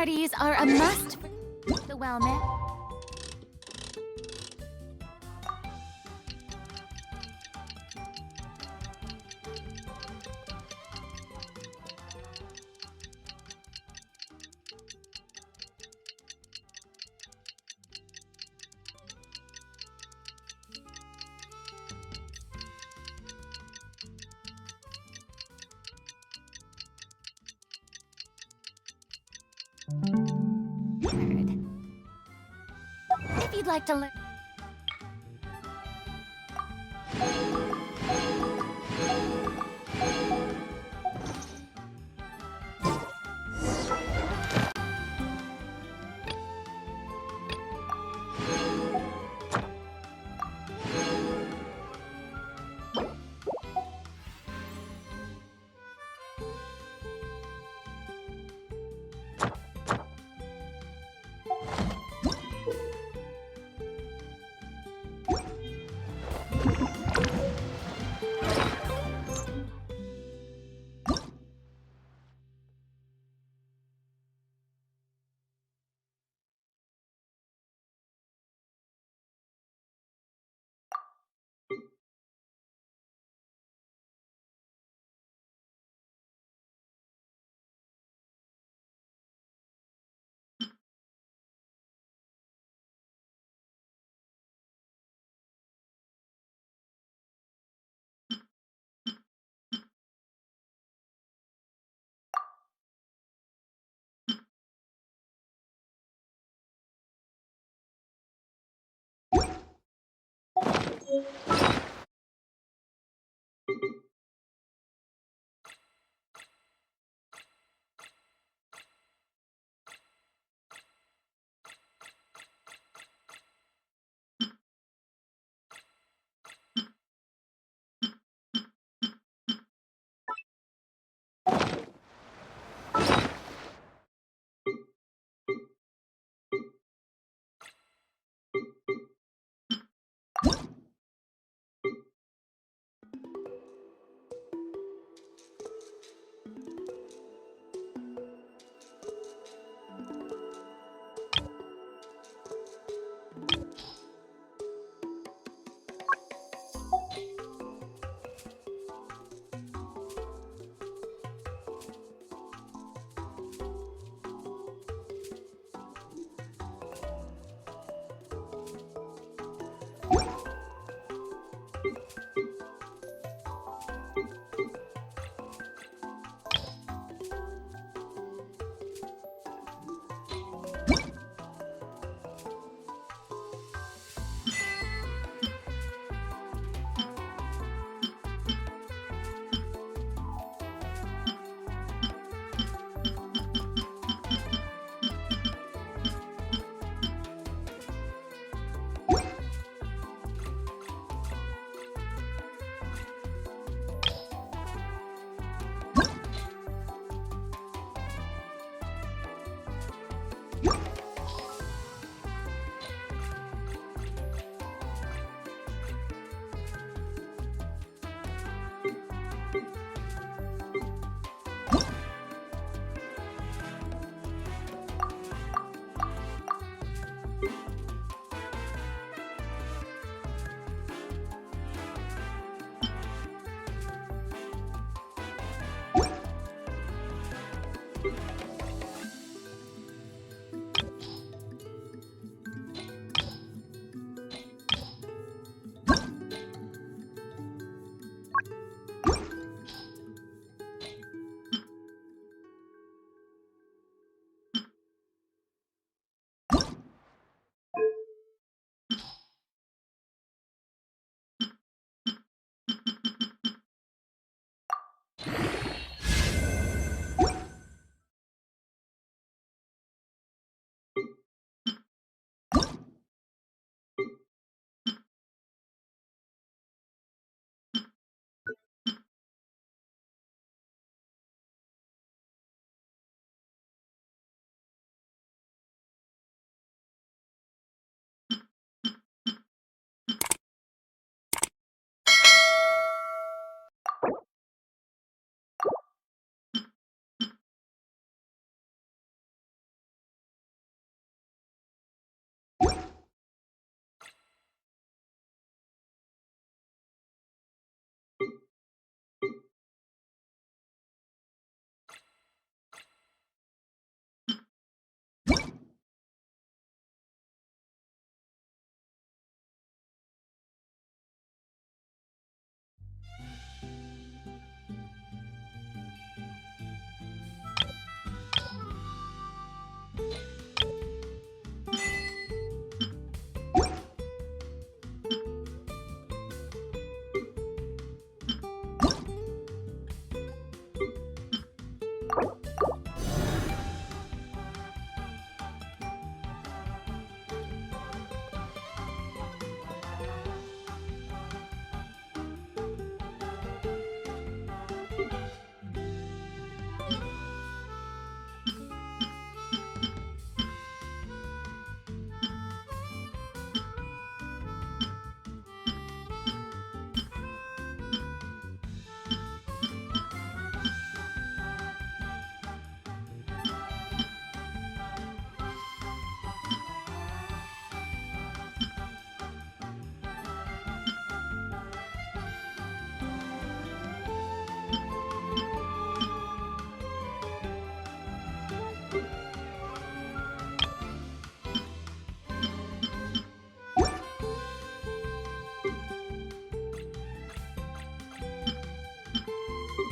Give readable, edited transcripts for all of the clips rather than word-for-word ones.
Studies are a must for the well-met. If you'd like to learn.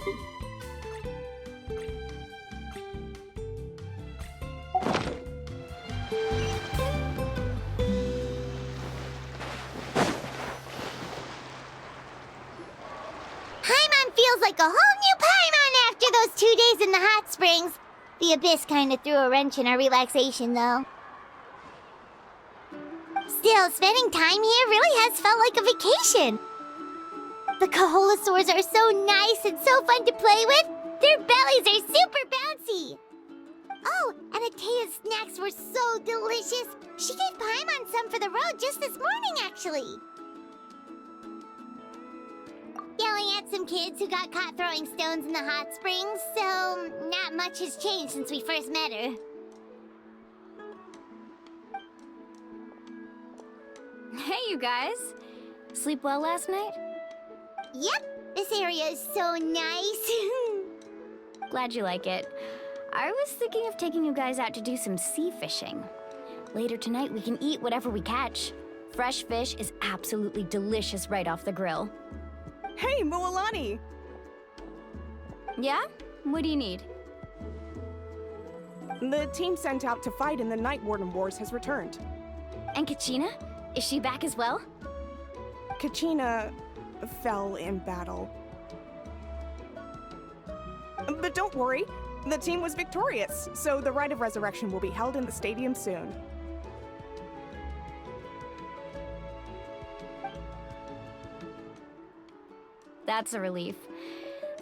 Paimon feels like a whole new Paimon after those 2 days in the hot springs. The Abyss kinda threw a wrench in our relaxation, though. Still, spending time here really has felt like a vacation. The Kaholosaurs are so nice and so fun to play with. Their bellies are super bouncy. Oh, and Atea's snacks were so delicious. She gave Paimon some for the road just this morning, actually. Yelling at some kids who got caught throwing stones in the hot springs, so not much has changed since we first met her. Hey, you guys. Sleep well last night? Yep, this area is so nice. Glad you like it. I was thinking of taking you guys out to do some sea fishing. Later tonight, we can eat whatever we catch. Fresh fish is absolutely delicious right off the grill. Hey, Mualani! Yeah? What do you need? The team sent out to fight in the Night Warden Wars has returned. And Kachina? Is she back as well? Kachina fell in battle. But don't worry, the team was victorious, so the Rite of Resurrection will be held in the stadium soon. That's a relief.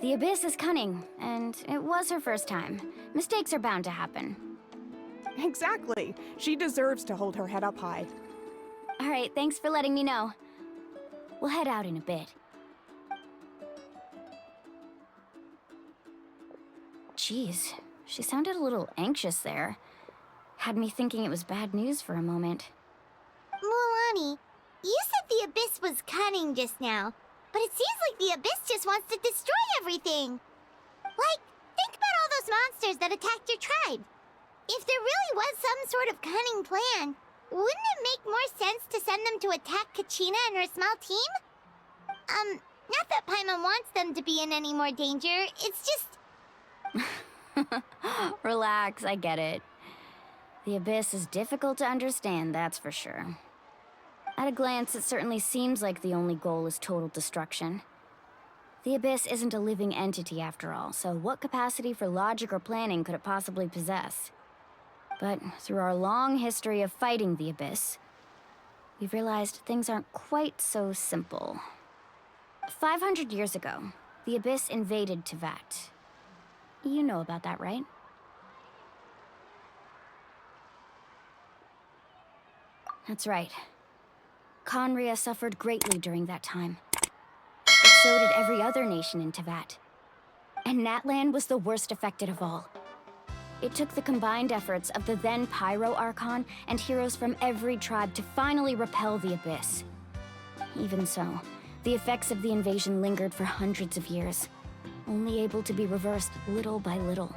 The Abyss is cunning, and it was her first time. Mistakes are bound to happen. Exactly. She deserves to hold her head up high. All right, thanks for letting me know. We'll head out in a bit. Jeez, she sounded a little anxious there. Had me thinking it was bad news for a moment. Mualani, you said the Abyss was cunning just now, but it seems like the Abyss just wants to destroy everything. Like, think about all those monsters that attacked your tribe. If there really was some sort of cunning plan, wouldn't it make more sense to send them to attack Kachina and her small team? Not that Paimon wants them to be in any more danger, it's just... Relax, I get it. The Abyss is difficult to understand, that's for sure. At a glance, it certainly seems like the only goal is total destruction. The Abyss isn't a living entity after all, so what capacity for logic or planning could it possibly possess? But through our long history of fighting the Abyss, we've realized things aren't quite so simple. 500 years ago, the Abyss invaded Teyvat. You know about that, right? That's right. Conria suffered greatly during that time. But so did every other nation in Teyvat. And Natlan was the worst affected of all. It took the combined efforts of the then Pyro Archon and heroes from every tribe to finally repel the Abyss. Even so, the effects of the invasion lingered for hundreds of years, only able to be reversed little by little.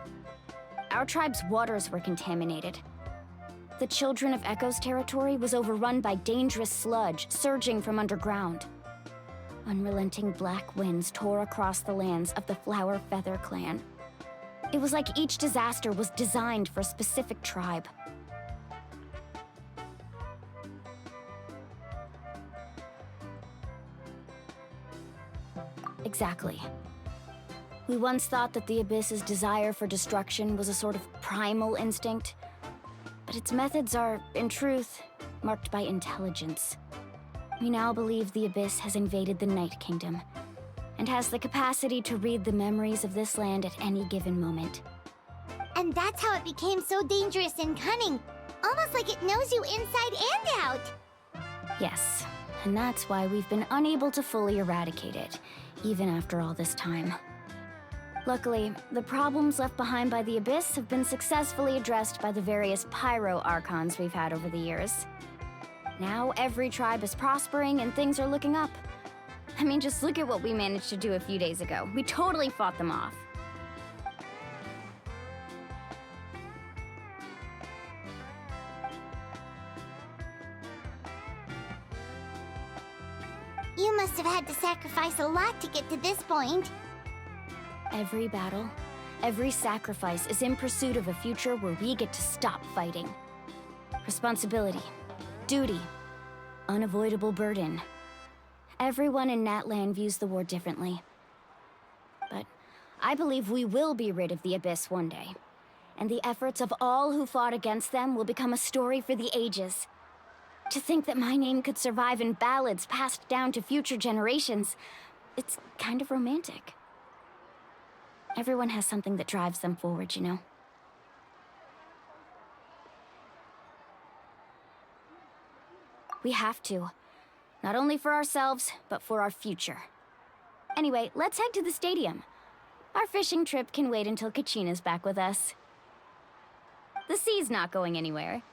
Our tribe's waters were contaminated. The Children of Echo's territory was overrun by dangerous sludge surging from underground. Unrelenting black winds tore across the lands of the Flower Feather clan. It was like each disaster was designed for a specific tribe. Exactly. We once thought that the Abyss's desire for destruction was a sort of primal instinct, but its methods are, in truth, marked by intelligence. We now believe the Abyss has invaded the Night Kingdom, and has the capacity to read the memories of this land at any given moment. And that's how it became so dangerous and cunning. Almost like it knows you inside and out. Yes, and that's why we've been unable to fully eradicate it, even after all this time. Luckily, the problems left behind by the Abyss have been successfully addressed by the various Pyro Archons we've had over the years. Now every tribe is prospering and things are looking up. I mean, just look at what we managed to do a few days ago. We totally fought them off. You must have had to sacrifice a lot to get to this point. Every battle, every sacrifice is in pursuit of a future where we get to stop fighting. Responsibility, duty, unavoidable burden. Everyone in Natlan views the war differently. But I believe we will be rid of the Abyss one day. And the efforts of all who fought against them will become a story for the ages. To think that my name could survive in ballads passed down to future generations, it's kind of romantic. Everyone has something that drives them forward, you know? We have to. Not only for ourselves, but for our future. Anyway, let's head to the stadium. Our fishing trip can wait until Kachina's back with us. The sea's not going anywhere.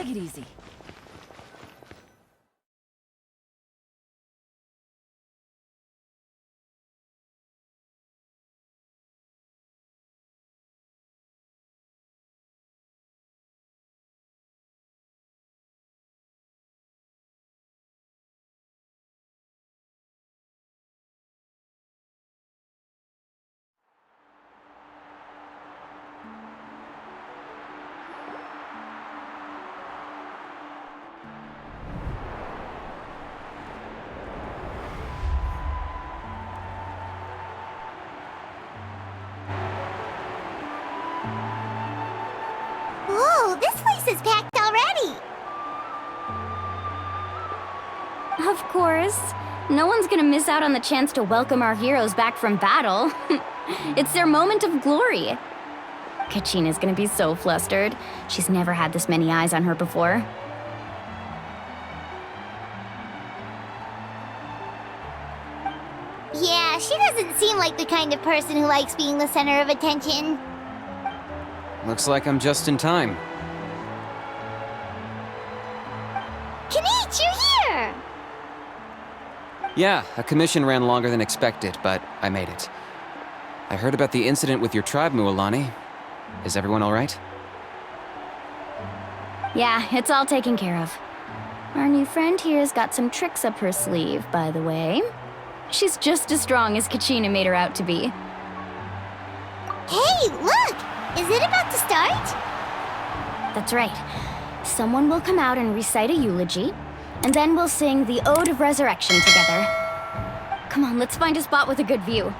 Take it easy. Whoa, this place is packed already! Of course. No one's gonna miss out on the chance to welcome our heroes back from battle. It's their moment of glory. Kachina's gonna be so flustered. She's never had this many eyes on her before. Yeah, she doesn't seem like the kind of person who likes being the center of attention. Looks like I'm just in time. Kanich, you're here! Yeah, a commission ran longer than expected, but I made it. I heard about the incident with your tribe, Mualani. Is everyone all right? Yeah, it's all taken care of. Our new friend here's got some tricks up her sleeve, by the way. She's just as strong as Kachina made her out to be. Hey, look! Is it about to start? That's right. Someone will come out and recite a eulogy, and then we'll sing the Ode of Resurrection together. Come on, let's find a spot with a good view.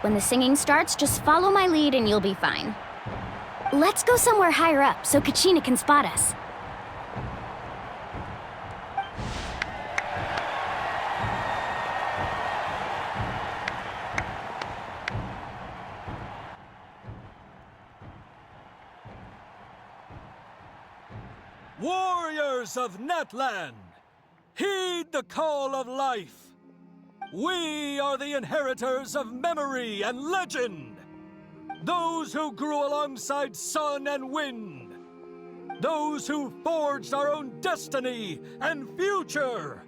When the singing starts, just follow my lead and you'll be fine. Let's go somewhere higher up so Kachina can spot us. Warriors of Natlan, heed the call of life. We are the inheritors of memory and legend. Those who grew alongside sun and wind. Those who forged our own destiny and future.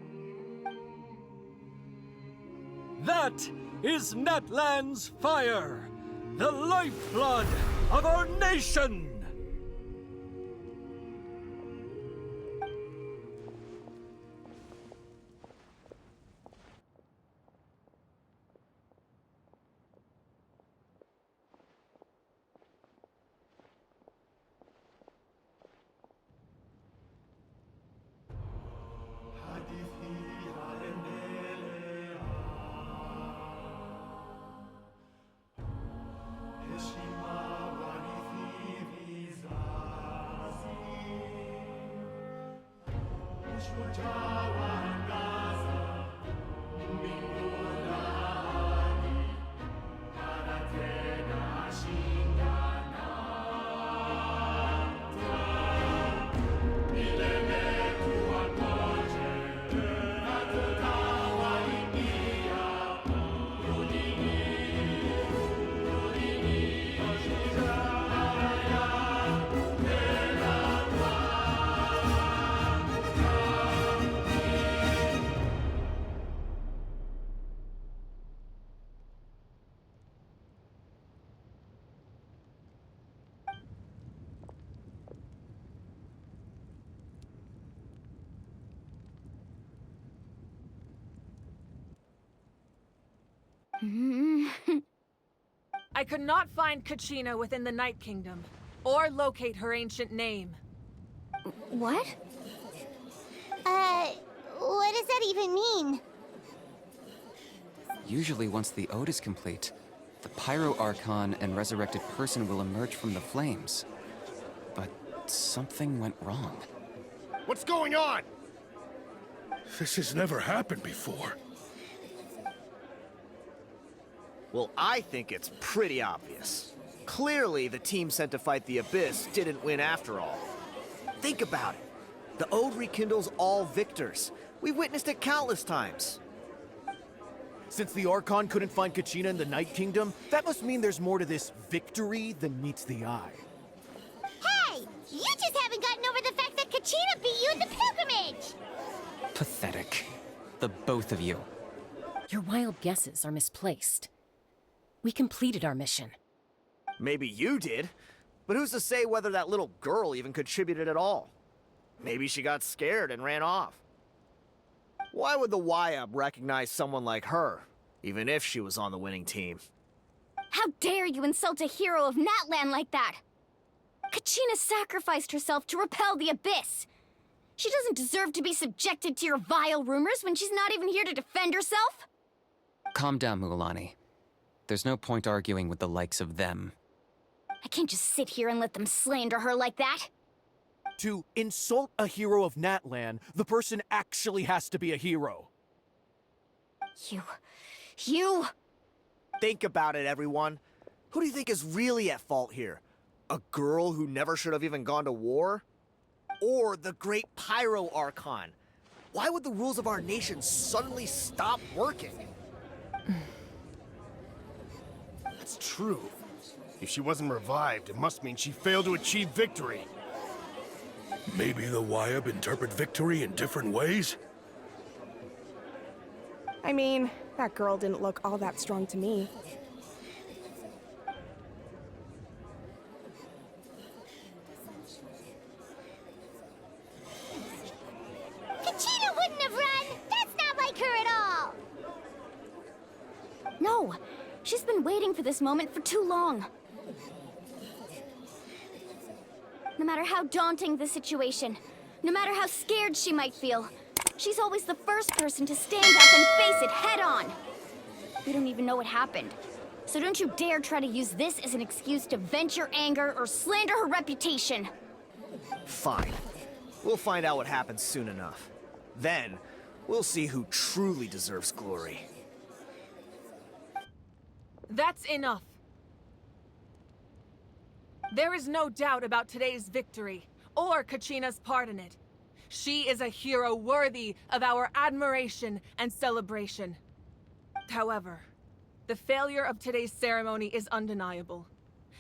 That is Natlan's fire, the lifeblood of our nation. I could not find Kachina within the Night Kingdom, or locate her ancient name. What? What does that even mean? Usually once the Ode is complete, the Pyro Archon and resurrected person will emerge from the flames. But something went wrong. What's going on? This has never happened before. Well, I think it's pretty obvious. Clearly, the team sent to fight the Abyss didn't win after all. Think about it. The Ode rekindles all victors. We've witnessed it countless times. Since the Archon couldn't find Kachina in the Night Kingdom, that must mean there's more to this victory than meets the eye. Hey! You just haven't gotten over the fact that Kachina you at the pilgrimage! Pathetic. The both of you. Your wild guesses are misplaced. We completed our mission. Maybe you did, but who's to say whether that little girl even contributed at all? Maybe she got scared and ran off. Why would the YUB recognize someone like her, even if she was on the winning team? How dare you insult a hero of Natlan like that? Kachina sacrificed herself to repel the Abyss. She doesn't deserve to be subjected to your vile rumors when she's not even here to defend herself. Calm down, Mualani. There's no point arguing with the likes of them. I can't just sit here and let them slander her like that. To insult a hero of Natlan, the person actually has to be a hero. You... Think about it, everyone. Who do you think is really at fault here? A girl who never should have even gone to war? Or the great Pyro Archon? Why would the rules of our nation suddenly stop working? That's true. If she wasn't revived, it must mean she failed to achieve victory. Maybe the YUB interpret victory in different ways? I mean, that girl didn't look all that strong to me. Kachina wouldn't have run! That's not like her at all! No, she's been waiting for this moment for too long. No matter how daunting the situation, no matter how scared she might feel, she's always the first person to stand up and face it head on. We don't even know what happened, so don't you dare try to use this as an excuse to vent your anger or slander her reputation. Fine. We'll find out what happens soon enough. Then, we'll see who truly deserves glory. That's enough. There is no doubt about today's victory, or Kachina's part in it. She is a hero worthy of our admiration and celebration. However, the failure of today's ceremony is undeniable.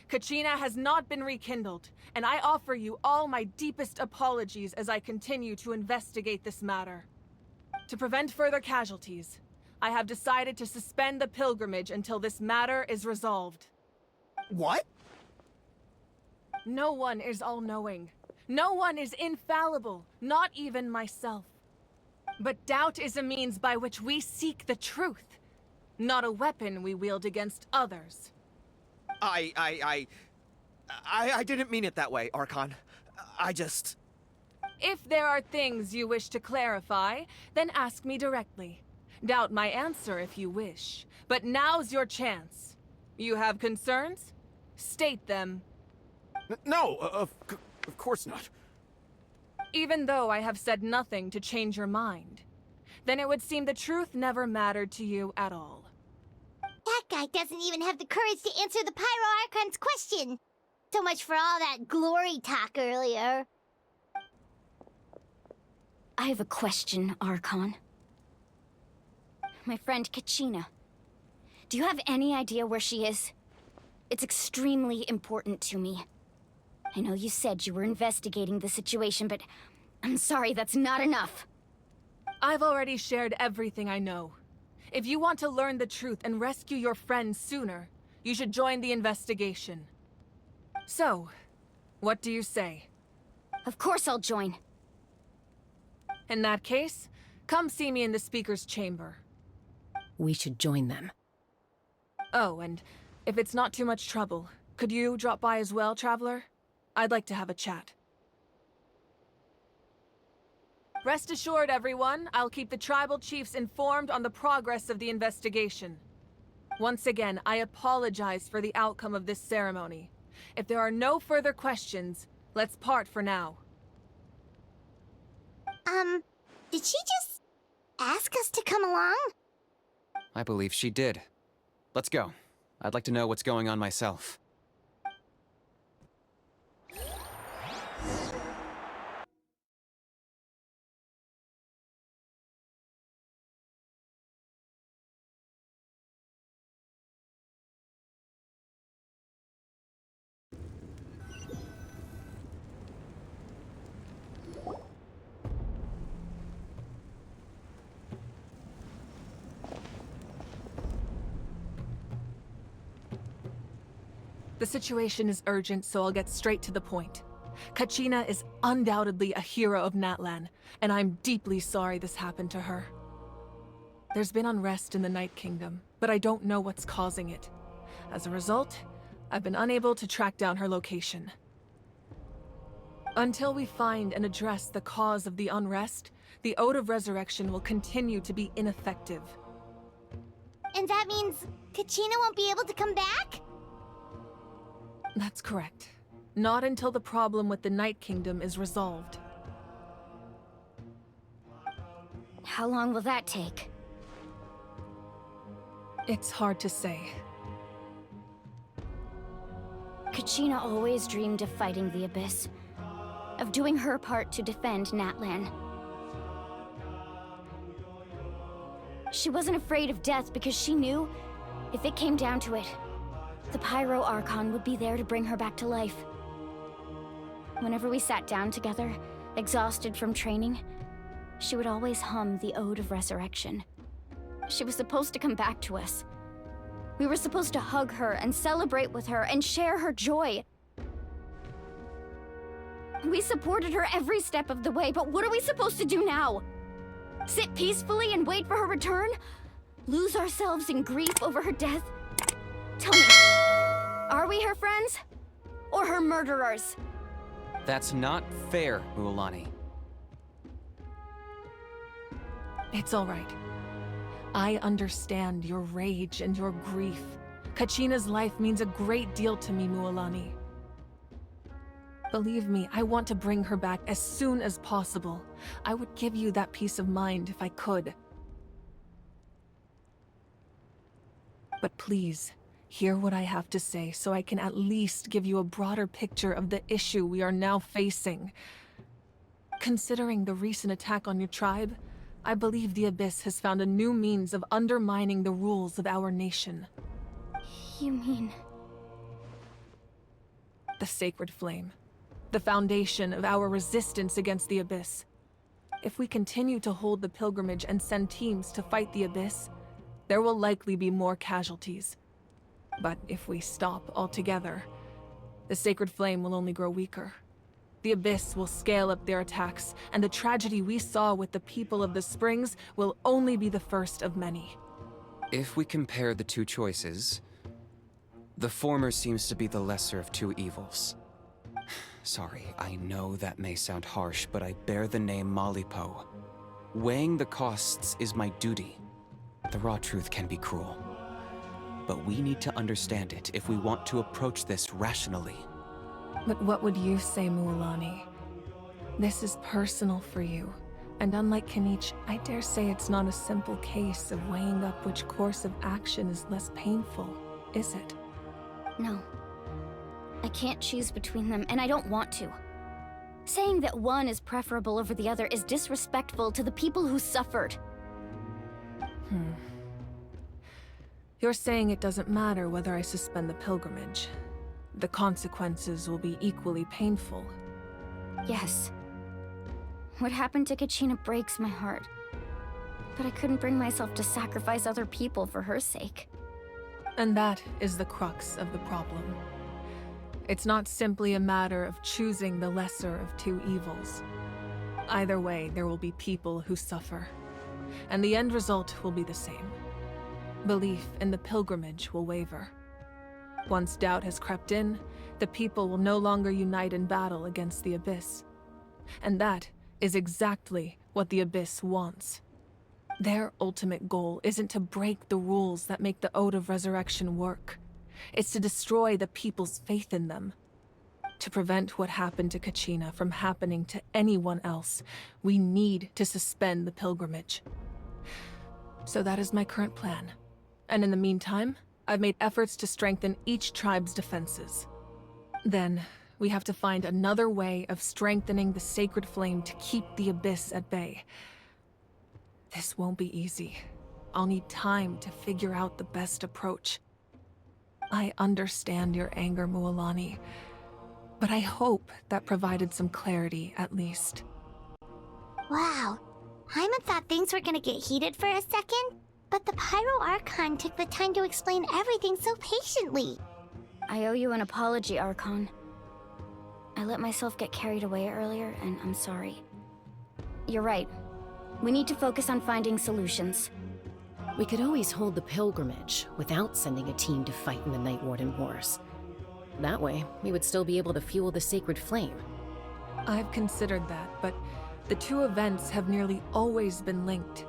Kachina has not been rekindled, and I offer you all my deepest apologies as I continue to investigate this matter. To prevent further casualties, I have decided to suspend the pilgrimage until this matter is resolved. What? No one is all-knowing. No one is infallible, not even myself. But doubt is a means by which we seek the truth, not a weapon we wield against others. I didn't mean it that way, Archon. If there are things you wish to clarify, then ask me directly. Doubt my answer if you wish. But now's your chance. You have concerns? State them. No, of course not. Even though I have said nothing to change your mind, then it would seem the truth never mattered to you at all. That guy doesn't even have the courage to answer the Pyro Archon's question. So much for all that glory talk earlier. I have a question, Archon. My friend Kachina. Do you have any idea where she is? It's extremely important to me. I know you said you were investigating the situation, but I'm sorry, that's not enough. I've already shared everything I know. If you want to learn the truth and rescue your friend sooner, you should join the investigation. So, what do you say? Of course I'll join. In that case, come see me in the speaker's chamber. We should join them. Oh, and if it's not too much trouble, could you drop by as well, Traveler? I'd like to have a chat. Rest assured, everyone, I'll keep the tribal chiefs informed on the progress of the investigation. Once again, I apologize for the outcome of this ceremony. If there are no further questions, let's part for now. Did she just ask us to come along? I believe she did. Let's go. I'd like to know what's going on myself. The situation is urgent, so I'll get straight to the point. Kachina is undoubtedly a hero of Natlan, and I'm deeply sorry this happened to her. There's been unrest in the Night Kingdom, but I don't know what's causing it. As a result, I've been unable to track down her location. Until we find and address the cause of the unrest, the Ode of Resurrection will continue to be ineffective. And that means Kachina won't be able to come back? That's correct. Not until the problem with the Night Kingdom is resolved. How long will that take? It's hard to say. Kachina always dreamed of fighting the Abyss, of doing her part to defend Natlan. She wasn't afraid of death because she knew, if it came down to it, the Pyro Archon would be there to bring her back to life. Whenever we sat down together, exhausted from training, she would always hum the Ode of Resurrection. She was supposed to come back to us. We were supposed to hug her and celebrate with her and share her joy. We supported her every step of the way, but what are we supposed to do now? Sit peacefully and wait for her return? Lose ourselves in grief over her death? Tell me, are we her friends? Or her murderers? That's not fair, Mualani. It's all right. I understand your rage and your grief. Kachina's life means a great deal to me, Mualani. Believe me, I want to bring her back as soon as possible. I would give you that peace of mind if I could. But please, hear what I have to say so I can at least give you a broader picture of the issue we are now facing. Considering the recent attack on your tribe, I believe the Abyss has found a new means of undermining the rules of our nation. You mean... The Sacred Flame. The foundation of our resistance against the Abyss. If we continue to hold the pilgrimage and send teams to fight the Abyss, there will likely be more casualties. But if we stop altogether, the Sacred Flame will only grow weaker. The Abyss will scale up their attacks, and the tragedy we saw with the people of the Springs will only be the first of many. If we compare the two choices, the former seems to be the lesser of two evils. Sorry, I know that may sound harsh, but I bear the name Malipo. Weighing the costs is my duty. The raw truth can be cruel. But we need to understand it if we want to approach this rationally. But what would you say, Mualani? This is personal for you. And unlike Kanich, I dare say it's not a simple case of weighing up which course of action is less painful, is it? No. I can't choose between them, and I don't want to. Saying that one is preferable over the other is disrespectful to the people who suffered. You're saying it doesn't matter whether I suspend the pilgrimage. The consequences will be equally painful. Yes. What happened to Kachina breaks my heart. But I couldn't bring myself to sacrifice other people for her sake. And that is the crux of the problem. It's not simply a matter of choosing the lesser of two evils. Either way, there will be people who suffer. And the end result will be the same. Belief in the pilgrimage will waver. Once doubt has crept in, the people will no longer unite in battle against the Abyss. And that is exactly what the Abyss wants. Their ultimate goal isn't to break the rules that make the Ode of Resurrection work. It's to destroy the people's faith in them. To prevent what happened to Kachina from happening to anyone else, we need to suspend the pilgrimage. So that is my current plan. And in the meantime, I've made efforts to strengthen each tribe's defenses. Then, we have to find another way of strengthening the Sacred Flame to keep the Abyss at bay. This won't be easy. I'll need time to figure out the best approach. I understand your anger, Mualani, but I hope that provided some clarity at least. Wow. Hyman thought things were gonna get heated for a second, but the Pyro Archon took the time to explain everything so patiently. I owe you an apology, Archon. I let myself get carried away earlier, and I'm sorry. You're right. We need to focus on finding solutions. We could always hold the pilgrimage without sending a team to fight in the Night Warden Wars. That way, we would still be able to fuel the sacred flame. I've considered that, but the two events have nearly always been linked.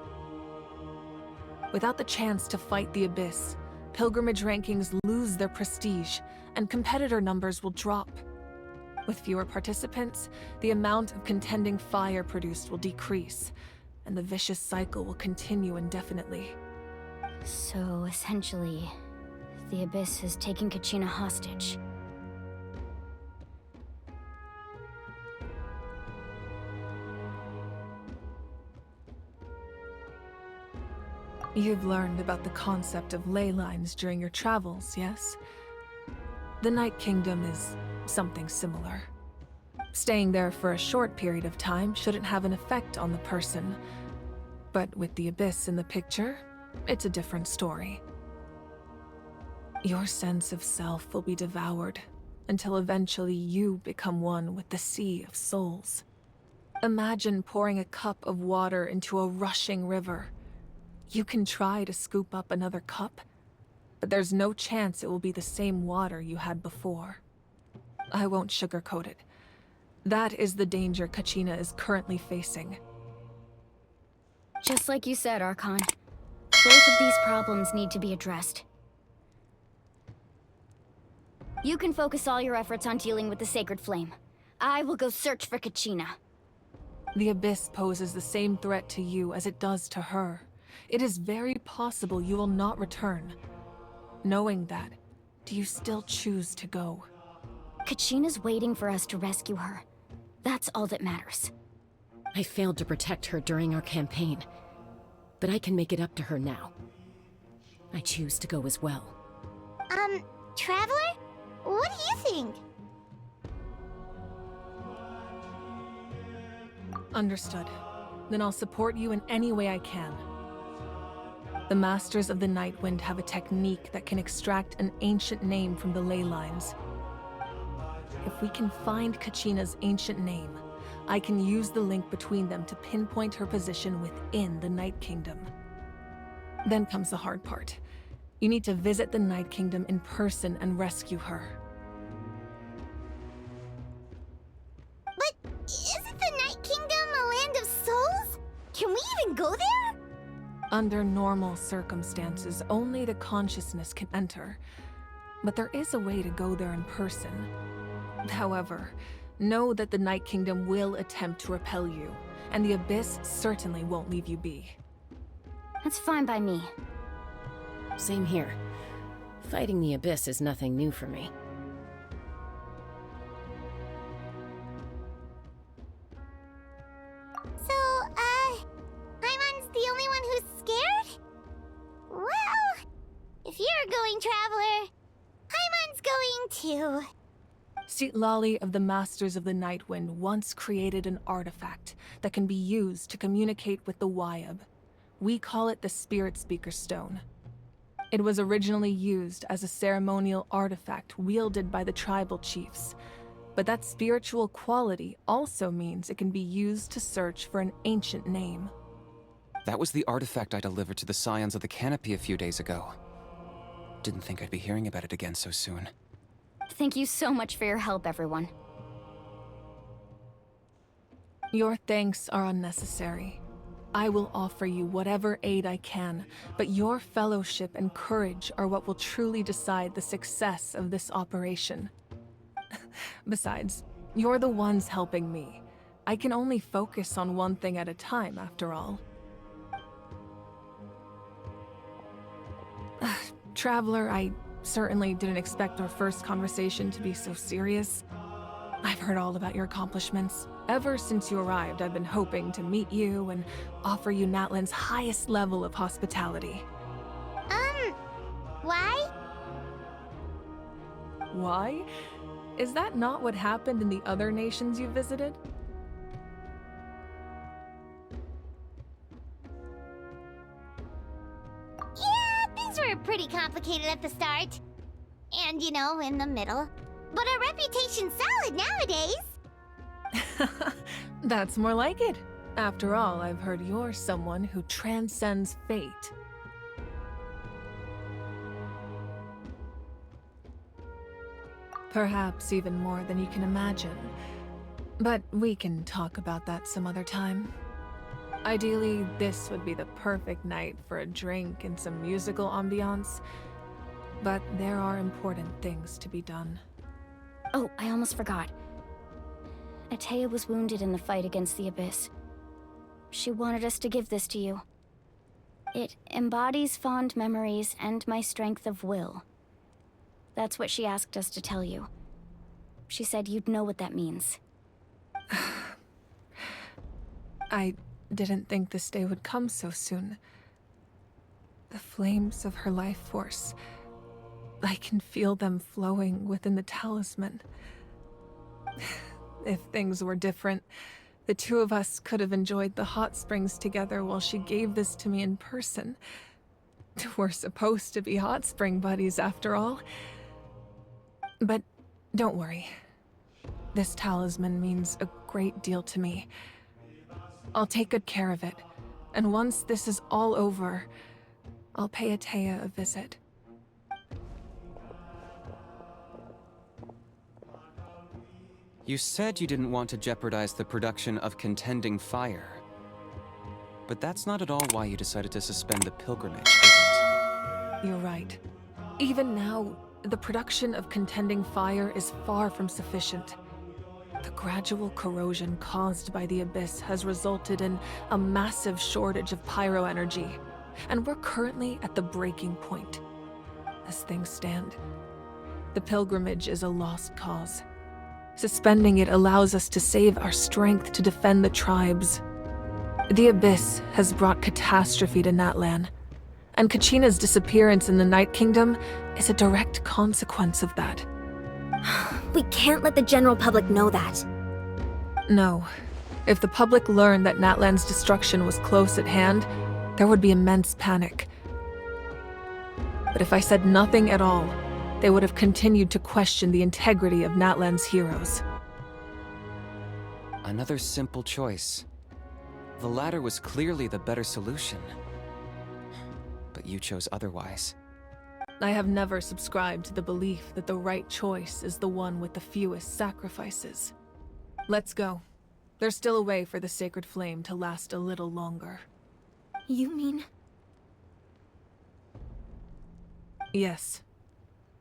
Without the chance to fight the Abyss, pilgrimage rankings lose their prestige, and competitor numbers will drop. With fewer participants, the amount of contending fire produced will decrease, and the vicious cycle will continue indefinitely. So, essentially, the Abyss has taken Kachina hostage. You've learned about the concept of ley lines during your travels, yes? The Night Kingdom is something similar. Staying there for a short period of time shouldn't have an effect on the person. But with the Abyss in the picture, it's a different story. Your sense of self will be devoured until eventually you become one with the Sea of Souls. Imagine pouring a cup of water into a rushing river. You can try to scoop up another cup, but there's no chance it will be the same water you had before. I won't sugarcoat it. That is the danger Kachina is currently facing. Just like you said, Archon. Both of these problems need to be addressed. You can focus all your efforts on dealing with the Sacred Flame. I will go search for Kachina. The Abyss poses the same threat to you as it does to her. It is very possible you will not return. Knowing that, do you still choose to go? Kachina's waiting for us to rescue her. That's all that matters. I failed to protect her during our campaign, but I can make it up to her now. I choose to go as well. Traveler? What do you think? Understood. Then I'll support you in any way I can. The Masters of the Night Wind have a technique that can extract an ancient name from the ley lines. If we can find Kachina's ancient name, I can use the link between them to pinpoint her position within the Night Kingdom. Then comes the hard part. You need to visit the Night Kingdom in person and rescue her. But isn't the Night Kingdom a land of souls? Can we even go there? Under normal circumstances, only the consciousness can enter. But there is a way to go there in person. However, know that the Night Kingdom will attempt to repel you, and the Abyss certainly won't leave you be. That's fine by me. Same here. Fighting the Abyss is nothing new for me. So, Paimon's the only one who's scared? Well, if you're going, Traveler, Paimon's going too. Lali of the Masters of the Night Wind once created an artifact that can be used to communicate with the Wyab. We call it the Spirit Speaker Stone. It was originally used as a ceremonial artifact wielded by the tribal chiefs, but that spiritual quality also means it can be used to search for an ancient name. That was the artifact I delivered to the Scions of the Canopy a few days ago. Didn't think I'd be hearing about it again so soon. Thank you so much for your help, everyone. Your thanks are unnecessary. I will offer you whatever aid I can, but your fellowship and courage are what will truly decide the success of this operation. Besides, you're the ones helping me. I can only focus on one thing at a time, after all. Traveler, I certainly didn't expect our first conversation to be so serious. I've heard all about your accomplishments. Ever since you arrived, I've been hoping to meet you and offer you Natlan's highest level of hospitality. Why? Why? Is that not what happened in the other nations you visited? Yeah, things were pretty complicated at the start. And, you know, in the middle. But our reputation's solid nowadays. That's more like it. After all, I've heard you're someone who transcends fate. Perhaps even more than you can imagine. But we can talk about that some other time. Ideally, this would be the perfect night for a drink and some musical ambiance. But there are important things to be done. Oh, I almost forgot. Atea was wounded in the fight against the Abyss. She wanted us to give this to you. It embodies fond memories and my strength of will. That's what she asked us to tell you. She said you'd know what that means. I didn't think this day would come so soon. The flames of her life force. I can feel them flowing within the talisman. If things were different, the two of us could have enjoyed the hot springs together while she gave this to me in person. We're supposed to be hot spring buddies after all. But don't worry. This talisman means a great deal to me. I'll take good care of it, and once this is all over, I'll pay Atea a visit. You said you didn't want to jeopardize the production of Contending Fire. But that's not at all why you decided to suspend the pilgrimage, is it? You're right. Even now, the production of Contending Fire is far from sufficient. The gradual corrosion caused by the Abyss has resulted in a massive shortage of pyro energy, and we're currently at the breaking point. As things stand, the pilgrimage is a lost cause. Suspending it allows us to save our strength to defend the tribes. The Abyss has brought catastrophe to Natlan, and Kachina's disappearance in the Night Kingdom is a direct consequence of that. We can't let the general public know that. No. If the public learned that Natlan's destruction was close at hand, there would be immense panic. But if I said nothing at all, they would have continued to question the integrity of Natlan's heroes. Another simple choice. The latter was clearly the better solution. But you chose otherwise. I have never subscribed to the belief that the right choice is the one with the fewest sacrifices. Let's go. There's still a way for the sacred flame to last a little longer. You mean? Yes.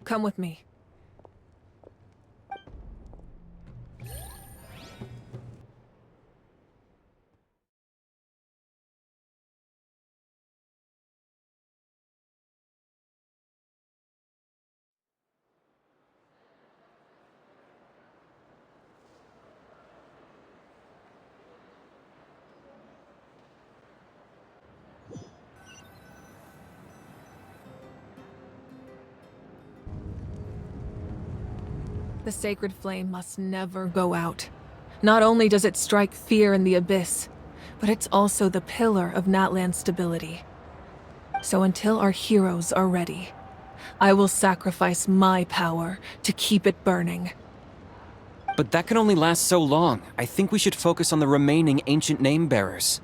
Come with me. The sacred flame must never go out. Not only does it strike fear in the Abyss, but it's also the pillar of Natlan's stability. So until our heroes are ready, I will sacrifice my power to keep it burning. But that can only last so long. I think we should focus on the remaining ancient name-bearers.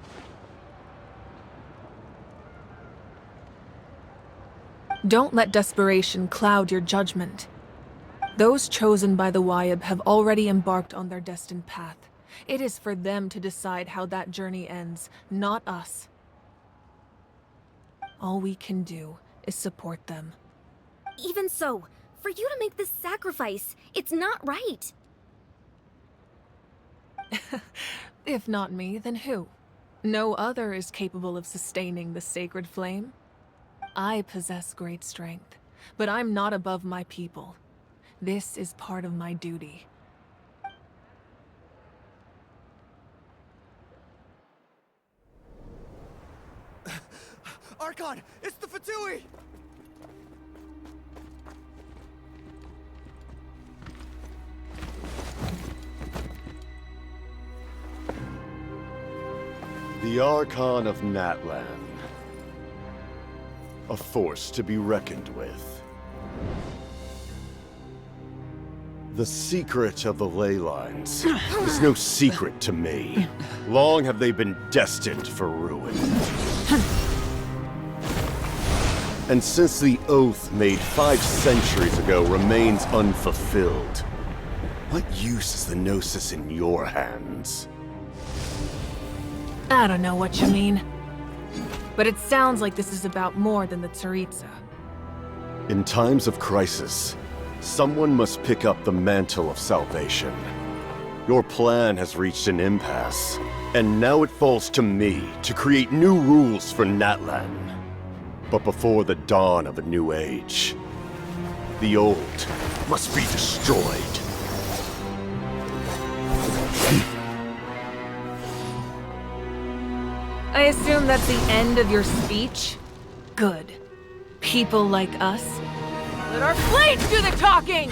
Don't let desperation cloud your judgment. Those chosen by the Wayab have already embarked on their destined path. It is for them to decide how that journey ends, not us. All we can do is support them. Even so, for you to make this sacrifice, it's not right. If not me, then who? No other is capable of sustaining the sacred flame. I possess great strength, but I'm not above my people. This is part of my duty. Archon! It's the Fatui! The Archon of Natlan. A force to be reckoned with. The secret of the ley lines is no secret to me. Long have they been destined for ruin. And since the oath made 5 centuries ago remains unfulfilled, what use is the Gnosis in your hands? I don't know what you mean. But it sounds like this is about more than the Tsaritsa. In times of crisis, someone must pick up the mantle of salvation. Your plan has reached an impasse, and now it falls to me to create new rules for Natlan. But before the dawn of a new age, the old must be destroyed. I assume that's the end of your speech? Good. People like us. Let our blades do the talking!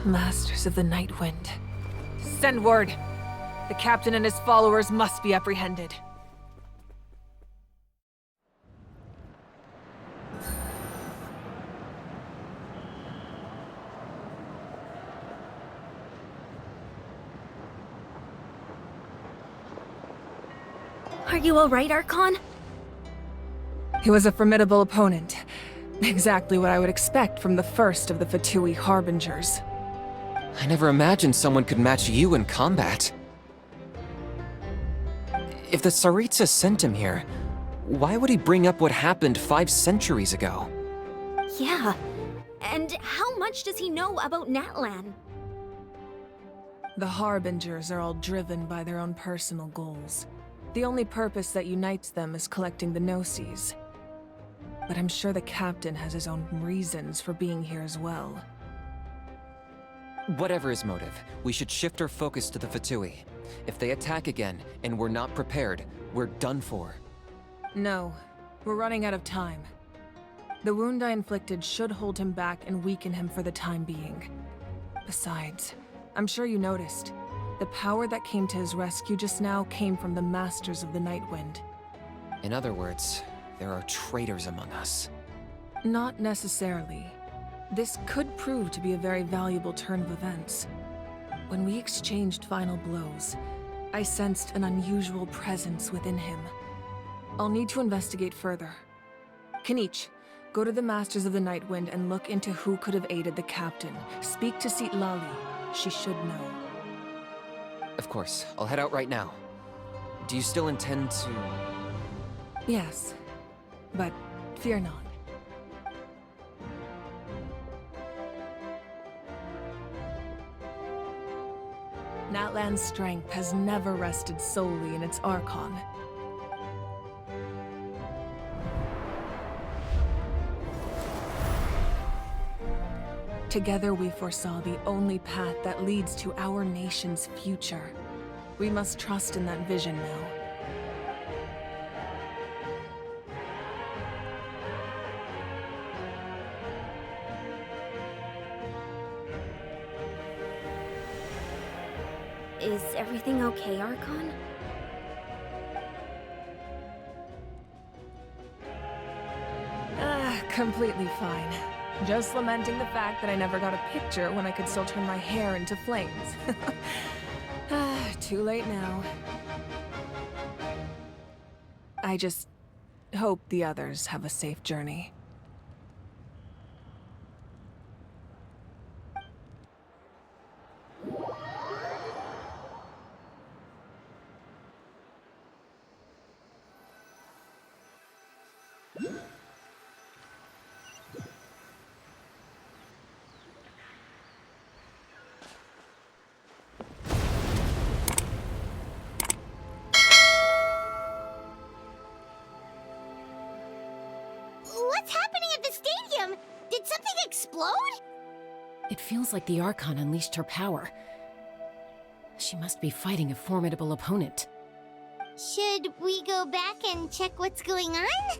Masters of the Night Wind. Send word. The captain and his followers must be apprehended. Are you alright, Archon? He was a formidable opponent. Exactly what I would expect from the first of the Fatui Harbingers. I never imagined someone could match you in combat. If the Tsaritsa sent him here, why would he bring up what happened 5 centuries ago? Yeah. And how much does he know about Natlan? The Harbingers are all driven by their own personal goals. The only purpose that unites them is collecting the Gnosis. But I'm sure the captain has his own reasons for being here as well. Whatever his motive, we should shift our focus to the Fatui. If they attack again, and we're not prepared, we're done for. No, we're running out of time. The wound I inflicted should hold him back and weaken him for the time being. Besides, I'm sure you noticed, the power that came to his rescue just now came from the Masters of the Night Wind. In other words, there are traitors among us. Not necessarily. This could prove to be a very valuable turn of events. When we exchanged final blows, I sensed an unusual presence within him. I'll need to investigate further. Kanich, go to the Masters of the Night Wind and look into who could have aided the captain. Speak to Seat Lali. She should know. Of course. I'll head out right now. Do you still intend to... Yes, but fear not. Natlan's strength has never rested solely in its Archon. Together we foresaw the only path that leads to our nation's future. We must trust in that vision now. Is everything okay, Archon? Completely fine. Just lamenting the fact that I never got a picture when I could still turn my hair into flames. Too late now. I just hope the others have a safe journey. What's happening at the stadium? Did something explode? It feels like the Archon unleashed her power. She must be fighting a formidable opponent. Should we go back and check what's going on?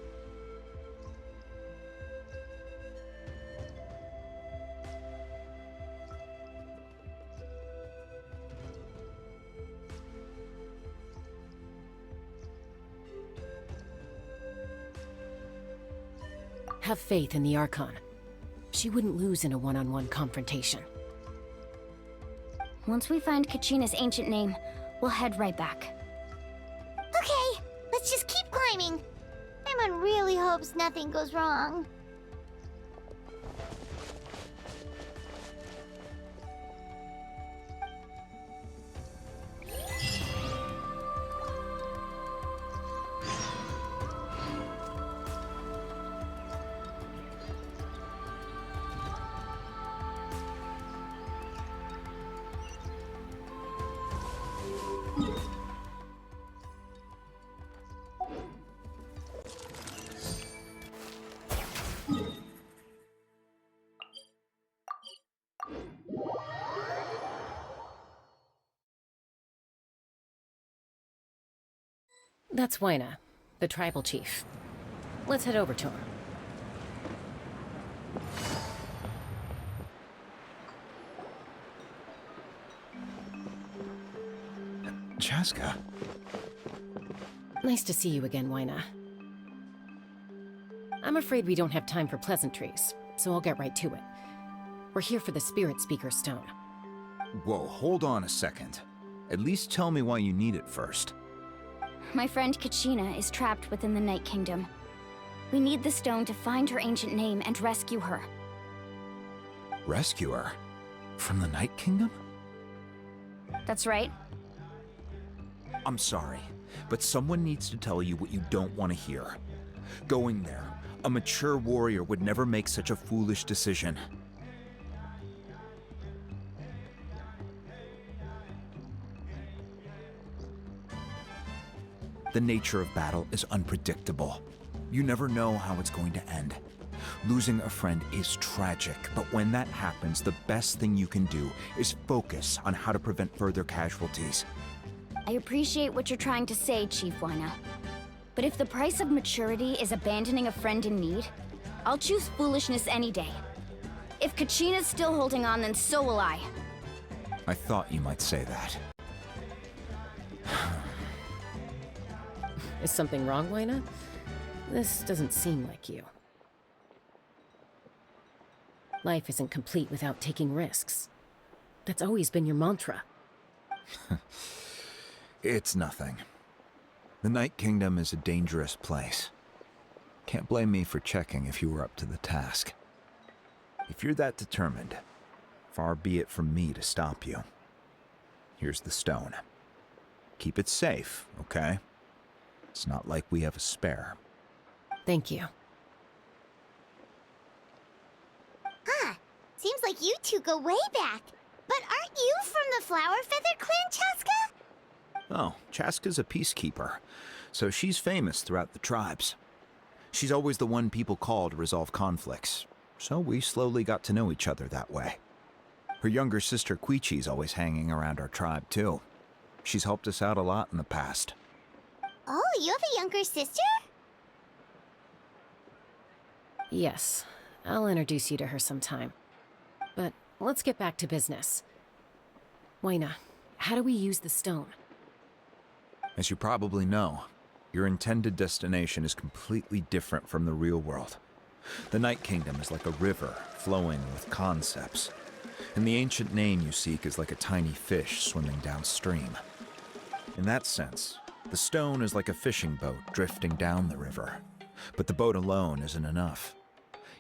Have faith in the Archon. She wouldn't lose in a one-on-one confrontation. Once we find Kachina's ancient name, we'll head right back. Okay, let's just keep climbing. Emon really hopes nothing goes wrong. That's Wyna, the tribal chief. Let's head over to him. Chaska. Nice to see you again, Wyna. I'm afraid we don't have time for pleasantries, so I'll get right to it. We're here for the Spirit Speaker Stone. Whoa, hold on a second. At least tell me why you need it first. My friend Kachina is trapped within the Night Kingdom. We need the stone to find her ancient name and rescue her. Rescue her? From the Night Kingdom? That's right. I'm sorry, but someone needs to tell you what you don't want to hear. Going there, a mature warrior would never make such a foolish decision. The nature of battle is unpredictable. You never know how it's going to end. Losing a friend is tragic, but when that happens, the best thing you can do is focus on how to prevent further casualties. I appreciate what you're trying to say, Chief Wyna. But if the price of maturity is abandoning a friend in need, I'll choose foolishness any day. If Kachina's still holding on, then so will I. I thought you might say that. Is something wrong, Wyna? This doesn't seem like you. Life isn't complete without taking risks. That's always been your mantra. It's nothing. The Night Kingdom is a dangerous place. Can't blame me for checking if you were up to the task. If you're that determined, far be it from me to stop you. Here's the stone. Keep it safe, okay? It's not like we have a spare. Thank you. Huh. Seems like you two go way back. But aren't you from the Flower Feather Clan, Chaska? Oh, Chaska's a peacekeeper, so she's famous throughout the tribes. She's always the one people call to resolve conflicts, so we slowly got to know each other that way. Her younger sister Quichi's always hanging around our tribe, too. She's helped us out a lot in the past. Oh, you have a younger sister? Yes, I'll introduce you to her sometime. But let's get back to business. Waina, how do we use the stone? As you probably know, your intended destination is completely different from the real world. The Night Kingdom is like a river flowing with concepts, and the ancient name you seek is like a tiny fish swimming downstream. In that sense, the stone is like a fishing boat drifting down the river, but the boat alone isn't enough.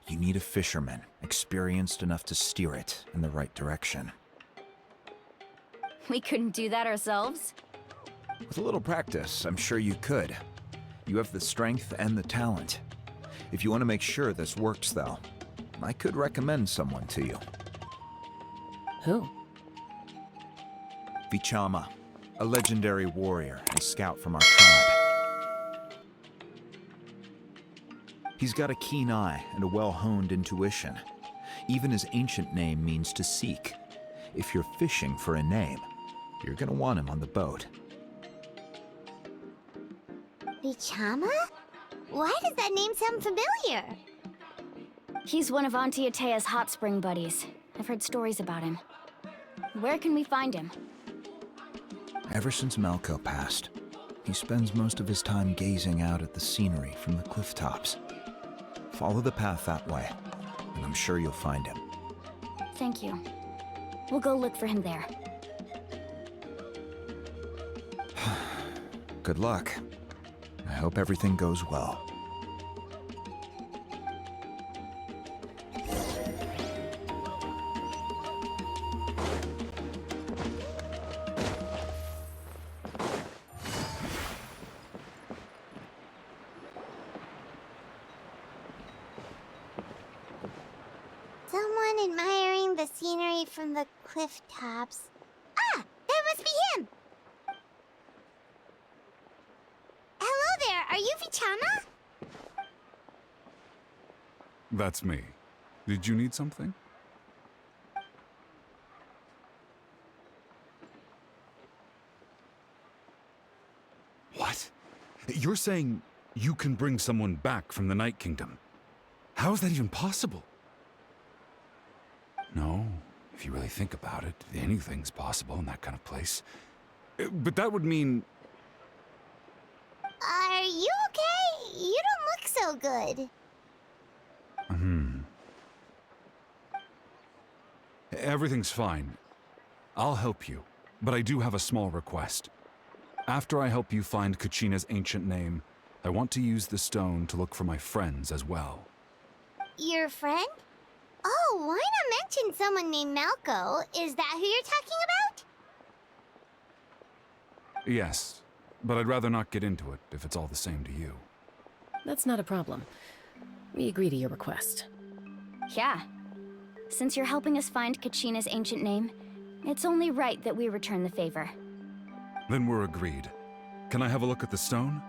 You need a fisherman experienced enough to steer it in the right direction. We couldn't do that ourselves? With a little practice, I'm sure you could. You have the strength and the talent. If you want to make sure this works, though, I could recommend someone to you. Who? Vichama, a legendary warrior and scout from our tribe. He's got a keen eye and a well-honed intuition. Even his ancient name means to seek. If you're fishing for a name, you're gonna want him on the boat. Vichama? Why does that name sound familiar? He's one of Auntie Atea's hot spring buddies. I've heard stories about him. Where can we find him? Ever since Malco passed, he spends most of his time gazing out at the scenery from the cliff tops. Follow the path that way, and I'm sure you'll find him. Thank you. We'll go look for him there. Good luck. I hope everything goes well. Someone admiring the scenery from the cliff tops. Ah! That must be him! Hello there, are you Vichama? That's me. Did you need something? What? You're saying you can bring someone back from the Night Kingdom? How is that even possible? No, if you really think about it, anything's possible in that kind of place. But that would mean... Are you okay? You don't look so good. Everything's fine. I'll help you, but I do have a small request. After I help you find Kachina's ancient name, I want to use the stone to look for my friends as well. Your friend? Oh, why not mention someone named Malco? Is that who you're talking about? Yes, but I'd rather not get into it if it's all the same to you. That's not a problem. We agree to your request. Yeah. Since you're helping us find Kachina's ancient name, it's only right that we return the favor. Then we're agreed. Can I have a look at the stone?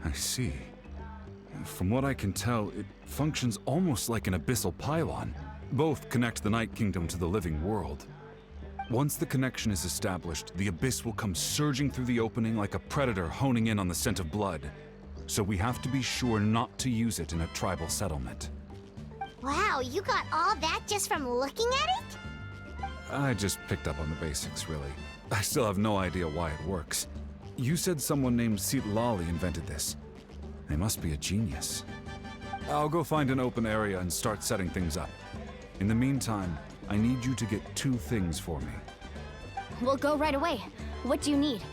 I see. From what I can tell, it functions almost like an abyssal pylon. Both connect the Night Kingdom to the living world. Once the connection is established, the abyss will come surging through the opening like a predator honing in on the scent of blood. So we have to be sure not to use it in a tribal settlement. Wow, you got all that just from looking at it? I just picked up on the basics, really. I still have no idea why it works. You said someone named Lali invented this. They must be a genius. I'll go find an open area and start setting things up. In the meantime, I need you to get 2 things for me. We'll go right away. What do you need?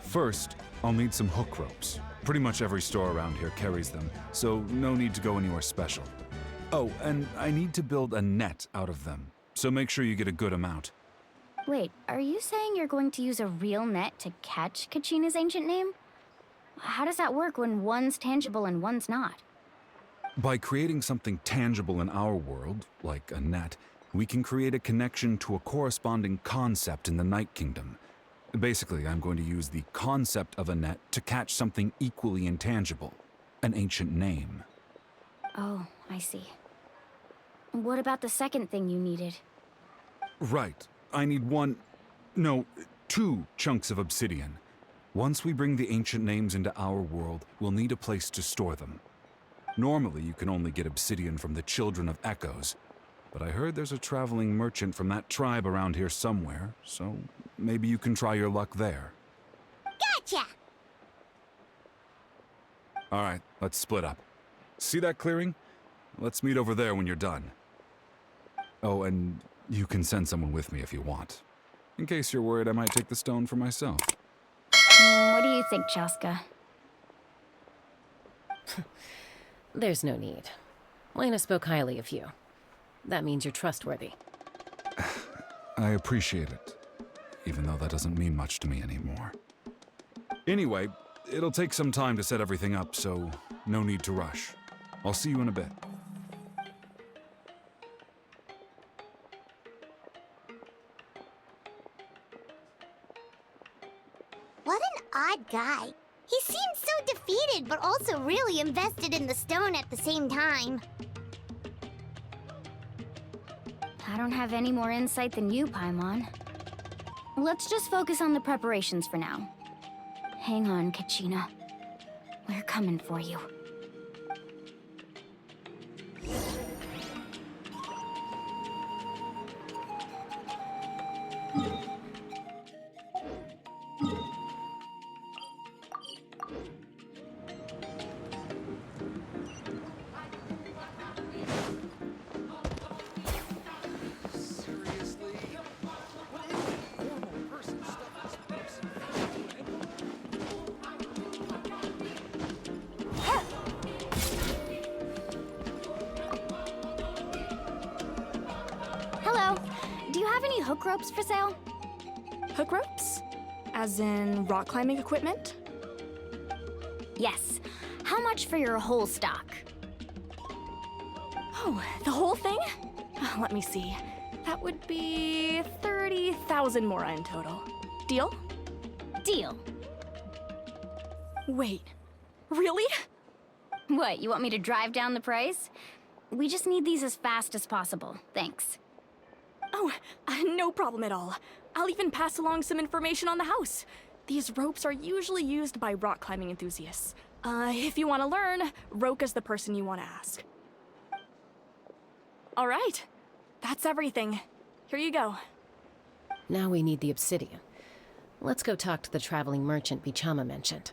First, I'll need some hook ropes. Pretty much every store around here carries them, so no need to go anywhere special. Oh, and I need to build a net out of them, so make sure you get a good amount. Wait, are you saying you're going to use a real net to catch Kachina's ancient name? How does that work when one's tangible and one's not? By creating something tangible in our world, like a net, we can create a connection to a corresponding concept in the Night Kingdom. Basically, I'm going to use the concept of a net to catch something equally intangible, an ancient name. Oh, I see. What about the second thing you needed? Right. I need 2 chunks of obsidian. Once we bring the ancient names into our world, we'll need a place to store them. Normally, you can only get obsidian from the Children of Echoes, but I heard there's a traveling merchant from that tribe around here somewhere, so maybe you can try your luck there. Gotcha! All right, let's split up. See that clearing? Let's meet over there when you're done. Oh, and you can send someone with me if you want. In case you're worried I might take the stone for myself. What do you think, Chaska? There's no need. Lena spoke highly of you. That means you're trustworthy. I appreciate it, even though that doesn't mean much to me anymore. Anyway, it'll take some time to set everything up, so no need to rush. I'll see you in a bit. What an odd guy. He seems so defeated, but also really invested in the stone at the same time. I don't have any more insight than you, Paimon. Let's just focus on the preparations for now. Hang on, Kachina. We're coming for you. Hello. Do you have any hook ropes for sale? Hook ropes? As in rock climbing equipment? Yes. How much for your whole stock? Oh, the whole thing? Let me see. That would be 30,000 more in total. Deal? Deal. Wait, really? What, you want me to drive down the price? We just need these as fast as possible. Thanks. Oh, no problem at all. I'll even pass along some information on the house. These ropes are usually used by rock climbing enthusiasts. If you want to learn, Roka's the person you want to ask. All right, that's everything. Here you go. Now we need the obsidian. Let's go talk to the traveling merchant Bichama mentioned.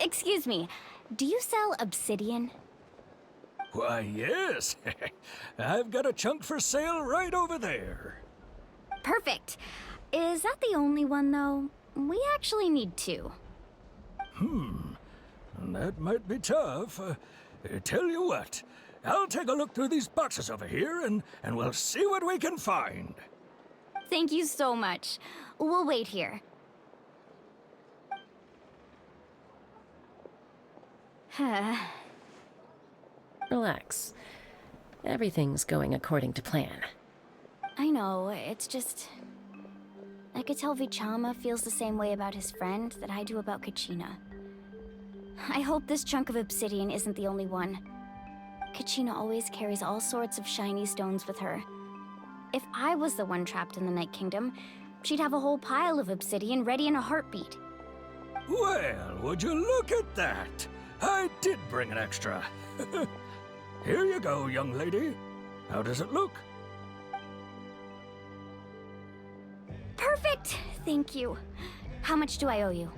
Excuse me, do you sell obsidian? Why, yes. I've got a chunk for sale right over there. Perfect. Is that the only one, though? We actually need 2. That might be tough. Tell you what, I'll take a look through these boxes over here, and we'll see what we can find. Thank you so much. We'll wait here. Relax. Everything's going according to plan. I know, it's just... I could tell Bichama feels the same way about his friend that I do about Kachina. I hope this chunk of obsidian isn't the only one. Kachina always carries all sorts of shiny stones with her. If I was the one trapped in the Night Kingdom, she'd have a whole pile of obsidian ready in a heartbeat. Well, would you look at that? I did bring an extra. Here you go, young lady. How does it look? Perfect! Thank you. How much do I owe you?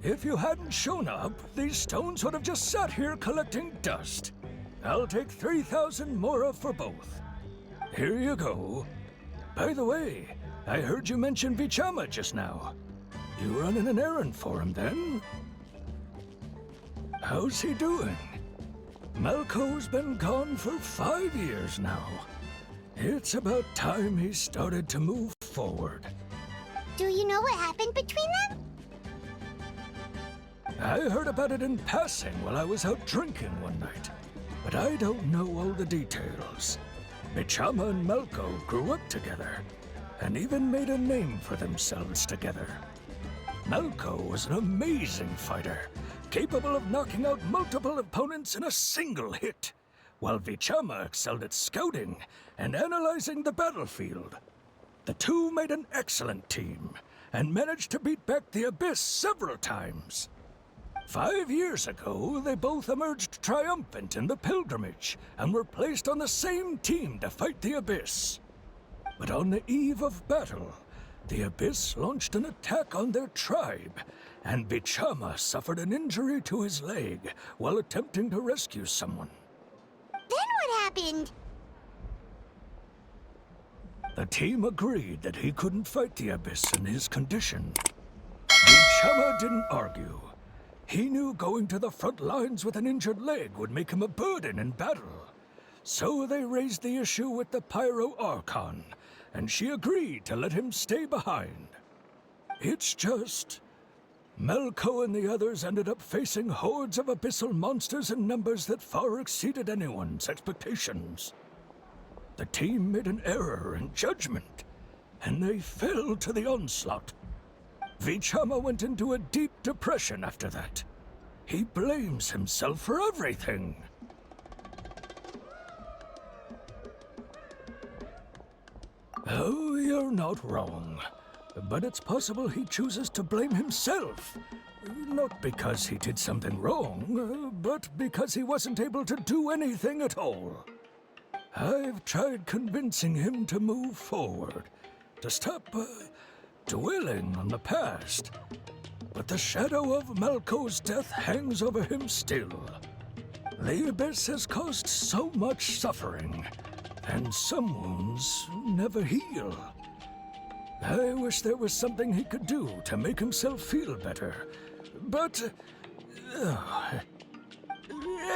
If you hadn't shown up, these stones would have just sat here collecting dust. I'll take 3,000 mora for both. Here you go. By the way, I heard you mention Vichama just now. You running an errand for him, then? How's he doing? Malco's been gone for 5 years now. It's about time he started to move forward. Do you know what happened between them? I heard about it in passing while I was out drinking one night, but I don't know all the details. Vichama and Malco grew up together, and even made a name for themselves together. Malco was an amazing fighter, capable of knocking out multiple opponents in a single hit, while Vichama excelled at scouting and analyzing the battlefield. The two made an excellent team, and managed to beat back the Abyss several times. 5 years ago, they both emerged triumphant in the pilgrimage, and were placed on the same team to fight the Abyss. But on the eve of battle, the Abyss launched an attack on their tribe, and Vichama suffered an injury to his leg while attempting to rescue someone. Then what happened? The team agreed that he couldn't fight the Abyss in his condition. Vichama didn't argue. He knew going to the front lines with an injured leg would make him a burden in battle. So they raised the issue with the Pyro Archon, and she agreed to let him stay behind. It's just... Malco and the others ended up facing hordes of abyssal monsters in numbers that far exceeded anyone's expectations. The team made an error in judgment, and they fell to the onslaught. Vichama went into a deep depression after that. He blames himself for everything. Oh, you're not wrong. But it's possible he chooses to blame himself. Not because he did something wrong, but because he wasn't able to do anything at all. I've tried convincing him to move forward, to stop dwelling on the past. But the shadow of Malco's death hangs over him still. The Abyss has caused so much suffering, and some wounds never heal. I wish there was something he could do to make himself feel better, but...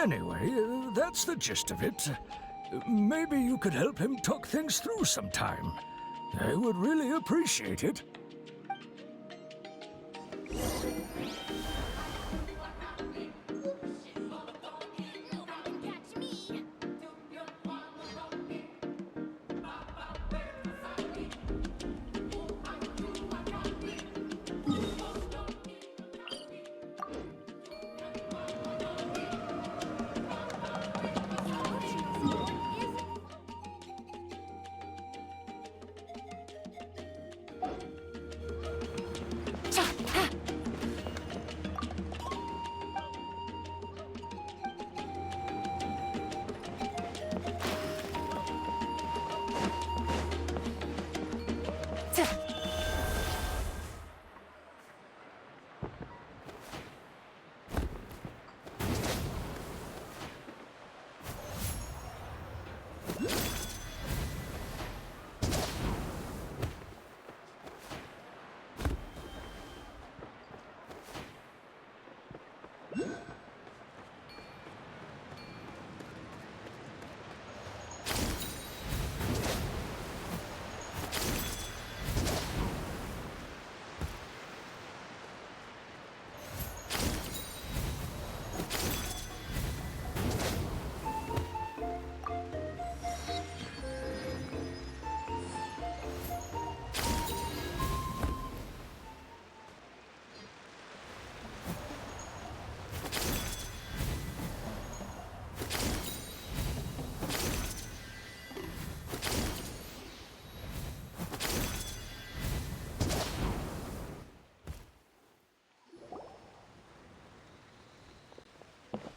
anyway, that's the gist of it. Maybe you could help him talk things through sometime. I would really appreciate it.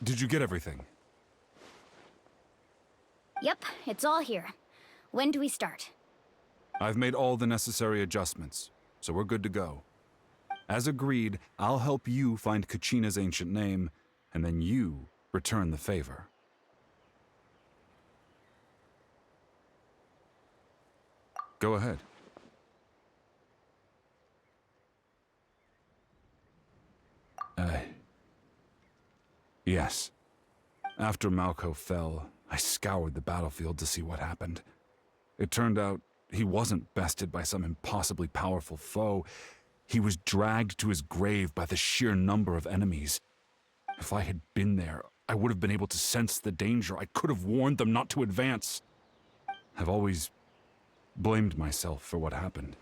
Did you get everything? Yep, it's all here. When do we start? I've made all the necessary adjustments, so we're good to go. As agreed, I'll help you find Kachina's ancient name, and then you return the favor. Go ahead. Yes. After Malco fell, I scoured the battlefield to see what happened. It turned out he wasn't bested by some impossibly powerful foe. He was dragged to his grave by the sheer number of enemies. If I had been there, I would have been able to sense the danger. I could have warned them not to advance. I've always blamed myself for what happened.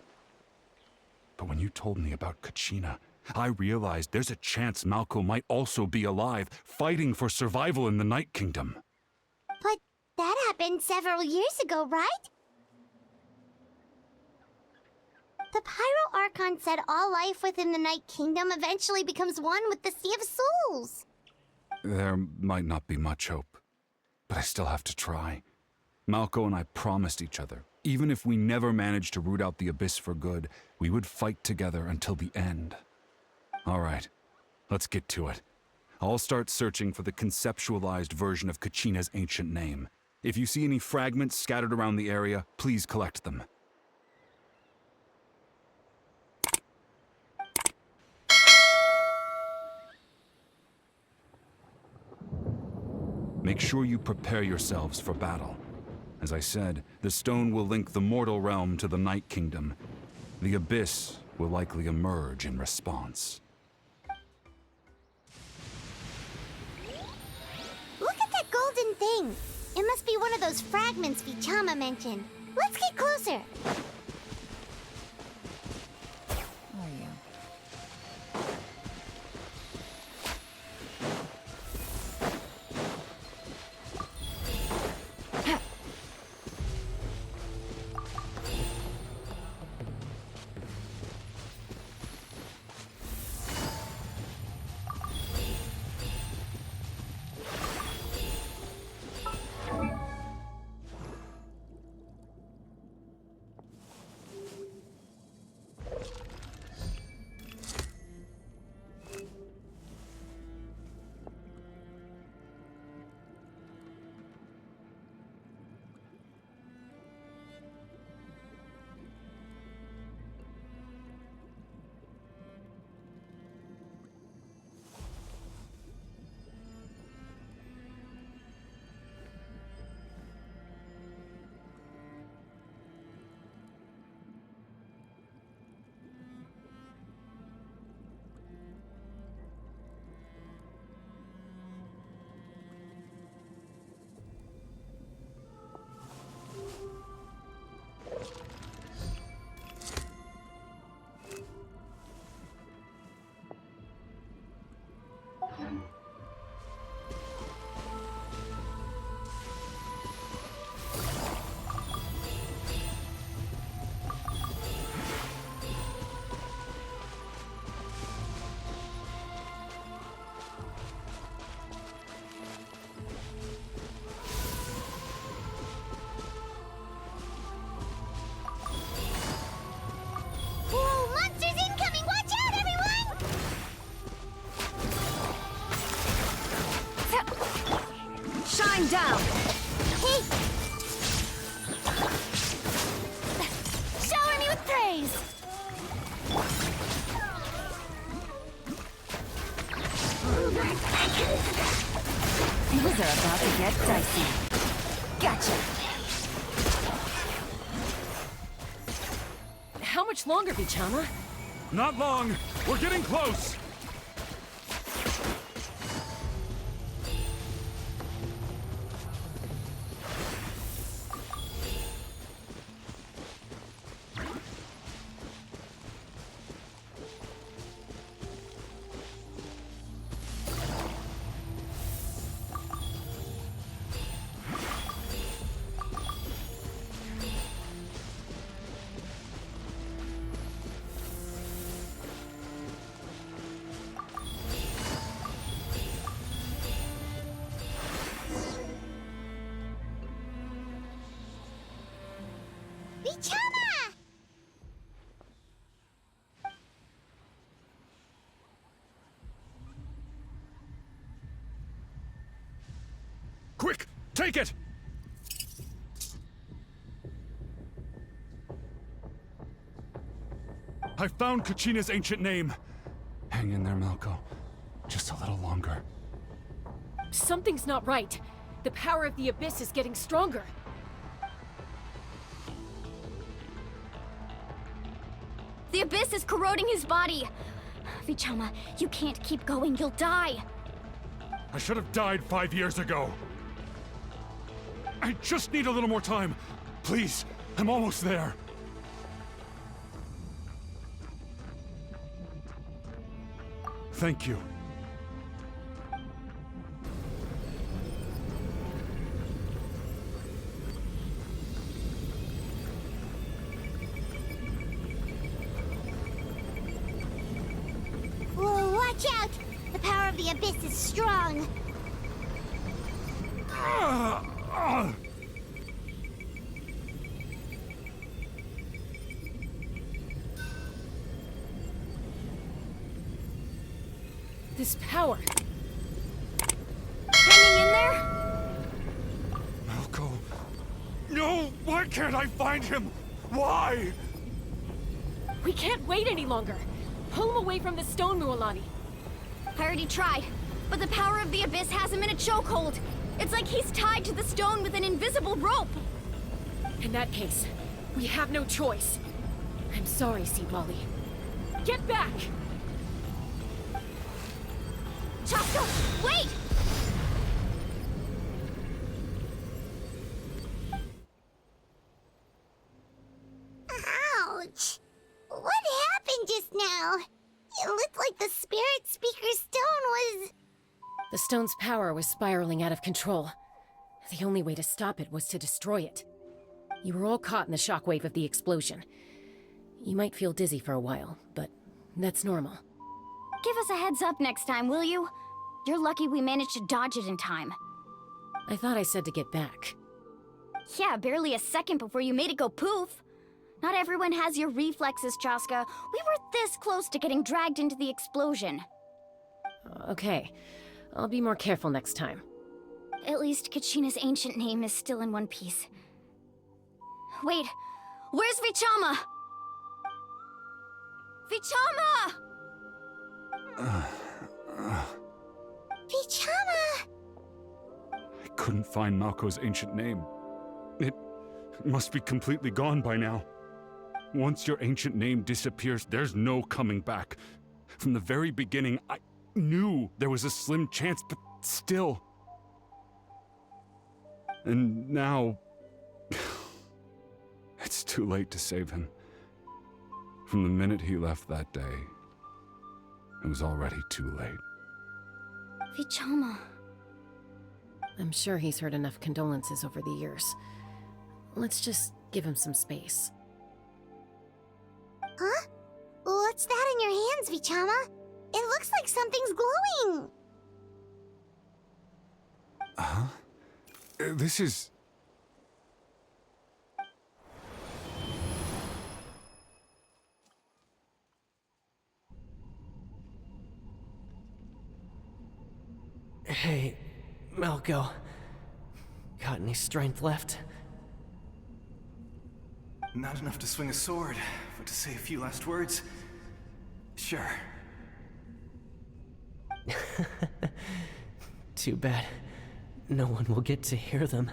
But when you told me about Kachina, I realized there's a chance Malco might also be alive, fighting for survival in the Night Kingdom. But that happened several years ago, right? The Pyro Archon said all life within the Night Kingdom eventually becomes one with the Sea of Souls. There might not be much hope, but I still have to try. Malco and I promised each other, even if we never managed to root out the Abyss for good, we would fight together until the end. All right, let's get to it. I'll start searching for the conceptualized version of Kachina's ancient name. If you see any fragments scattered around the area, please collect them. Make sure you prepare yourselves for battle. As I said, the stone will link the mortal realm to the Night Kingdom. The Abyss will likely emerge in response. Look at that golden thing. It must be one of those fragments Vichama mentioned. Let's get closer. Down. Hey! Shower me with praise. Things are about to get dicey. Gotcha. How much longer, Vichama? Not long. We're getting close. Quick, take it! I found Kachina's ancient name. Hang in there, Malko. Just a little longer. Something's not right. The power of the Abyss is getting stronger. The Abyss is corroding his body. Vichama, you can't keep going. You'll die. I should have died 5 years ago. I just need a little more time. Please, I'm almost there. Thank you. Whoa, watch out! The power of the Abyss is strong. This power. Hanging in there? Malko. No! Why can't I find him? Why? We can't wait any longer. Pull him away from the stone, Mualani. I already tried, but the power of the Abyss has him in a chokehold. It's like he's tied to the stone with an invisible rope. In that case, we have no choice. I'm sorry, Seed Molly. Get back! Chaska, wait! Ouch! What happened just now? It looked like the Spirit Speaker's stone was... The stone's power was spiraling out of control. The only way to stop it was to destroy it. You were all caught in the shockwave of the explosion. You might feel dizzy for a while, but that's normal. Give us a heads up next time, will you? You're lucky we managed to dodge it in time. I thought I said to get back. Yeah, barely a second before you made it go poof. Not everyone has your reflexes, Chaska. We were this close to getting dragged into the explosion. Okay, I'll be more careful next time. At least Kachina's ancient name is still in one piece. Wait, where's Vichama? Vichama! Vichama! I couldn't find Malko's ancient name. It must be completely gone by now. Once your ancient name disappears, there's no coming back. From the very beginning, I knew there was a slim chance, but still. And now... it's too late to save him. From the minute he left that day, it was already too late. Vichama. I'm sure he's heard enough condolences over the years. Let's just give him some space. Huh? What's that in your hands, Vichama? It looks like something's glowing! Huh? This is... Hey, Malko. Got any strength left? Not enough to swing a sword, but to say a few last words? Sure. Too bad. No one will get to hear them.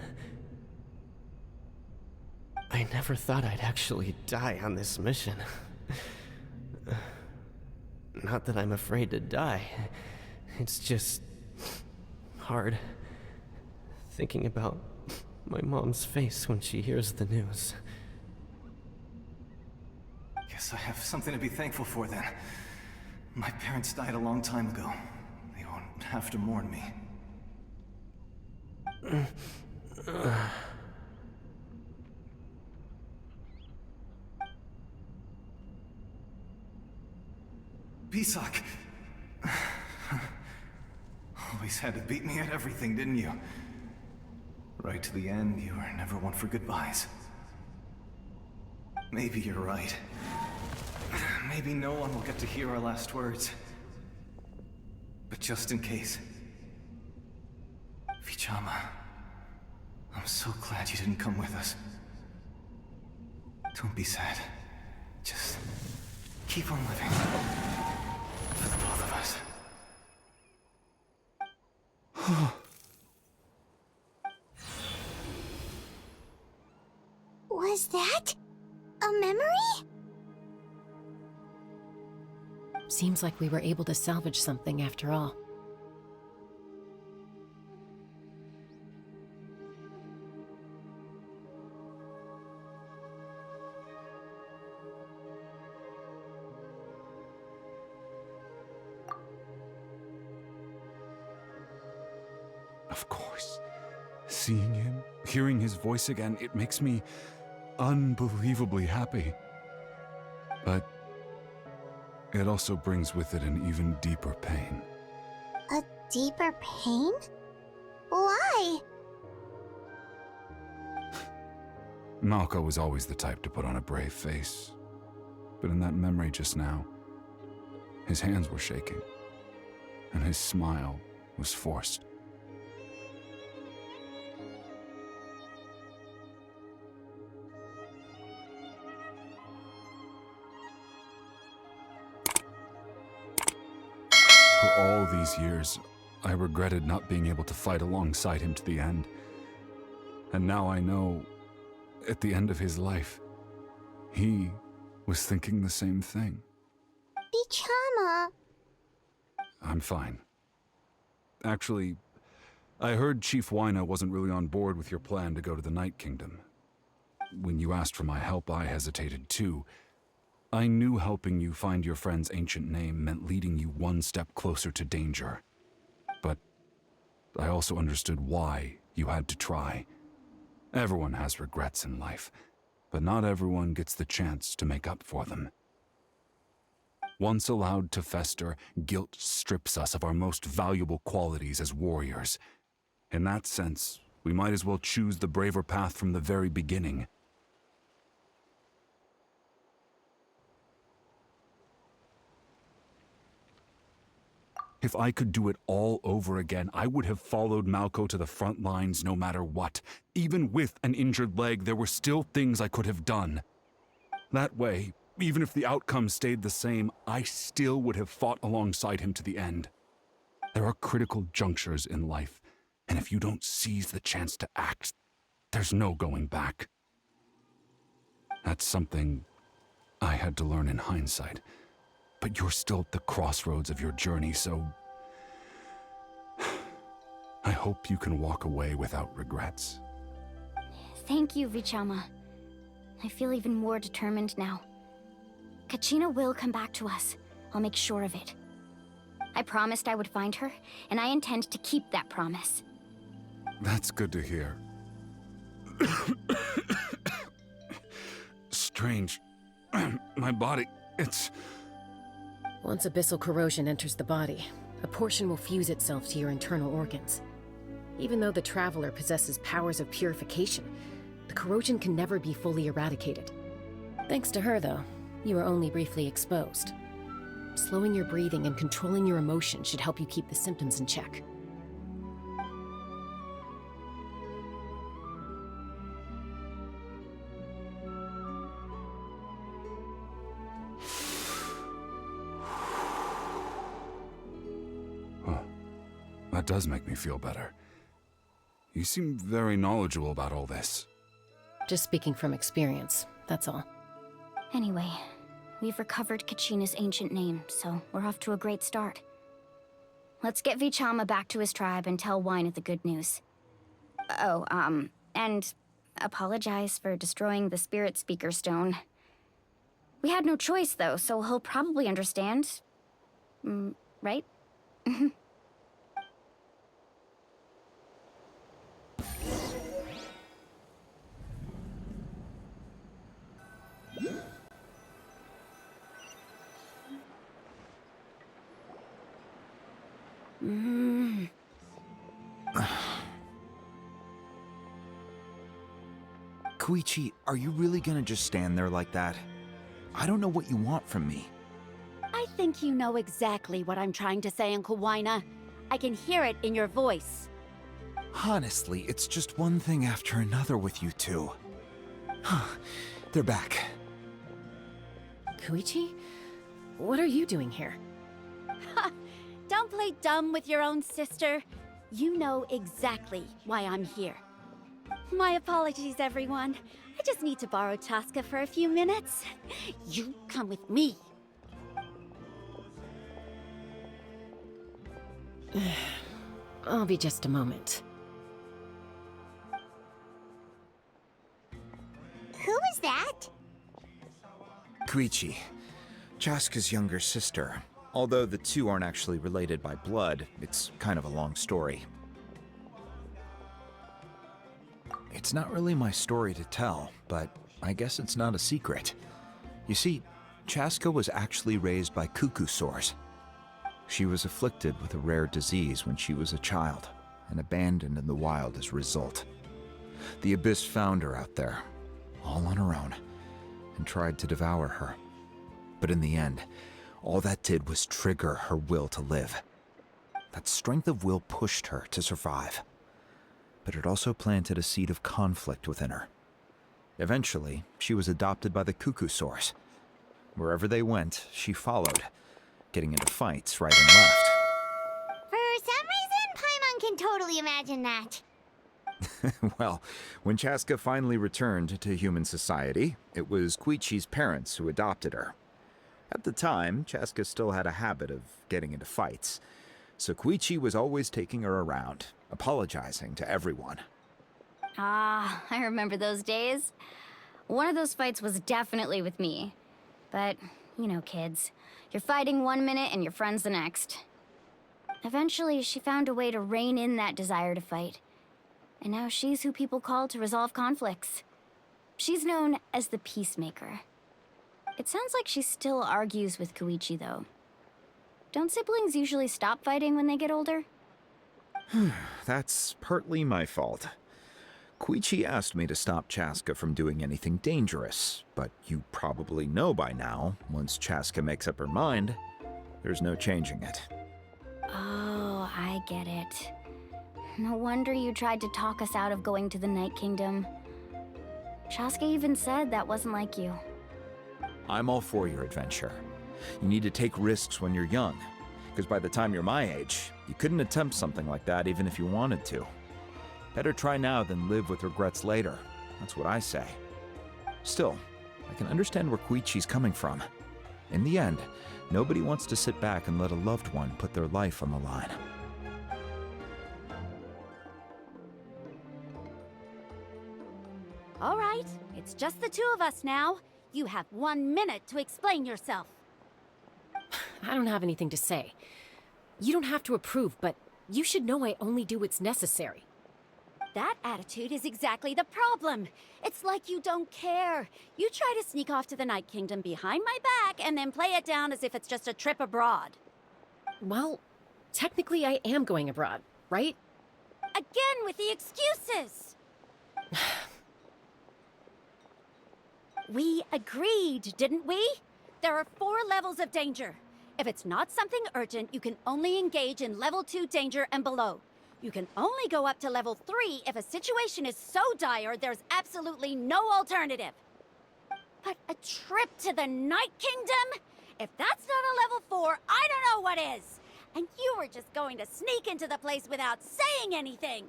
I never thought I'd actually die on this mission. Not that I'm afraid to die. It's just... hard. Thinking about my mom's face when she hears the news. Guess I have something to be thankful for then. My parents died a long time ago. They won't have to mourn me. Pisak! Always had to beat me at everything, didn't you? Right to the end, you were never one for goodbyes. Maybe you're right. Maybe no one will get to hear our last words. But just in case... Vichama... I'm so glad you didn't come with us. Don't be sad. Just keep on living. For the both of us. Was that a memory? Seems like we were able to salvage something after all. Of course. Seeing him, hearing his voice again, it makes me unbelievably happy. But it also brings with it an even deeper pain. A deeper pain? Why? Malco was always the type to put on a brave face. But in that memory just now, his hands were shaking, and his smile was forced. For all these years, I regretted not being able to fight alongside him to the end. And now I know, at the end of his life, he was thinking the same thing. Bichama. I'm fine. Actually, I heard Chief Wyna wasn't really on board with your plan to go to the Night Kingdom. When you asked for my help, I hesitated too. I knew helping you find your friend's ancient name meant leading you one step closer to danger. But I also understood why you had to try. Everyone has regrets in life, but not everyone gets the chance to make up for them. Once allowed to fester, guilt strips us of our most valuable qualities as warriors. In that sense, we might as well choose the braver path from the very beginning. If I could do it all over again, I would have followed Malco to the front lines no matter what. Even with an injured leg, there were still things I could have done. That way, even if the outcome stayed the same, I still would have fought alongside him to the end. There are critical junctures in life, and if you don't seize the chance to act, there's no going back. That's something I had to learn in hindsight. But you're still at the crossroads of your journey, so I hope you can walk away without regrets. Thank you, Vichama. I feel even more determined now. Kachina will come back to us. I'll make sure of it. I promised I would find her, and I intend to keep that promise. That's good to hear. Strange. My body, it's... Once abyssal corrosion enters the body, a portion will fuse itself to your internal organs. Even though the Traveler possesses powers of purification, the corrosion can never be fully eradicated. Thanks to her, though, you are only briefly exposed. Slowing your breathing and controlling your emotions should help you keep the symptoms in check. That does make me feel better. You seem very knowledgeable about all this. Just speaking from experience, that's all. Anyway, we've recovered Kachina's ancient name, so we're off to a great start. Let's get Vichama back to his tribe and tell Wyna the good news. Oh, and apologize for destroying the Spirit Speaker Stone. We had no choice, though, so he'll probably understand. Right? Koichi, are you really gonna just stand there like that? I don't know what you want from me. I think you know exactly what I'm trying to say, Uncle Wyna. I can hear it in your voice. Honestly, it's just one thing after another with you two. They're back. Koichi? What are you doing here? Don't play dumb with your own sister. You know exactly why I'm here. My apologies, everyone. I just need to borrow Chaska for a few minutes. You come with me. I'll be just a moment. Who was that? Koichi, Chaska's younger sister. Although the two aren't actually related by blood, it's kind of a long story. It's not really my story to tell, but I guess it's not a secret. You see, Chaska was actually raised by cuckoo sores. She was afflicted with a rare disease when she was a child, and abandoned in the wild as a result. The Abyss found her out there, all on her own, and tried to devour her. But in the end, all that did was trigger her will to live. That strength of will pushed her to survive. But it also planted a seed of conflict within her. Eventually, she was adopted by the cuckoo sores. Wherever they went, she followed, getting into fights right and left. For some reason, Paimon can totally imagine that. Well, when Chaska finally returned to human society, it was Koichi's parents who adopted her. At the time, Chaska still had a habit of getting into fights, so Koichi was always taking her around, apologizing to everyone. Ah, I remember those days. One of those fights was definitely with me. But, you know, kids. You're fighting one minute and your friend's the next. Eventually, she found a way to rein in that desire to fight. And now she's who people call to resolve conflicts. She's known as the Peacemaker. It sounds like she still argues with Koichi, though. Don't siblings usually stop fighting when they get older? That's partly my fault. Koichi asked me to stop Chaska from doing anything dangerous, but you probably know by now, once Chaska makes up her mind, there's no changing it. Oh, I get it. No wonder you tried to talk us out of going to the Night Kingdom. Chaska even said that wasn't like you. I'm all for your adventure. You need to take risks when you're young, because by the time you're my age, you couldn't attempt something like that even if you wanted to. Better try now than live with regrets later. That's what I say. Still, I can understand where Koichi's coming from. In the end, nobody wants to sit back and let a loved one put their life on the line. All right, it's just the two of us now. You have 1 minute to explain yourself. I don't have anything to say. You don't have to approve, but you should know I only do what's necessary. That attitude is exactly the problem. It's like you don't care. You try to sneak off to the Night Kingdom behind my back and then play it down as if it's just a trip abroad. Well, technically I am going abroad, right? Again with the excuses! We agreed, didn't we? There are 4 levels of danger. If it's not something urgent, you can only engage in level 2 danger and below. You can only go up to level 3 if a situation is so dire there's absolutely no alternative. But a trip to the Night Kingdom? If that's not a level 4, I don't know what is. And you were just going to sneak into the place without saying anything.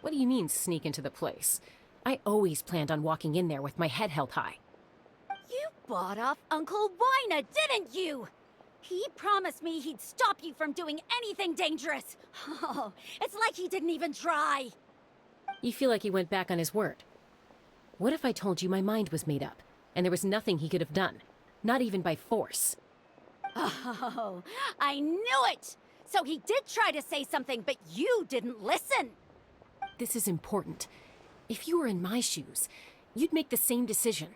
What do you mean, sneak into the place? I always planned on walking in there with my head held high. You bought off Uncle Wina, didn't you? He promised me he'd stop you from doing anything dangerous. Oh, it's like he didn't even try. You feel like he went back on his word. What if I told you my mind was made up, and there was nothing he could have done? Not even by force. Oh, I knew it! So he did try to say something, but you didn't listen. This is important. If you were in my shoes, you'd make the same decision.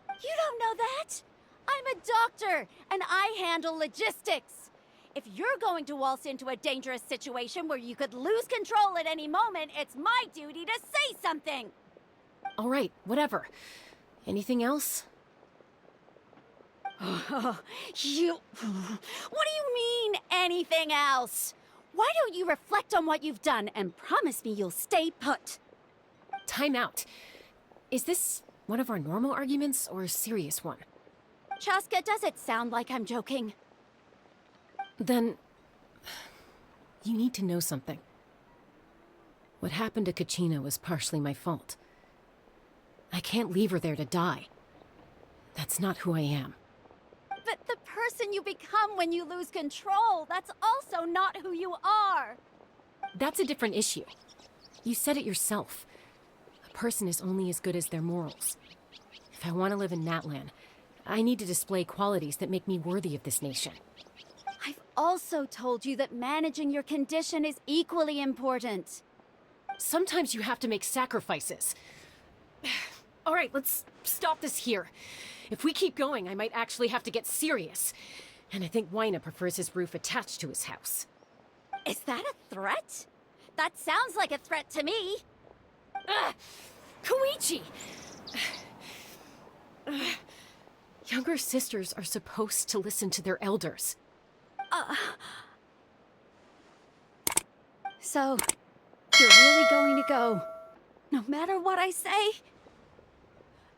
You don't know that? I'm a doctor, and I handle logistics. If you're going to waltz into a dangerous situation where you could lose control at any moment, it's my duty to say something. All right, whatever. Anything else? What do you mean, anything else? Why don't you reflect on what you've done and promise me you'll stay put? Time out. Is this one of our normal arguments or a serious one? Chaska, does it sound like I'm joking? Then... you need to know something. What happened to Kachina was partially my fault. I can't leave her there to die. That's not who I am. But the person you become when you lose control, that's also not who you are. That's a different issue. You said it yourself. A person is only as good as their morals. If I want to live in Natlan, I need to display qualities that make me worthy of this nation. I've also told you that managing your condition is equally important. Sometimes you have to make sacrifices. All right, let's stop this here. If we keep going, I might actually have to get serious. And I think Wyna prefers his roof attached to his house. Is that a threat? That sounds like a threat to me. Koichi! Younger sisters are supposed to listen to their elders. So, you're really going to go, no matter what I say?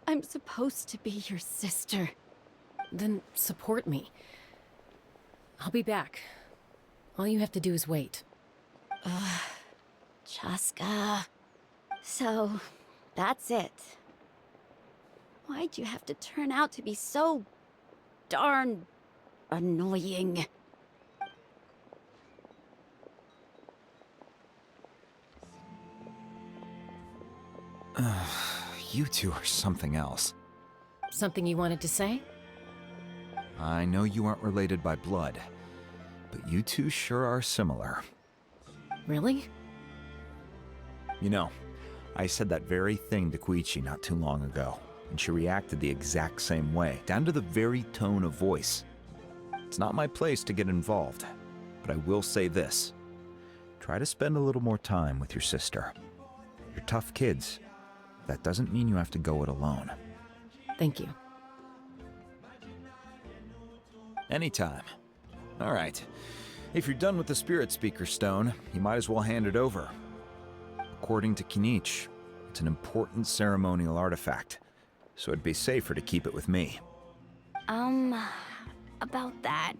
I'm supposed to be your sister. Then support me. I'll be back. All you have to do is wait. Chaska. So, that's it. Why'd you have to turn out to be so darn annoying? You two are something else. Something you wanted to say? I know you aren't related by blood, but you two sure are similar. Really? You know, I said that very thing to Koichi not too long ago, and she reacted the exact same way, down to the very tone of voice. It's not my place to get involved, but I will say this. Try to spend a little more time with your sister. You're tough kids. That doesn't mean you have to go it alone. Thank you. Anytime. All right. If you're done with the Spirit Speaker Stone, you might as well hand it over. According to Kinich, it's an important ceremonial artifact, so it'd be safer to keep it with me. About that.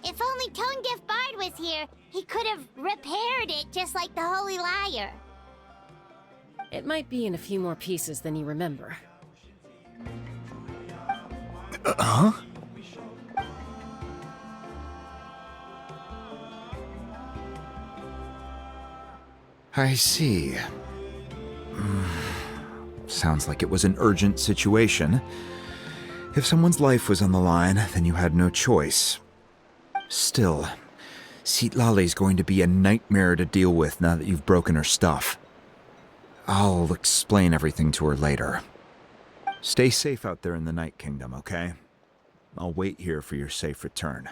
If only Tone-Deaf Bard was here, he could have repaired it just like the Holy Liar. It might be in a few more pieces than you remember. Huh? I see. Sounds like it was an urgent situation. If someone's life was on the line, then you had no choice. Still, Citlali's going to be a nightmare to deal with now that you've broken her stuff. I'll explain everything to her later. Stay safe out there in the Night Kingdom, okay? I'll wait here for your safe return.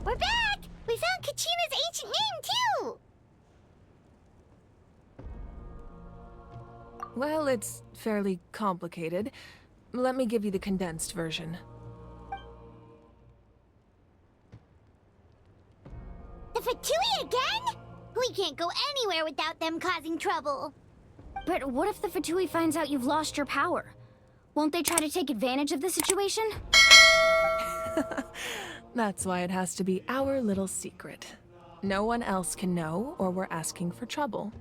We're back! We found Kachina's ancient name, too! Well, it's fairly complicated. Let me give you the condensed version. The Fatui again? We can't go anywhere without them causing trouble. But what if the Fatui finds out you've lost your power? Won't they try to take advantage of the situation? That's why it has to be our little secret. No one else can know, or we're asking for trouble.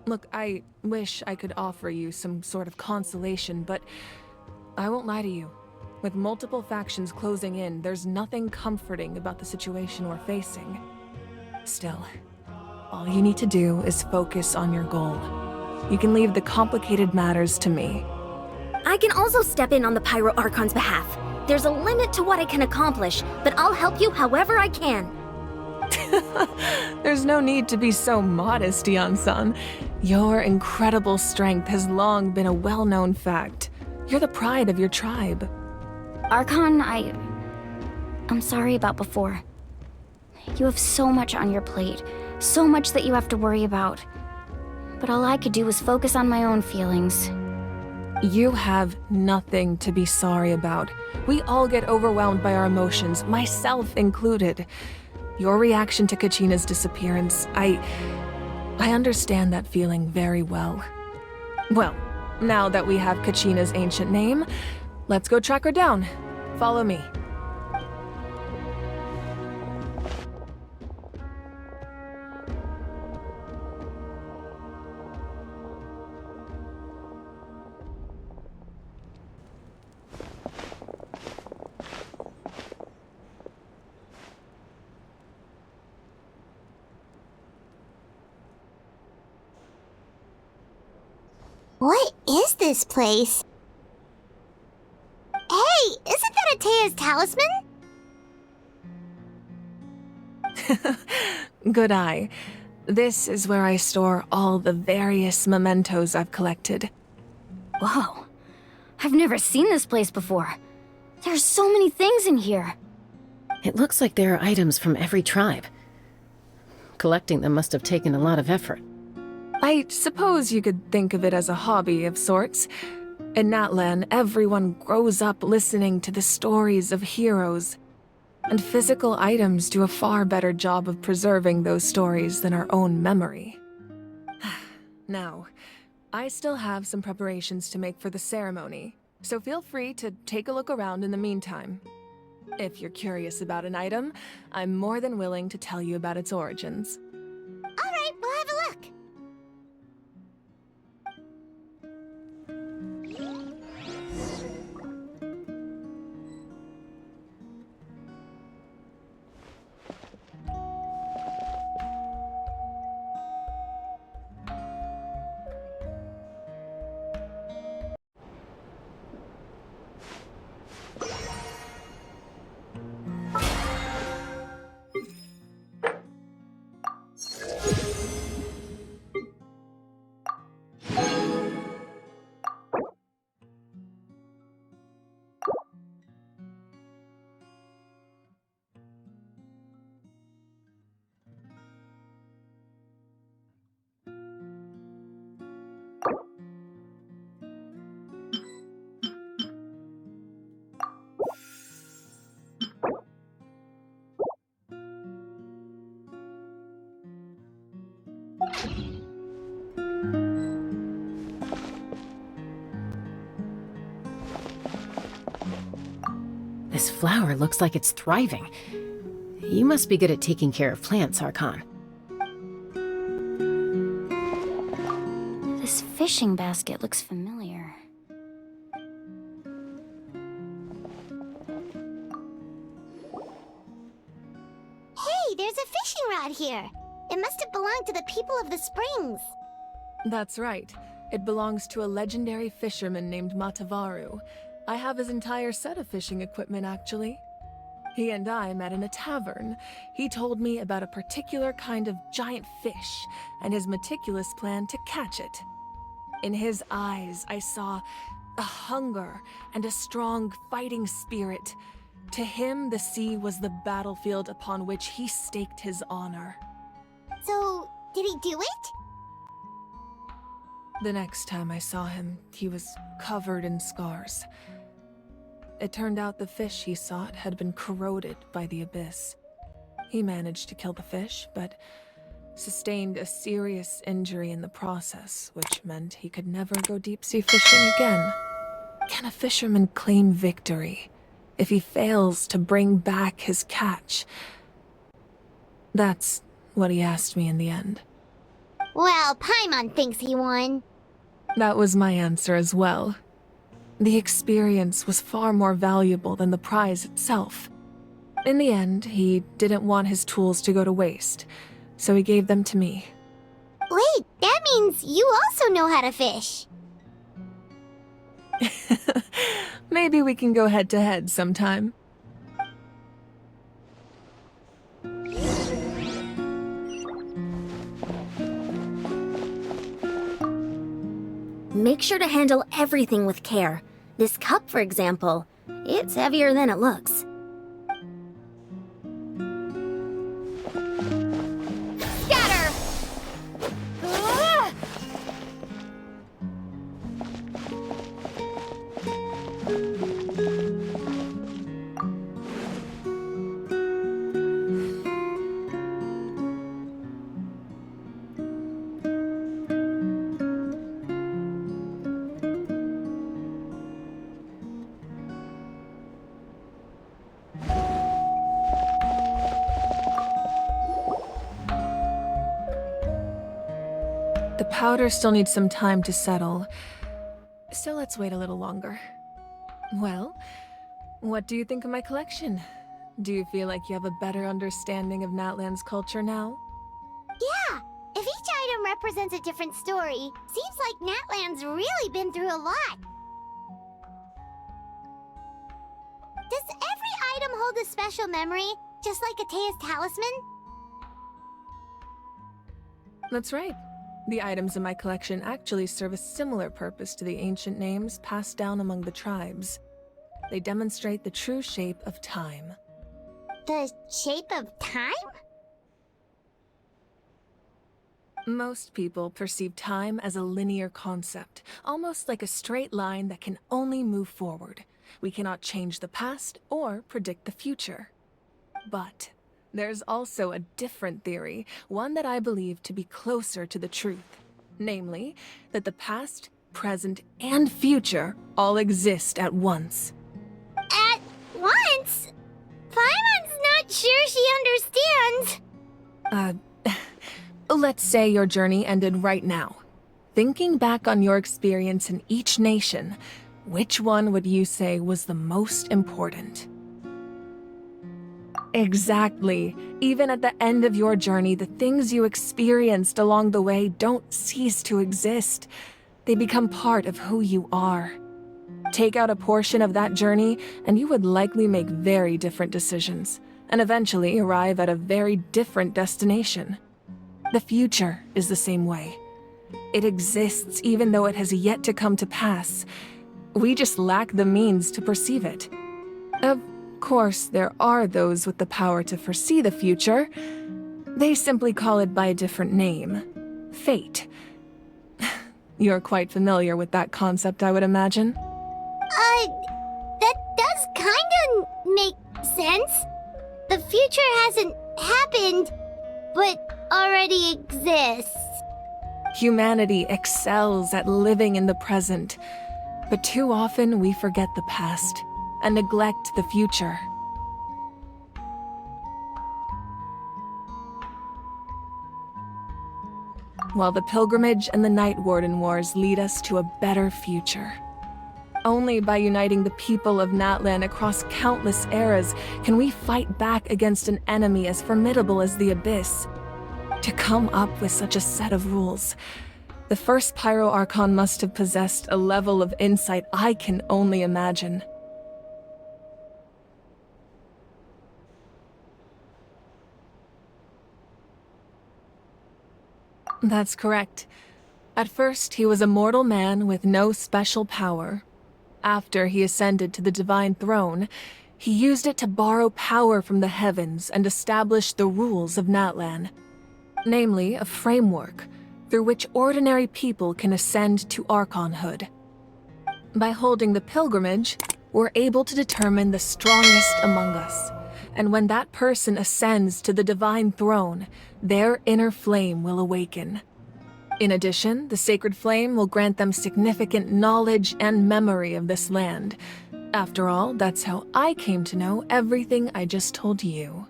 Look, I wish I could offer you some sort of consolation, but I won't lie to you. With multiple factions closing in, there's nothing comforting about the situation we're facing. Still, all you need to do is focus on your goal. You can leave the complicated matters to me. I can also step in on the Pyro Archon's behalf. There's a limit to what I can accomplish, but I'll help you however I can. There's no need to be so modest, Yan-san. Your incredible strength has long been a well-known fact. You're the pride of your tribe. Archon, I'm sorry about before. You have so much on your plate, so much that you have to worry about. But all I could do was focus on my own feelings. You have nothing to be sorry about. We all get overwhelmed by our emotions, myself included. Your reaction to Kachina's disappearance, I understand that feeling very well. Well, now that we have Kachina's ancient name, let's go track her down. Follow me. What is this place? Hey, isn't that Atea's talisman? Good eye. This is where I store all the various mementos I've collected. Whoa. I've never seen this place before. There's so many things in here. It looks like there are items from every tribe. Collecting them must have taken a lot of effort. I suppose you could think of it as a hobby of sorts. In Natlan, everyone grows up listening to the stories of heroes. And physical items do a far better job of preserving those stories than our own memory. Now, I still have some preparations to make for the ceremony, so feel free to take a look around in the meantime. If you're curious about an item, I'm more than willing to tell you about its origins. All right, we'll have a look. This flower looks like it's thriving. You must be good at taking care of plants, Archon. This fishing basket looks familiar. Hey, there's a fishing rod here. It must have belonged to the people of the springs. That's right. It belongs to a legendary fisherman named Matavaru. I have his entire set of fishing equipment, actually. He and I met in a tavern. He told me about a particular kind of giant fish and his meticulous plan to catch it. In his eyes, I saw a hunger and a strong fighting spirit. To him, the sea was the battlefield upon which he staked his honor. So, did he do it? The next time I saw him, he was covered in scars. It turned out the fish he sought had been corroded by the abyss. He managed to kill the fish, but sustained a serious injury in the process, which meant he could never go deep-sea fishing again. Can a fisherman claim victory if he fails to bring back his catch? That's what he asked me in the end. Well, Paimon thinks he won. That was my answer as well. The experience was far more valuable than the prize itself. In the end, he didn't want his tools to go to waste, so he gave them to me. Wait, that means you also know how to fish. Maybe we can go head-to-head sometime. Make sure to handle everything with care. This cup, for example, it's heavier than it looks. Scatter! The powder still needs some time to settle, so let's wait a little longer. Well, what do you think of my collection? Do you feel like you have a better understanding of Natlan's culture now? Yeah, if each item represents a different story, seems like Natlan's really been through a lot. Does every item hold a special memory, just like Atea's talisman? That's right. The items in my collection actually serve a similar purpose to the ancient names passed down among the tribes. They demonstrate the true shape of time. The shape of time? Most people perceive time as a linear concept, almost like a straight line that can only move forward. We cannot change the past or predict the future. But there's also a different theory, one that I believe to be closer to the truth. Namely, that the past, present, and future all exist at once. At once? Paimon's not sure she understands. Let's say your journey ended right now. Thinking back on your experience in each nation, which one would you say was the most important? Exactly. Even at the end of your journey, the things you experienced along the way don't cease to exist. They become part of who you are. Take out a portion of that journey, and you would likely make very different decisions, and eventually arrive at a very different destination. The future is the same way. It exists even though it has yet to come to pass. We just lack the means to perceive it. Of course, there are those with the power to foresee the future. They simply call it by a different name. Fate. You're quite familiar with that concept, I would imagine. That does kinda make sense. The future hasn't happened, but already exists. Humanity excels at living in the present, but too often we forget the past and neglect the future. While the pilgrimage and the Night Warden Wars lead us to a better future. Only by uniting the people of Natlan across countless eras can we fight back against an enemy as formidable as the Abyss. To come up with such a set of rules, the first Pyro Archon must have possessed a level of insight I can only imagine. That's correct. At first, he was a mortal man with no special power, After he ascended to the divine throne, he used it to borrow power from the heavens and establish the rules of Natlan. Namely, a framework through which ordinary people can ascend to Archonhood. By holding the pilgrimage, we're able to determine the strongest among us, and when that person ascends to the divine throne, their inner flame will awaken. In addition, the sacred flame will grant them significant knowledge and memory of this land. After all, that's how I came to know everything I just told you.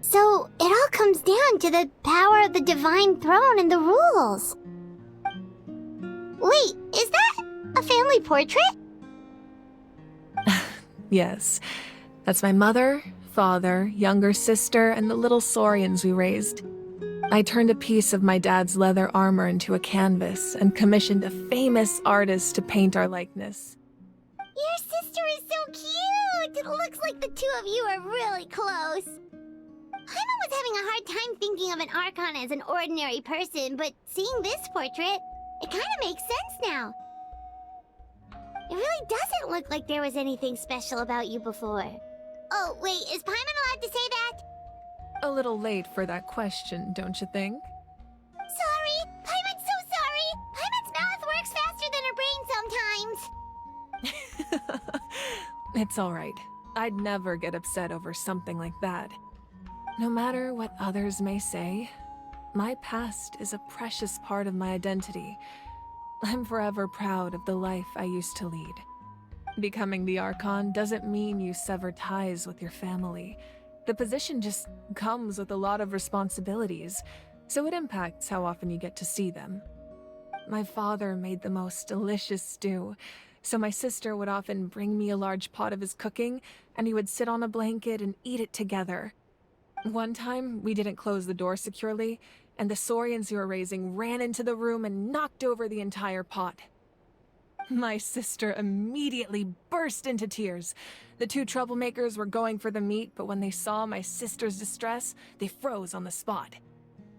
So, it all comes down to the power of the divine throne and the rules. Wait, is that a family portrait? Yes, that's my mother, father, younger sister, and the little saurians we raised. I turned a piece of my dad's leather armor into a canvas and commissioned a famous artist to paint our likeness. Your sister is so cute! It looks like the two of you are really close. Paimon was having a hard time thinking of an Archon as an ordinary person, but seeing this portrait, it kind of makes sense now. It really doesn't look like there was anything special about you before. Oh, wait, is Paimon allowed to say that? A little late for that question, don't you think? Sorry! Paimon's so sorry! Paimon's mouth works faster than her brain sometimes! It's alright. I'd never get upset over something like that. No matter what others may say, my past is a precious part of my identity. I'm forever proud of the life I used to lead. Becoming the Archon doesn't mean you sever ties with your family. The position just comes with a lot of responsibilities, so it impacts how often you get to see them. My father made the most delicious stew, so my sister would often bring me a large pot of his cooking, and we would sit on a blanket and eat it together. One time, we didn't close the door securely, and the saurians we were raising ran into the room and knocked over the entire pot. My sister immediately burst into tears. The two troublemakers were going for the meat, but when they saw my sister's distress, they froze on the spot.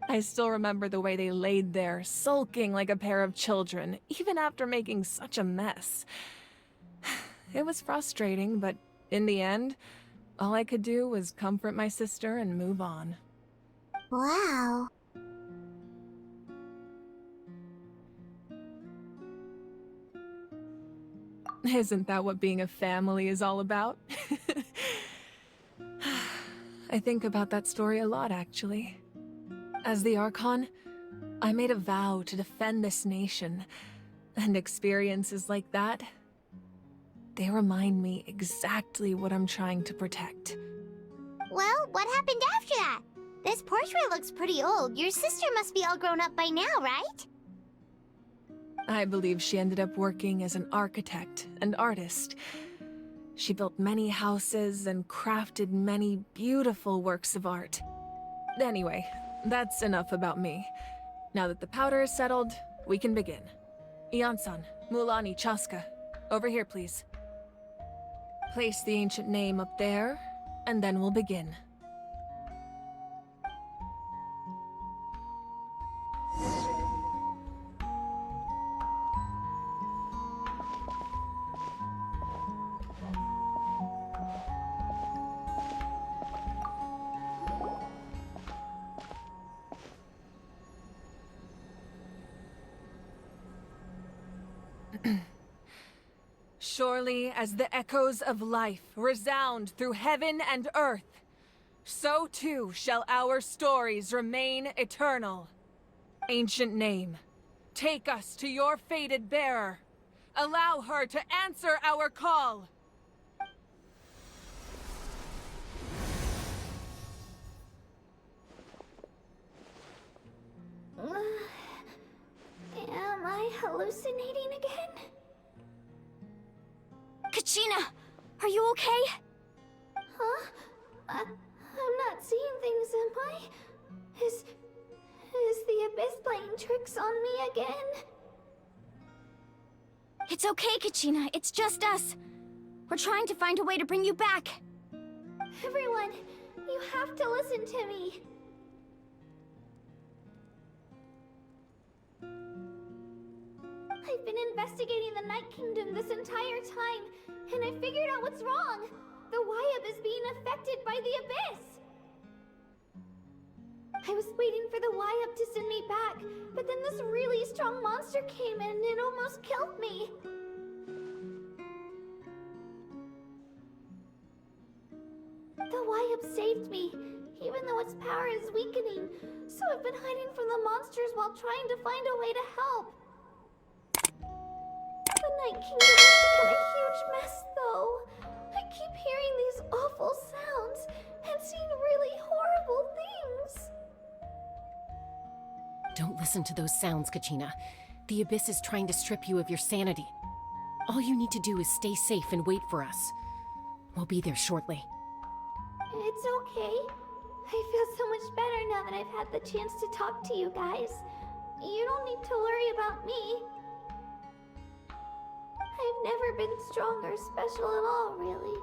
I still remember the way they laid there, sulking like a pair of children, even after making such a mess. It was frustrating, but in the end, all I could do was comfort my sister and move on. Wow. Isn't that what being a family is all about? I think about that story a lot, actually. As the Archon, I made a vow to defend this nation, and experiences like that, they remind me exactly what I'm trying to protect. Well, what happened after that? This portrait looks pretty old. Your sister must be all grown up by now, right? I believe she ended up working as an architect and artist. She built many houses and crafted many beautiful works of art. Anyway, that's enough about me. Now that the powder is settled, we can begin. Ian-san, Mulani, Chaska, over here, please. Place the ancient name up there, and then we'll begin. Surely as the echoes of life resound through heaven and earth, so too shall our stories remain eternal. Ancient name, take us to your fated bearer. Allow her to answer our call. Am I hallucinating again? Kachina, are you okay? Huh? I'm not seeing things, am I? Is the Abyss playing tricks on me again? It's okay, Kachina. It's just us. We're trying to find a way to bring you back. Everyone, you have to listen to me. I've been investigating the Night Kingdom this entire time, and I figured out what's wrong. The Wyab is being affected by the Abyss. I was waiting for the Wyab to send me back, but then this really strong monster came in and it almost killed me. The Wyab saved me, even though its power is weakening, so I've been hiding from the monsters while trying to find a way to help. The Night Kingdom has become a huge mess, though. I keep hearing these awful sounds and seeing really horrible things. Don't listen to those sounds, Kachina. The Abyss is trying to strip you of your sanity. All you need to do is stay safe and wait for us. We'll be there shortly. It's okay. I feel so much better now that I've had the chance to talk to you guys. You don't need to worry about me. I've never been strong or special at all, really.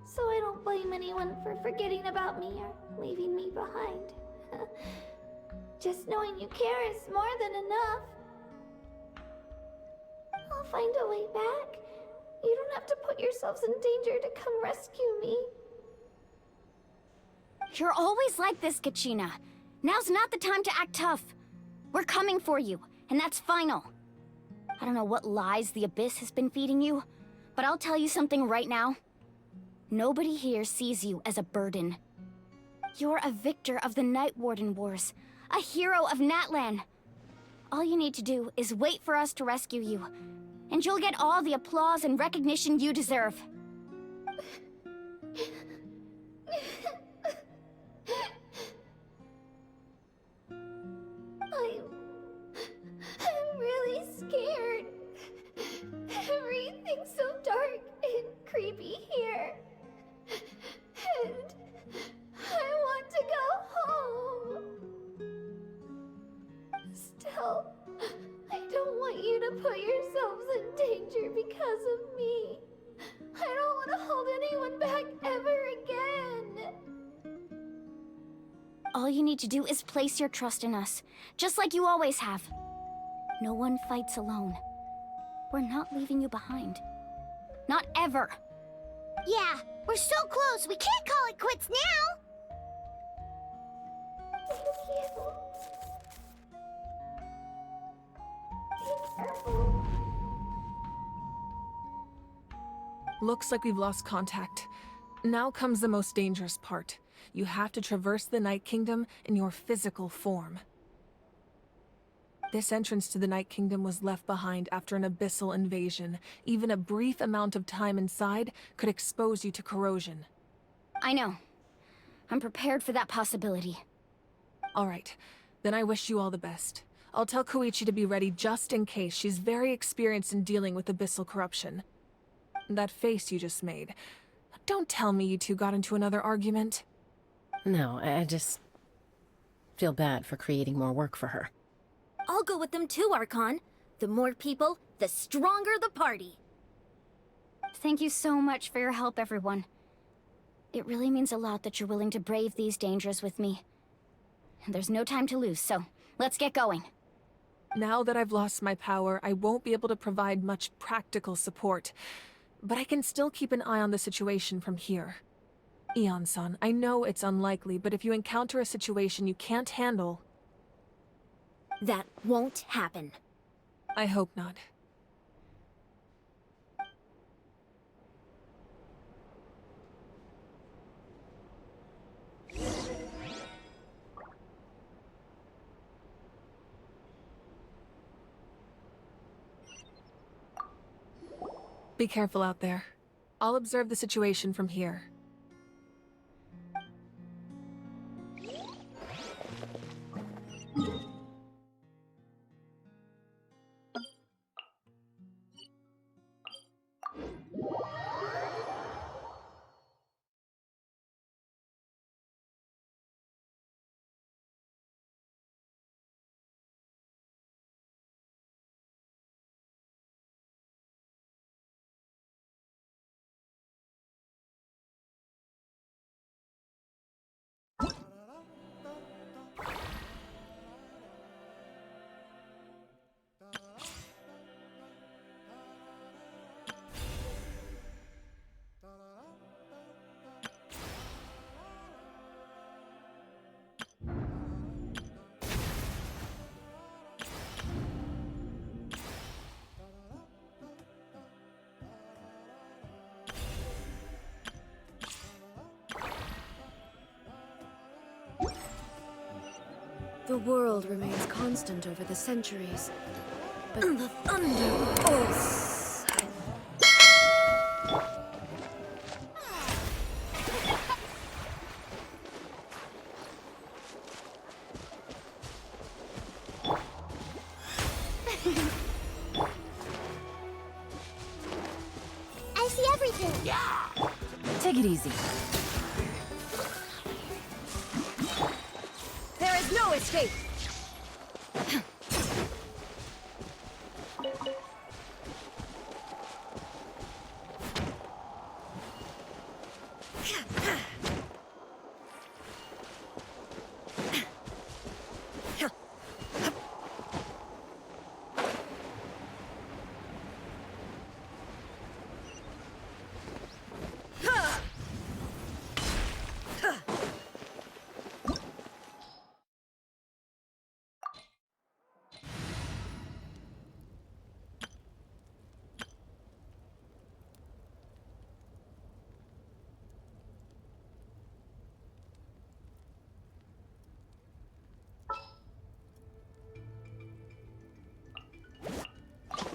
So I don't blame anyone for forgetting about me or leaving me behind. Just knowing you care is more than enough. I'll find a way back. You don't have to put yourselves in danger to come rescue me. You're always like this, Kachina. Now's not the time to act tough. We're coming for you, and that's final. I don't know what lies the Abyss has been feeding you, but I'll tell you something right now. Nobody here sees you as a burden. You're a victor of the Night Warden Wars, a hero of Natlan. All you need to do is wait for us to rescue you, and you'll get all the applause and recognition you deserve. I'm really scared. Everything's so dark and creepy here. And I want to go home. Still, I don't want you to put yourselves in danger because of me. I don't want to hold anyone back ever again. All you need to do is place your trust in us, just like you always have. No one fights alone. We're not leaving you behind. Not ever. Yeah, we're so close. We can't call it quits now. Thank you. Be careful. Looks like we've lost contact. Now comes the most dangerous part. You have to traverse the Night Kingdom in your physical form. This entrance to the Night Kingdom was left behind after an abyssal invasion. Even a brief amount of time inside could expose you to corrosion. I know. I'm prepared for that possibility. All right, then I wish you all the best. I'll tell Koichi to be ready just in case. She's very experienced in dealing with abyssal corruption. That face you just made. Don't tell me you two got into another argument. No, I just feel bad for creating more work for her. I'll go with them too, Archon. The more people, the stronger the party. Thank you so much for your help, everyone. It really means a lot that you're willing to brave these dangers with me. And there's no time to lose, so let's get going. Now that I've lost my power, I won't be able to provide much practical support. But I can still keep an eye on the situation from here. Eon-san, I know it's unlikely, but if you encounter a situation you can't handle... That won't happen. I hope not. Be careful out there. I'll observe the situation from here. The world remains constant over the centuries, but the thunder pulse. I see everything. Yeah. Take it easy. There is no escape!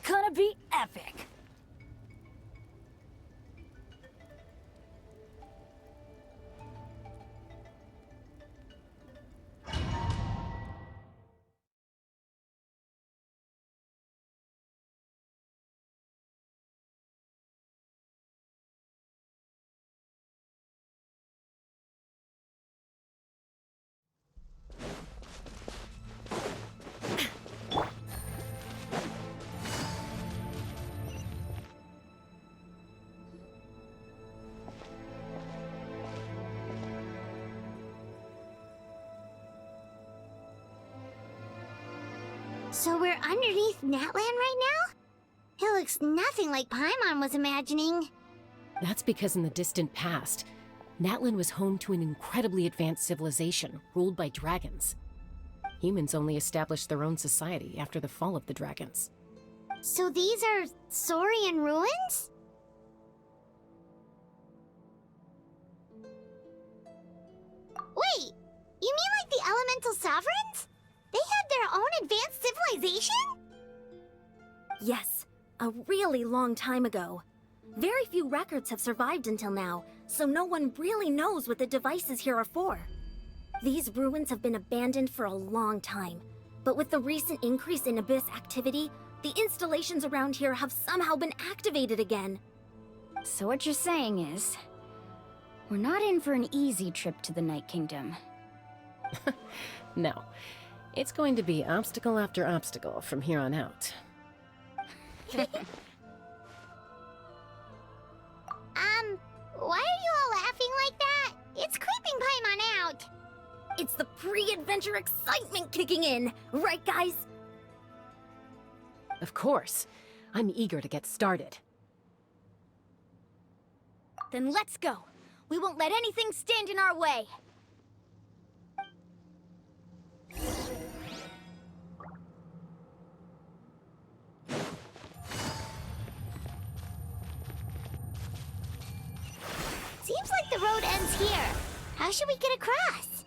Gonna be epic! So we're underneath Natland right now? It looks nothing like Paimon was imagining. That's because in the distant past, Natlan was home to an incredibly advanced civilization ruled by dragons. Humans only established their own society after the fall of the dragons. So these are Saurian ruins? Wait, you mean like the elemental sovereigns? They had their own advanced civilization? Yes, a really long time ago. Very few records have survived until now, so no one really knows what the devices here are for. These ruins have been abandoned for a long time, but with the recent increase in Abyss activity, the installations around here have somehow been activated again. So what you're saying is, we're not in for an easy trip to the Night Kingdom. No, it's going to be obstacle after obstacle from here on out. Why are you all laughing like that? It's creeping Paimon out. It's the pre-adventure excitement kicking in, right guys? Of course. I'm eager to get started. Then let's go. We won't let anything stand in our way. Seems like the road ends here. How should we get across?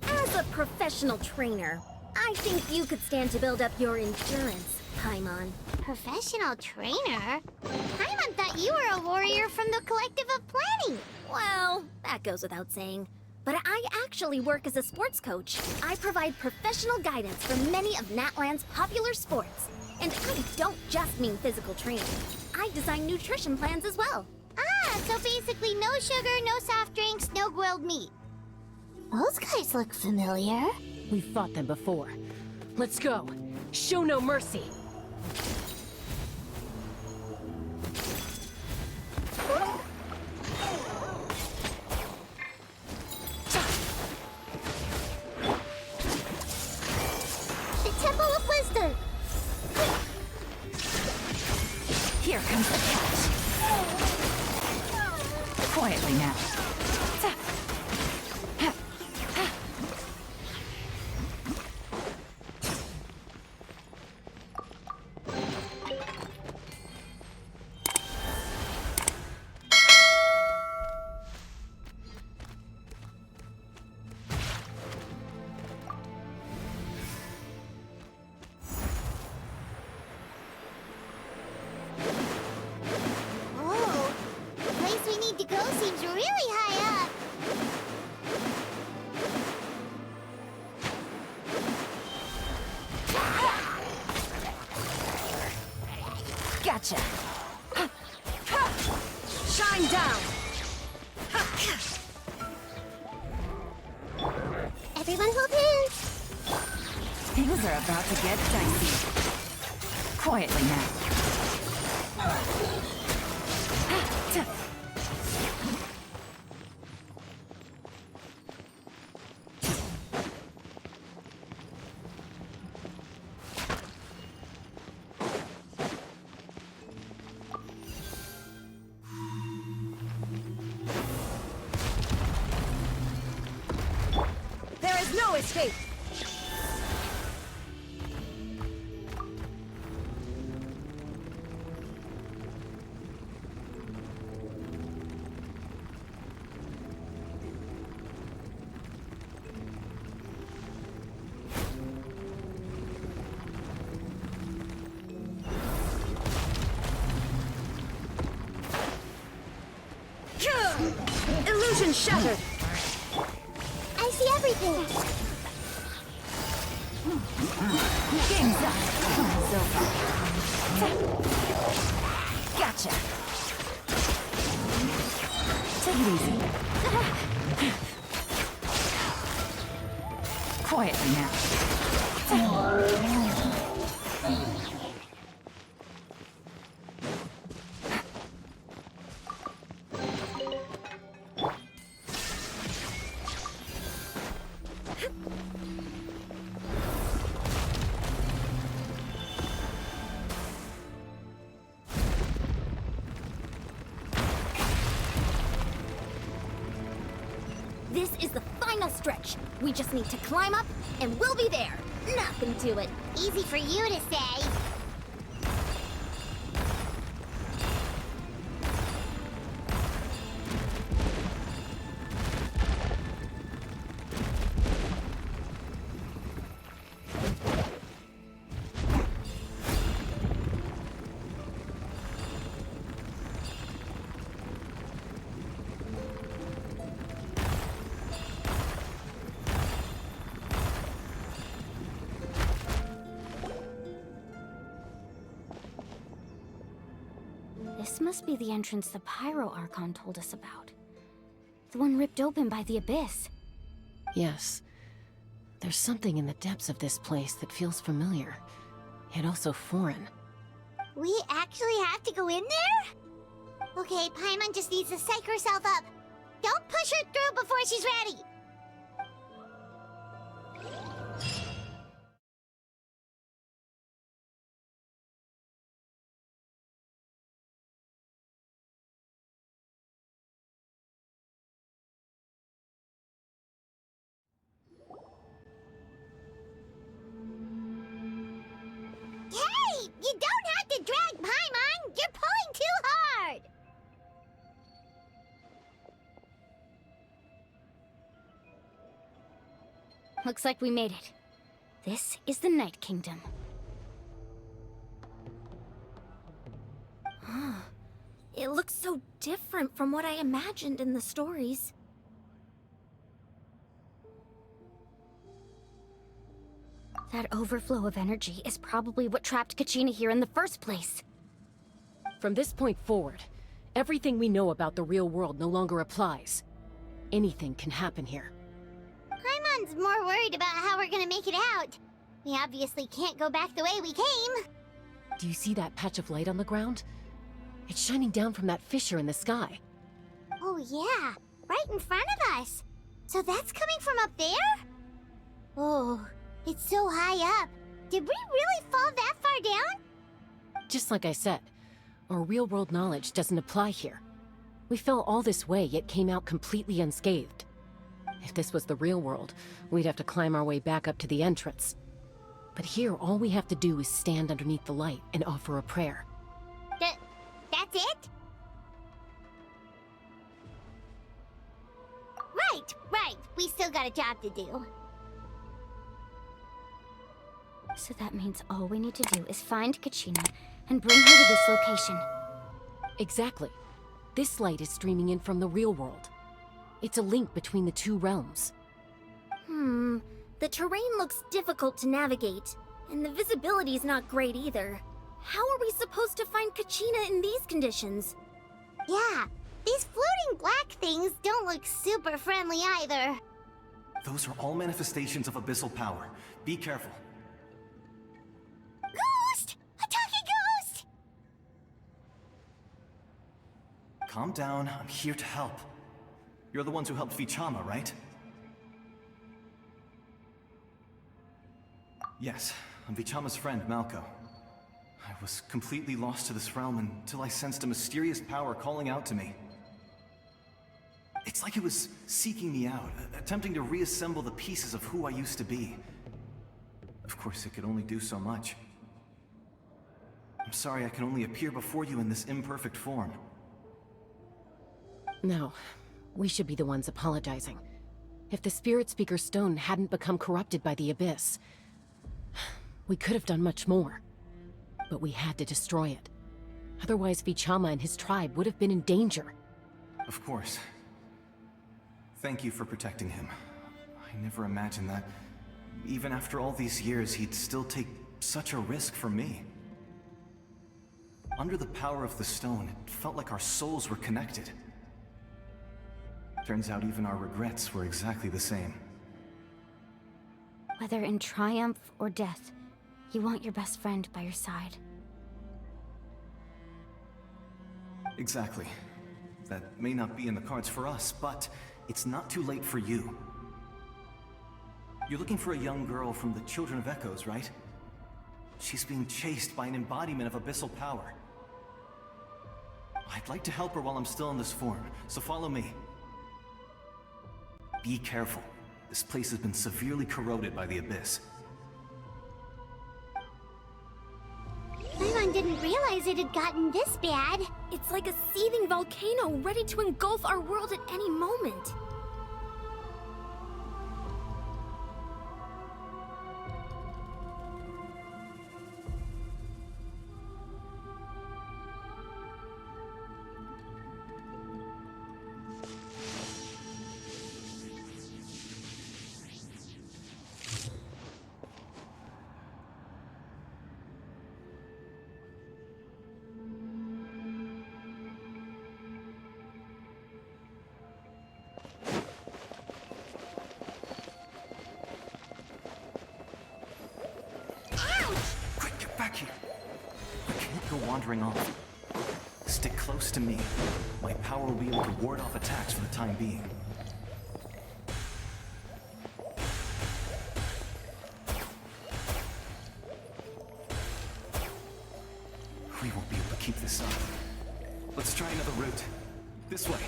As a professional trainer, I think you could stand to build up your endurance, Paimon. Professional trainer? Paimon thought you were a warrior from the Collective of Planning. Well, that goes without saying. But I actually work as a sports coach. I provide professional guidance for many of Natland's popular sports. And I don't just mean physical training. I design nutrition plans as well. Ah, so basically no sugar, no soft drinks, no grilled meat. Those guys look familiar. We've fought them before. Let's go. Show no mercy. The Temple of Wisdom. Here comes the catch. Quietly now. Shine down! Everyone hold hands. Things are about to get dicey. Quietly now. There is no escape! Illusion shattered! I see everything. Game's up. It's over. Gotcha. Take it easy. Quietly now. This is the final stretch. We just need to climb up, and we'll be there. Nothing to it. Easy for you to say. This must be the entrance the Pyro Archon told us about. The one ripped open by the Abyss. Yes. There's something in the depths of this place that feels familiar, yet also foreign. We actually have to go in there? Okay, Paimon just needs to psych herself up. Don't push her through before she's ready. Hey! You don't have to drag Paimon! You're pulling too hard! Looks like we made it. This is the Night Kingdom. It looks so different from what I imagined in the stories. That overflow of energy is probably what trapped Kachina here in the first place. From this point forward, everything we know about the real world no longer applies. Anything can happen here. Paimon's more worried about how we're gonna make it out. We obviously can't go back the way we came. Do you see that patch of light on the ground? It's shining down from that fissure in the sky. Oh yeah, right in front of us. So that's coming from up there? Oh, it's so high up. Did we really fall that far down? Just like I said, our real-world knowledge doesn't apply here. We fell all this way, yet came out completely unscathed. If this was the real world, we'd have to climb our way back up to the entrance. But here, all we have to do is stand underneath the light and offer a prayer. That's it? Right. We still got a job to do. So that means all we need to do is find Kachina and bring her to this location. Exactly. This light is streaming in from the real world. It's a link between the two realms. The terrain looks difficult to navigate, and the visibility's not great either. How are we supposed to find Kachina in these conditions? Yeah, These floating black things don't look super friendly either. Those are all manifestations of abyssal power. Be careful. Ghost! A talking ghost! Calm down, I'm here to help. You're the ones who helped Vichama, right? Yes, I'm Vichama's friend, Malko. I was completely lost to this realm until I sensed a mysterious power calling out to me. It's like it was seeking me out, attempting to reassemble the pieces of who I used to be. Of course, it could only do so much. I'm sorry I can only appear before you in this imperfect form. No, we should be the ones apologizing. If the Spirit Speaker Stone hadn't become corrupted by the Abyss, we could have done much more. But we had to destroy it. Otherwise, Vichama and his tribe would have been in danger. Of course. Thank you for protecting him. I never imagined that, even after all these years, he'd still take such a risk for me. Under the power of the stone, it felt like our souls were connected. Turns out even our regrets were exactly the same. Whether in triumph or death, you want your best friend by your side. Exactly. That may not be in the cards for us, but it's not too late for you. You're looking for a young girl from the Children of Echoes, right? She's being chased by an embodiment of abyssal power. I'd like to help her while I'm still in this form, so follow me. Be careful. This place has been severely corroded by the Abyss. Paimon didn't realize it had gotten this bad. It's like a seething volcano ready to engulf our world at any moment. Back here. You can't go wandering off. Stick close to me. My power will be able to ward off attacks for the time being. We won't be able to keep this up. Let's try another route. This way.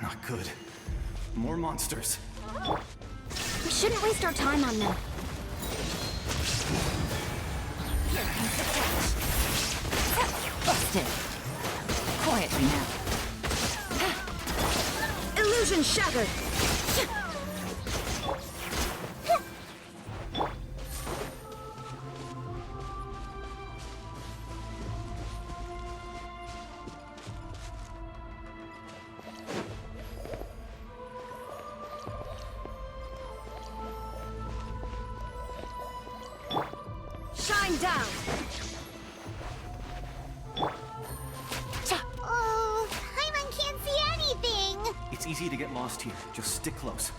Not good. More monsters. We shouldn't waste our time on them. Busted. Quietly now. Illusion shattered! Shine down! Oh, Paimon can't see anything! It's easy to get lost here. Just stick close.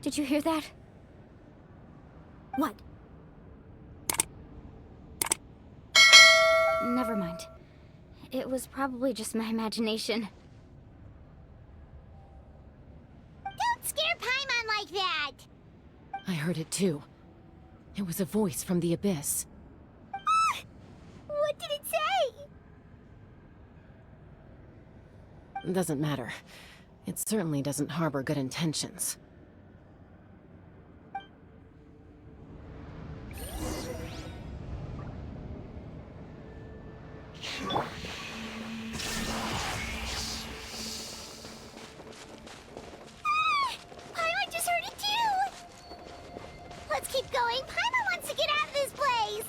Did you hear that? What? Never mind. It was probably just my imagination. Don't scare Paimon like that! I heard it too. It was a voice from the Abyss. What did it say? Doesn't matter. It certainly doesn't harbor good intentions. Paimon just heard it too! Let's keep going. Paimon wants to get out of this place!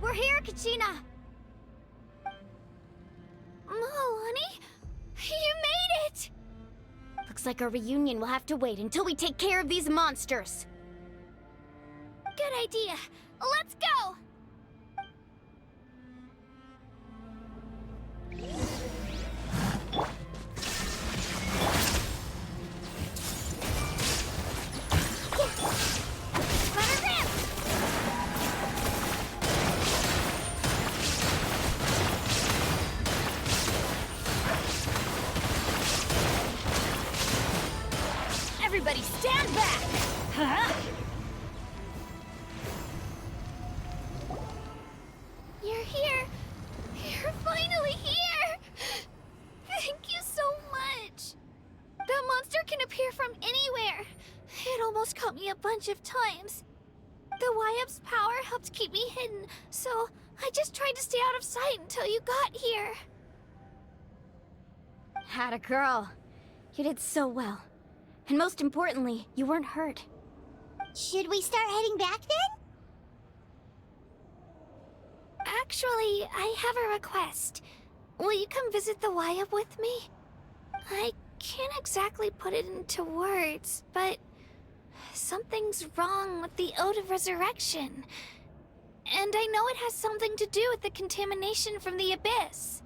We're here, Kachina! Malani? You made it! Looks like our reunion will have to wait until we take care of these monsters. Good idea. Let's go! Everybody stand back! Huh? You're here. You're finally here. Thank you so much. That monster can appear from anywhere. It almost caught me a bunch of times. The Wyab's power helped keep me hidden, so I just tried to stay out of sight until you got here. Atta girl. You did so well. And most importantly, you weren't hurt. Should we start heading back then? Actually, I have a request. Will you come visit the Wyab with me? I can't exactly put it into words, but something's wrong with the Ode of Resurrection. And I know it has something to do with the contamination from the Abyss.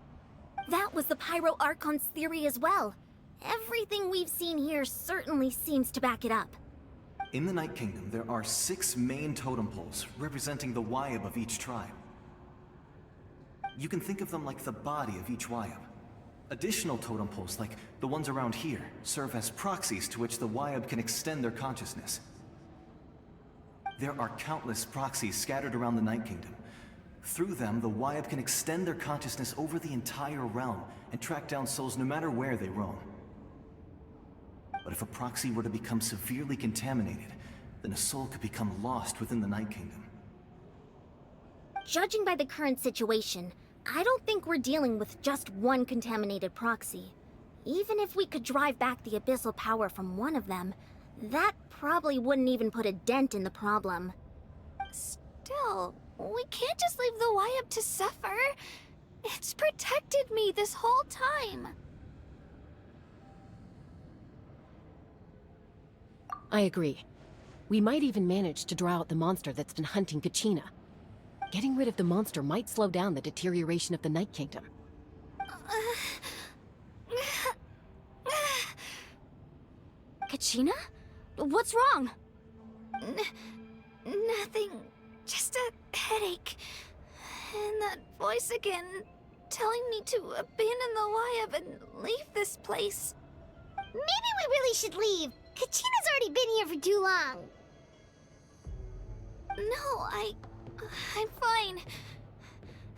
That was the Pyro Archon's theory as well. Everything we've seen here certainly seems to back it up. In the Night Kingdom, there are 6 main totem poles representing the Wyab of each tribe. You can think of them like the body of each Wyab. Additional totem poles, like the ones around here, serve as proxies to which the Wyab can extend their consciousness. There are countless proxies scattered around the Night Kingdom. Through them, the Wyab can extend their consciousness over the entire realm and track down souls no matter where they roam. But if a proxy were to become severely contaminated, then a soul could become lost within the Night Kingdom. Judging by the current situation, I don't think we're dealing with just one contaminated proxy. Even if we could drive back the abyssal power from one of them, that probably wouldn't even put a dent in the problem. Still, we can't just leave the Wyab to suffer. It's protected me this whole time. I agree. We might even manage to draw out the monster that's been hunting Kachina. Getting rid of the monster might slow down the deterioration of the Night Kingdom. Kachina? What's wrong? Nothing. Just a headache. And that voice again, telling me to abandon the Wyab and leave this place. Maybe we really should leave. Kachina's already been here for too long. No, I'm fine.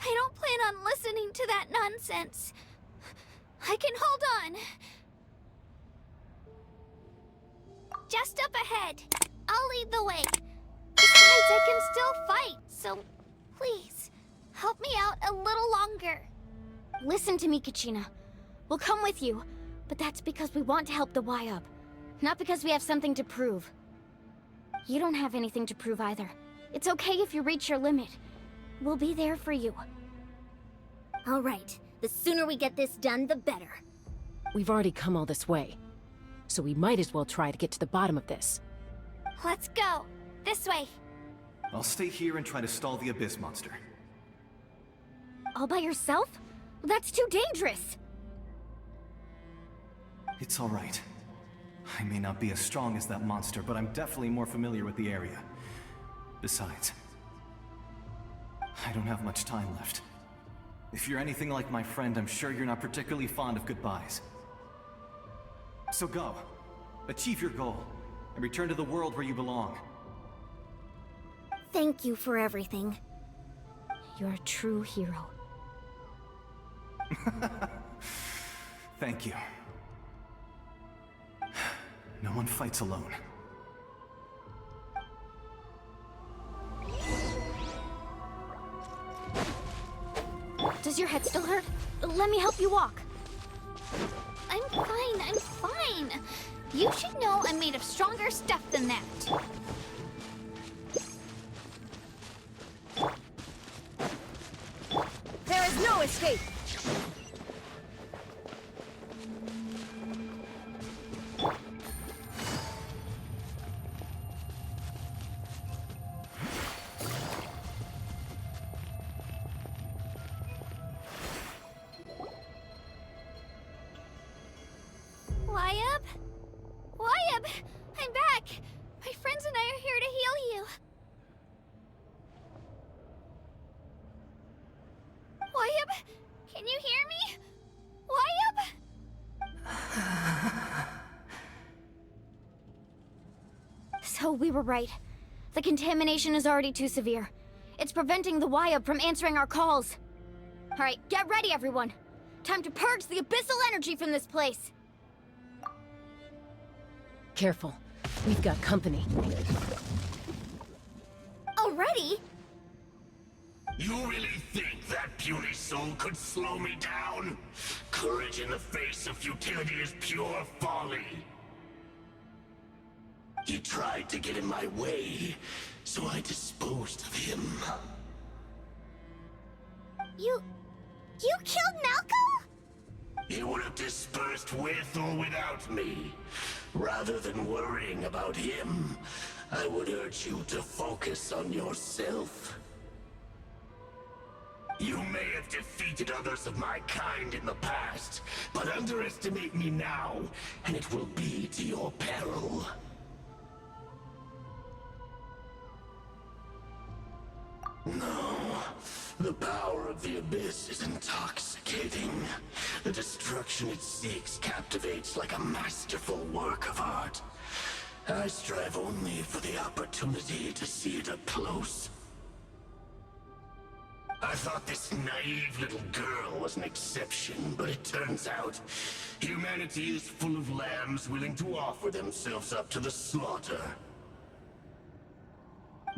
I don't plan on listening to that nonsense. I can hold on. Just up ahead. I'll lead the way. Besides, I can still fight, so please, help me out a little longer. Listen to me, Kachina. We'll come with you, but that's because we want to help the Wyab, not because we have something to prove. You don't have anything to prove either. It's okay if you reach your limit. We'll be there for you. All right. The sooner we get this done, the better. We've already come all this way, so we might as well try to get to the bottom of this. Let's go. This way. I'll stay here and try to stall the Abyss monster. All by yourself? That's too dangerous! It's all right. I may not be as strong as that monster, but I'm definitely more familiar with the area. Besides, I don't have much time left. If you're anything like my friend, I'm sure you're not particularly fond of goodbyes. So go. Achieve your goal, and return to the world where you belong. Thank you for everything. You're a true hero. Thank you. No one fights alone. Does your head still hurt? Let me help you walk. I'm fine. You should know I'm made of stronger stuff than that. There is no escape! Wyabb! I'm back! My friends and I are here to heal you. Wyabb? Can you hear me? Wyabb? So we were right. The contamination is already too severe. It's preventing the Wyabb from answering our calls. Alright, get ready everyone! Time to purge the abyssal energy from this place! Careful. We've got company. Already? You really think that puny soul could slow me down? Courage in the face of futility is pure folly. He tried to get in my way, so I disposed of him. You killed Malco? He would have dispersed with or without me. Rather than worrying about him, I would urge you to focus on yourself. You may have defeated others of my kind in the past, but underestimate me now, and it will be to your peril. No, the power of the Abyss is intoxicating. The destruction it seeks captivates like a masterful work of art. I strive only for the opportunity to see it up close. I thought this naive little girl was an exception, but it turns out humanity is full of lambs willing to offer themselves up to the slaughter.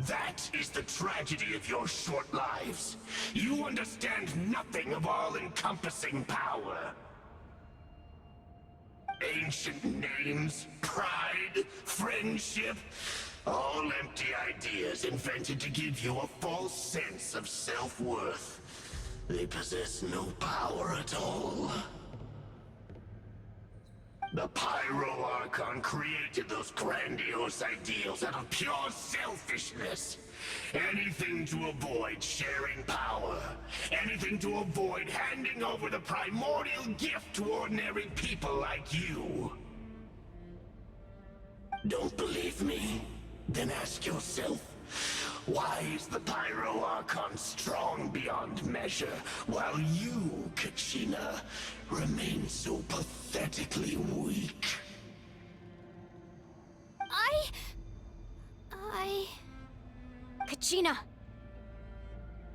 That is the tragedy of your short lives. You understand nothing of all-encompassing power. Ancient names, pride, friendship, all empty ideas invented to give you a false sense of self-worth. They possess no power at all. The Pyro Archon created those grandiose ideals out of pure selfishness. Anything to avoid sharing power. Anything to avoid handing over the primordial gift to ordinary people like you. Don't believe me? Then ask yourself, why is the Pyro Archon strong beyond measure, while you, Kachina, remain so pathetically weak? Kachina!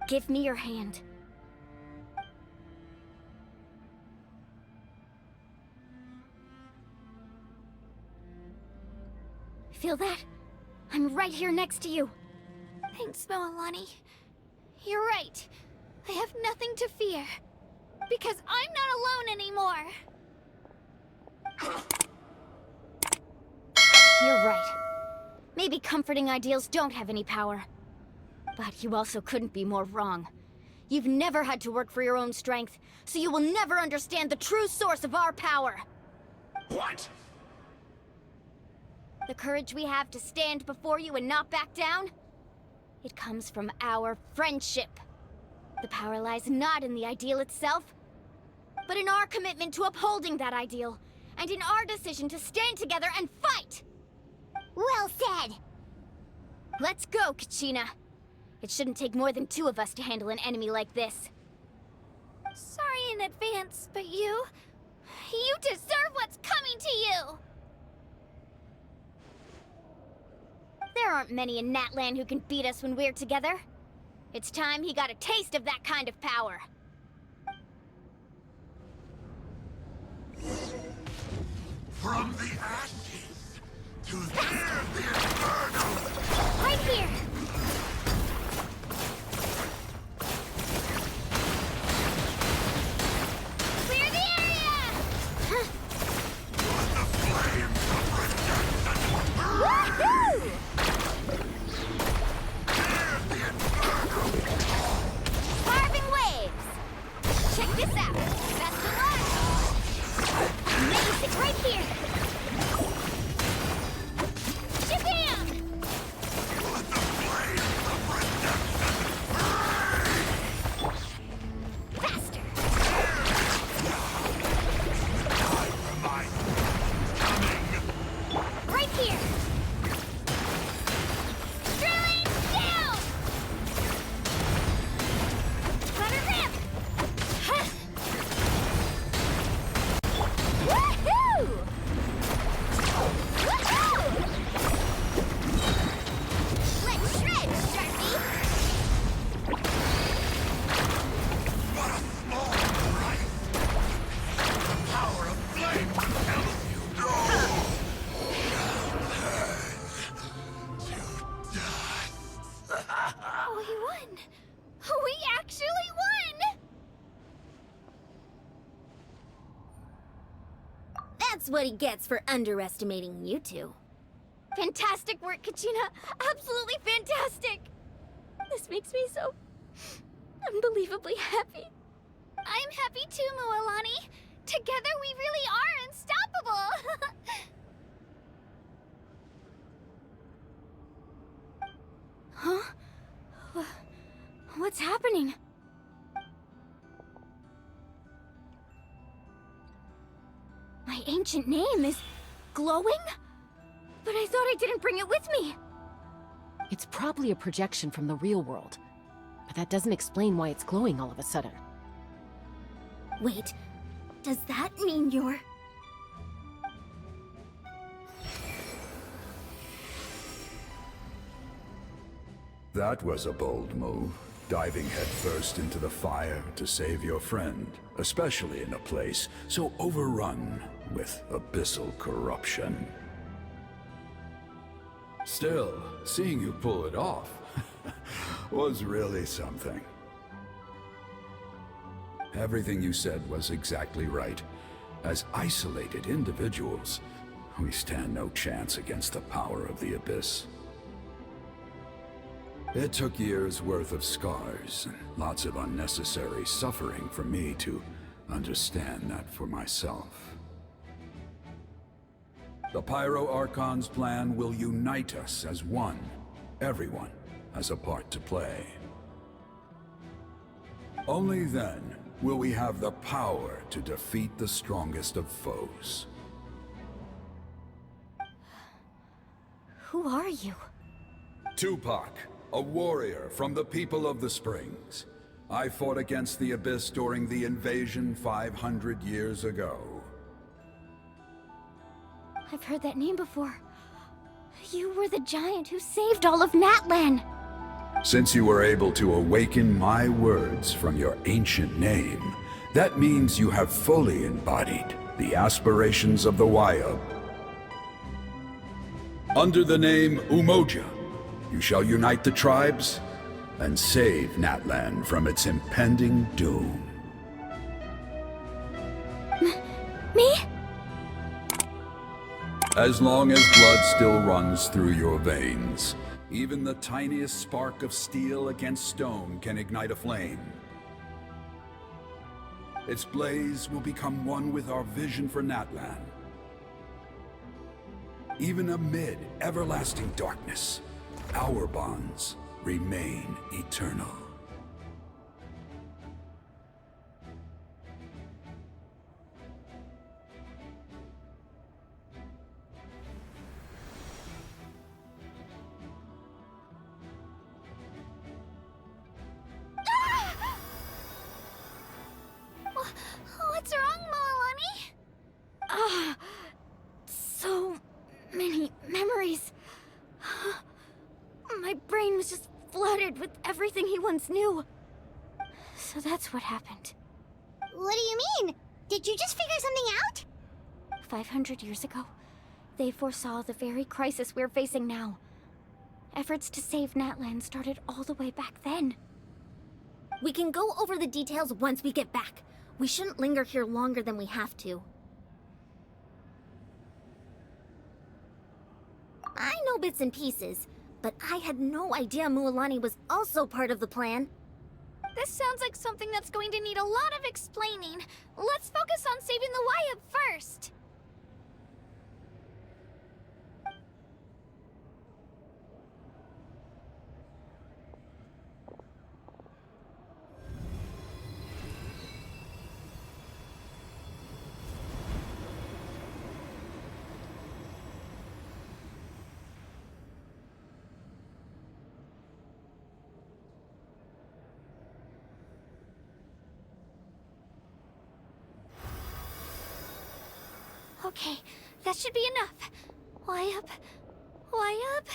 Give me your hand. Feel that? I'm right here next to you. Thanks, Moalani. You're right. I have nothing to fear. Because I'm not alone anymore. You're right. Maybe comforting ideals don't have any power. But you also couldn't be more wrong. You've never had to work for your own strength, so you will never understand the true source of our power. What? The courage we have to stand before you and not back down? It comes from our friendship. The power lies not in the ideal itself, but in our commitment to upholding that ideal, and in our decision to stand together and fight! Well said! Let's go, Kachina. It shouldn't take more than 2 of us to handle an enemy like this. Sorry in advance, but you deserve what's coming to you! There aren't many in Natlan who can beat us when we're together. It's time he got a taste of that kind of power. From the ashes to the inferno! Right here! Clear the area! Let the flames of redemption Woohoo! clear the inferno! Carving waves! Check this out! Best of luck! Amazing! Right here! Shabam! Let the flames of redemption burn! Faster! Time for my coming! Right here! Drilling down! Let her rip! Huh. Woohoo! Woohoo! Let's shred, Sharpie! What a small price! The power of flame compels you! No! To dust! We won! We actually won! That's what he gets for underestimating you two. Fantastic work, Kachina! Absolutely fantastic! This makes me so unbelievably happy. I'm happy too, Mualani. Together we really are unstoppable! Huh? What's happening? My ancient name is glowing? But I thought I didn't bring it with me. It's probably a projection from the real world. But that doesn't explain why it's glowing all of a sudden. Wait, does that mean you're... That was a bold move, diving headfirst into the fire to save your friend, especially in a place so overrun with abyssal corruption. Still, seeing you pull it off was really something. Everything you said was exactly right. As isolated individuals, we stand no chance against the power of the Abyss. It took years' worth of scars and lots of unnecessary suffering for me to understand that for myself. The Pyro Archon's plan will unite us as one. Everyone has a part to play. Only then will we have the power to defeat the strongest of foes. Who are you? Tupac, a warrior from the people of the Springs. I fought against the Abyss during the invasion 500 years ago. I've heard that name before. You were the giant who saved all of Natlan. Since you were able to awaken my words from your ancient name, that means you have fully embodied the aspirations of the Wayub. Under the name Umoja, you shall unite the tribes and save Natlan from its impending doom. Me? As long as blood still runs through your veins, even the tiniest spark of steel against stone can ignite a flame. Its blaze will become one with our vision for Natlan. Even amid everlasting darkness, our bonds remain eternal. What's wrong, Moalani? So many memories. My brain was just flooded with everything he once knew. So that's what happened. What do you mean? Did you just figure something out? 500 years ago, they foresaw the very crisis we're facing now. Efforts to save Natlan started all the way back then. We can go over the details once we get back. We shouldn't linger here longer than we have to. I know bits and pieces, but I had no idea Mualani was also part of the plan. This sounds like something that's going to need a lot of explaining. Let's focus on saving the Wyatt first. Okay, that should be enough. Wyatt? Wyatt?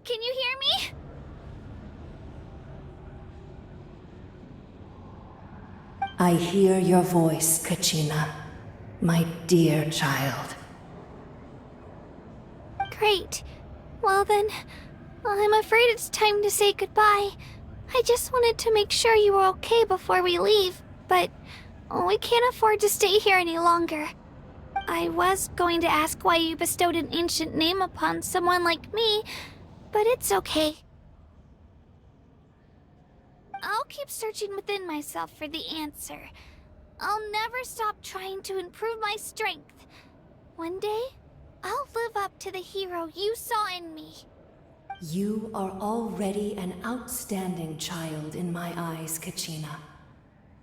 Can you hear me? I hear your voice, Kachina, my dear child. Great. Well then, I'm afraid it's time to say goodbye. I just wanted to make sure you were okay before we leave, but we can't afford to stay here any longer. I was going to ask why you bestowed an ancient name upon someone like me, but it's okay. I'll keep searching within myself for the answer. I'll never stop trying to improve my strength. One day, I'll live up to the hero you saw in me. You are already an outstanding child in my eyes, Kachina.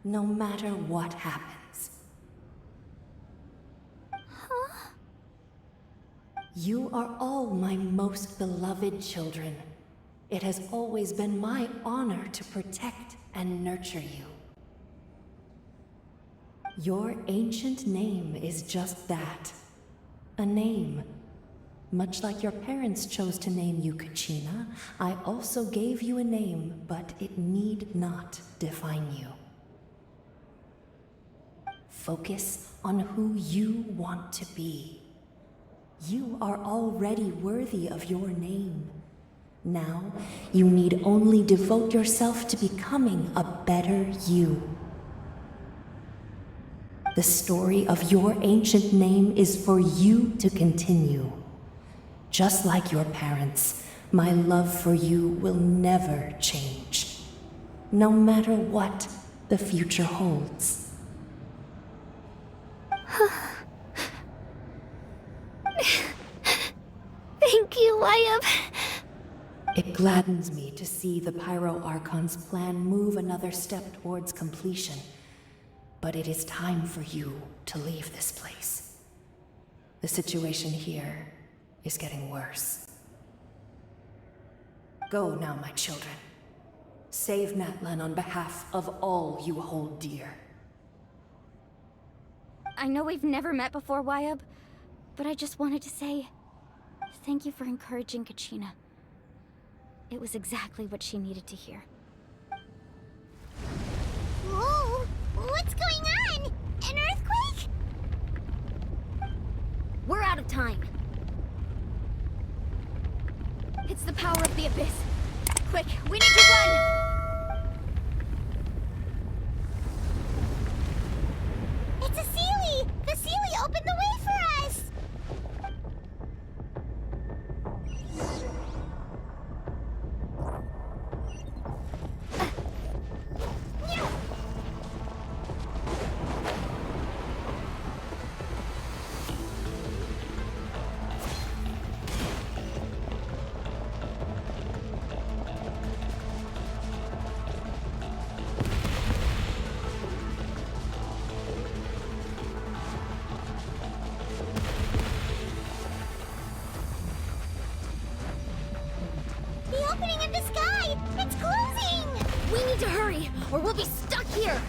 No matter what happens. Huh? You are all my most beloved children. It has always been my honor to protect and nurture you. Your ancient name is just that. A name. Much like your parents chose to name you Kachina, I also gave you a name, but it need not define you. Focus on who you want to be. You are already worthy of your name. Now, you need only devote yourself to becoming a better you. The story of your ancient name is for you to continue. Just like your parents, my love for you will never change, no matter what the future holds. Thank you, Wyatt. It gladdens me to see the Pyro Archon's plan move another step towards completion. But it is time for you to leave this place. The situation here is getting worse. Go now, my children. Save Natlan on behalf of all you hold dear. I know we've never met before, Wyatt, but I just wanted to say thank you for encouraging Kachina. It was exactly what she needed to hear. Whoa! What's going on? An earthquake? We're out of time. It's the power of the Abyss. Quick, we need to run! It's a Sealy! The Sealy opened the way for us! opening in the sky! It's closing! We need to hurry, or we'll be stuck here!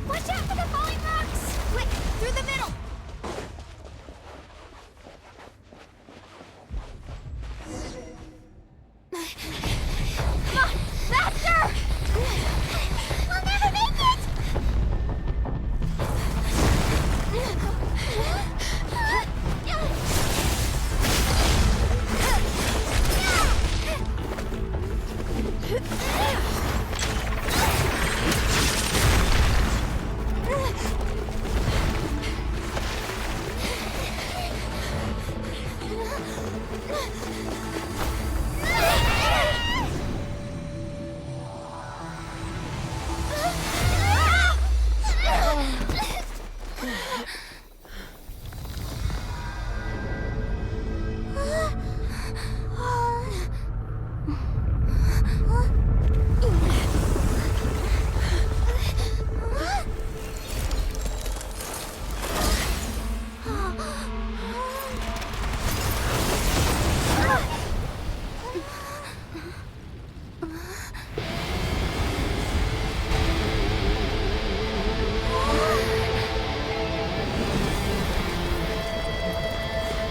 Watch out for the falling rocks! Quick, through the middle! Come on, faster! We'll never make it!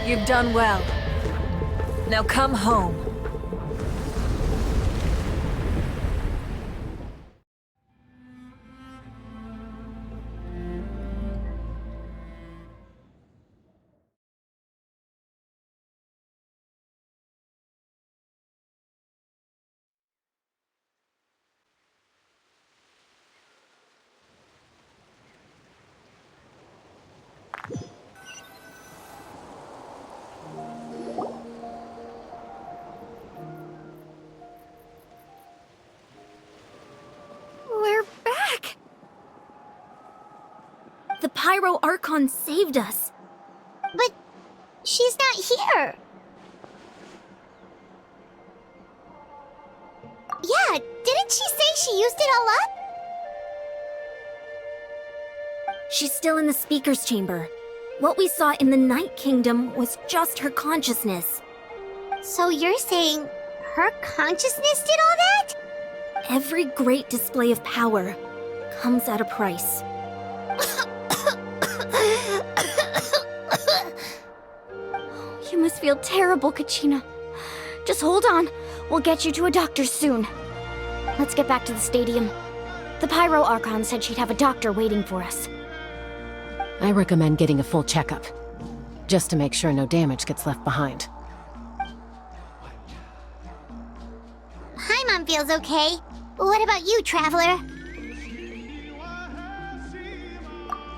You've done well. Now come home. We're back! The Pyro Archon saved us. But she's not here. Yeah, didn't she say she used it all up? She's still in the speaker's chamber. What we saw in the Night Kingdom was just her consciousness. So you're saying her consciousness did all that? Every great display of power comes at a price. You must feel terrible, Kachina. Just hold on. We'll get you to a doctor soon. Let's get back to the stadium. The Pyro Archon said she'd have a doctor waiting for us. I recommend getting a full checkup, just to make sure no damage gets left behind. Paimon feels okay. What about you, Traveler?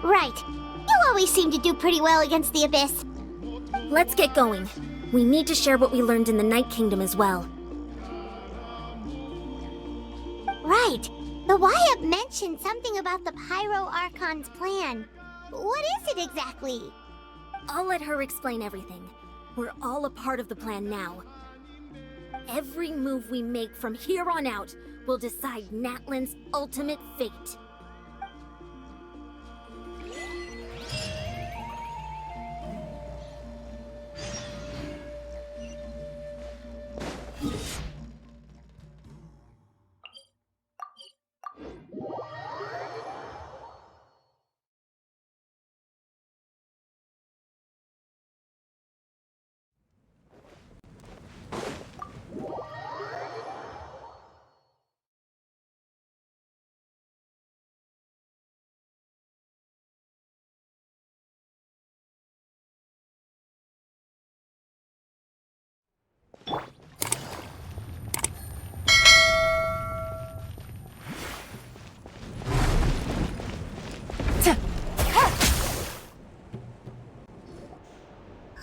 Right. You always seem to do pretty well against the Abyss. Let's get going. We need to share what we learned in the Night Kingdom as well. Right. The Y-Up mentioned something about the Pyro Archon's plan. What is it exactly? I'll let her explain everything. We're all a part of the plan now. Every move we make from here on out will decide Natlan's ultimate fate.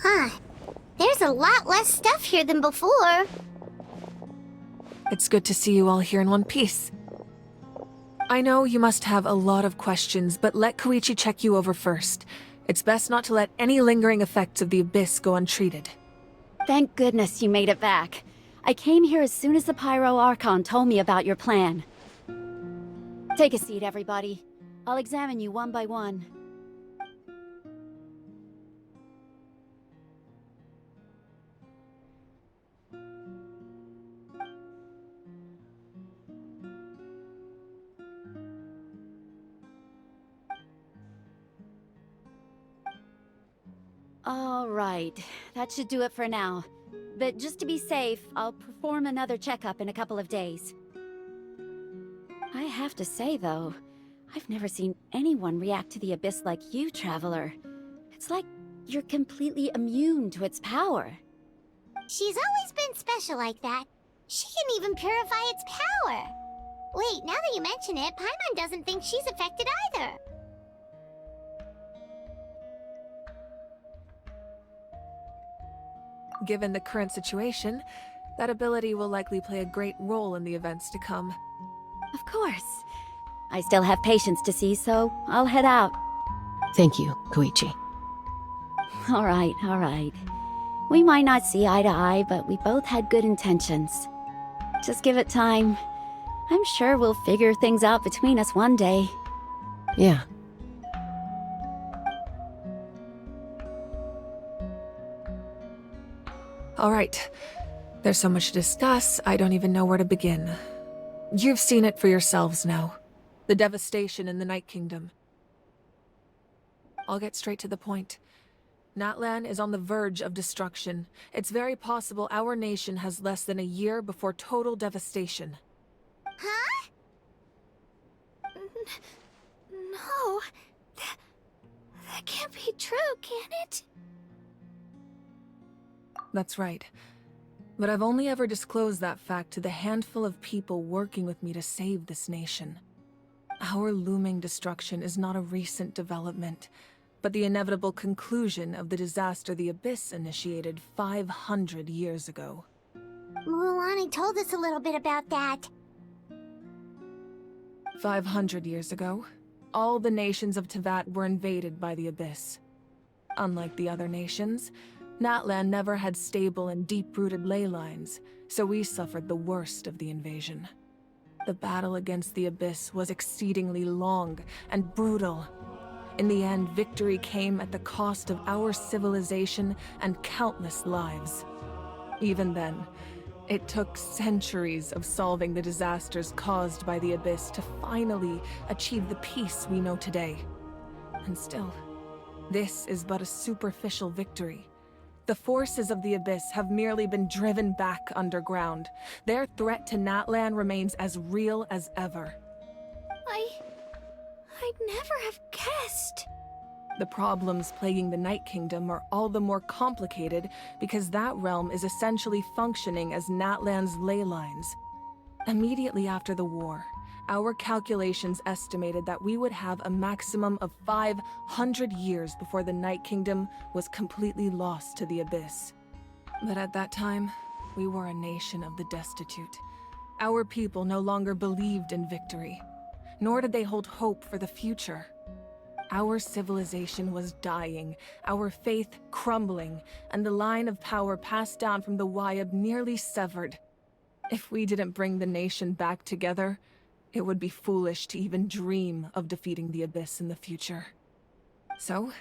Huh. There's a lot less stuff here than before. It's good to see you all here in one piece. I know you must have a lot of questions, but let Koichi check you over first. It's best not to let any lingering effects of the Abyss go untreated. Thank goodness you made it back. I came here as soon as the Pyro Archon told me about your plan. Take a seat, everybody. I'll examine you one by one. All right, that should do it for now. But just to be safe, I'll perform another checkup in a couple of days. I have to say, though, I've never seen anyone react to the Abyss like you, Traveler. It's like you're completely immune to its power. She's always been special like that. She can even purify its power. Wait, now that you mention it, Paimon doesn't think she's affected either. Given the current situation, that ability will likely play a great role in the events to come. Of course. I still have patients to see, so I'll head out. Thank you, Koichi. All right. We might not see eye to eye, but we both had good intentions. Just give it time. I'm sure we'll figure things out between us one day. Yeah. All right. There's so much to discuss, I don't even know where to begin. You've seen it for yourselves now. The devastation in the Night Kingdom. I'll get straight to the point. Natlan is on the verge of destruction. It's very possible our nation has less than a year before total devastation. Huh? No. That can't be true, can it? That's right. But I've only ever disclosed that fact to the handful of people working with me to save this nation. Our looming destruction is not a recent development, but the inevitable conclusion of the disaster the Abyss initiated 500 years ago. Mualani told us a little bit about that. 500 years ago, all the nations of Teyvat were invaded by the Abyss. Unlike the other nations, Natlan never had stable and deep-rooted ley lines, so we suffered the worst of the invasion. The battle against the Abyss was exceedingly long and brutal. In the end, victory came at the cost of our civilization and countless lives. Even then, it took centuries of solving the disasters caused by the Abyss to finally achieve the peace we know today. And still, this is but a superficial victory. The forces of the Abyss have merely been driven back underground. Their threat to Natlan remains as real as ever. I'd never have guessed. The problems plaguing the Night Kingdom are all the more complicated because that realm is essentially functioning as Natlan's ley lines. Immediately after the war, our calculations estimated that we would have a maximum of 500 years before the Night Kingdom was completely lost to the Abyss. But at that time, we were a nation of the destitute. Our people no longer believed in victory, nor did they hold hope for the future. Our civilization was dying, our faith crumbling, and the line of power passed down from the Wayab nearly severed. If we didn't bring the nation back together, it would be foolish to even dream of defeating the Abyss in the future. So,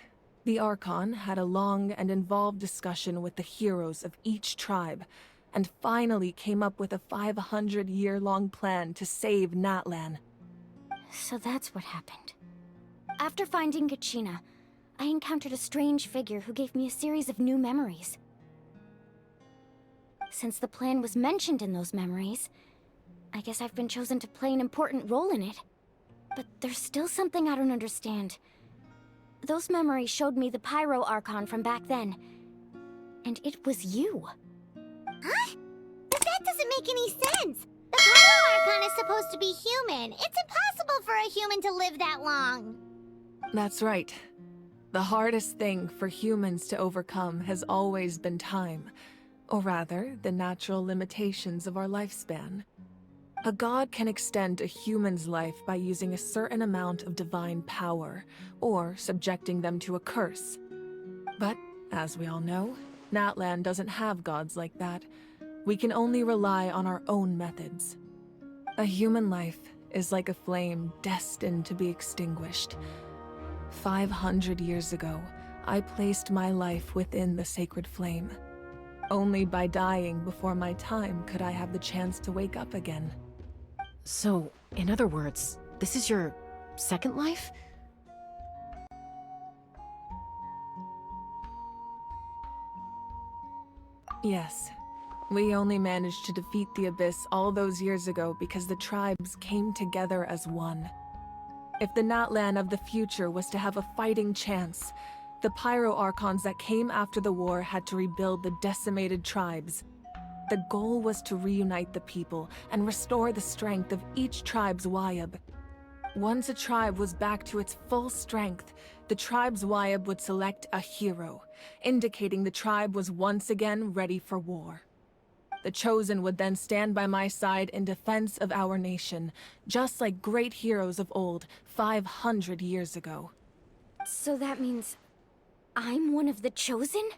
the Archon had a long and involved discussion with the heroes of each tribe, and finally came up with a 500-year-long plan to save Natlan. So that's what happened. After finding Kachina, I encountered a strange figure who gave me a series of new memories. Since the plan was mentioned in those memories, I guess I've been chosen to play an important role in it. But there's still something I don't understand. Those memories showed me the Pyro Archon from back then. And it was you. Huh? But that doesn't make any sense! The Pyro Archon is supposed to be human. It's impossible for a human to live that long. That's right. The hardest thing for humans to overcome has always been time. Or rather, the natural limitations of our lifespan. A god can extend a human's life by using a certain amount of divine power, or subjecting them to a curse. But, as we all know, Natlan doesn't have gods like that. We can only rely on our own methods. A human life is like a flame destined to be extinguished. 500 years ago, I placed my life within the sacred flame. Only by dying before my time could I have the chance to wake up again. So, in other words, this is your second life? Yes. We only managed to defeat the Abyss all those years ago because the tribes came together as one. If the Natlan of the future was to have a fighting chance, the Pyro Archons that came after the war had to rebuild the decimated tribes. The goal was to reunite the people and restore the strength of each tribe's Wayab. Once a tribe was back to its full strength, the tribe's Wayab would select a hero, indicating the tribe was once again ready for war. The Chosen would then stand by my side in defense of our nation, just like great heroes of old 500 years ago. So that means I'm one of the Chosen?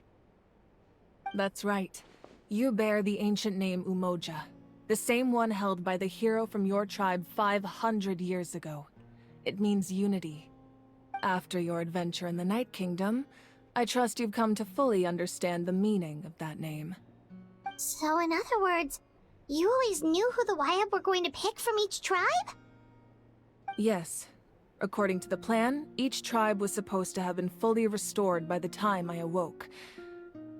That's right. You bear the ancient name Umoja, the same one held by the hero from your tribe 500 years ago. It means unity. After your adventure in the Night Kingdom, I trust you've come to fully understand the meaning of that name. So in other words, you always knew who the Wayab were going to pick from each tribe? Yes. According to the plan, each tribe was supposed to have been fully restored by the time I awoke.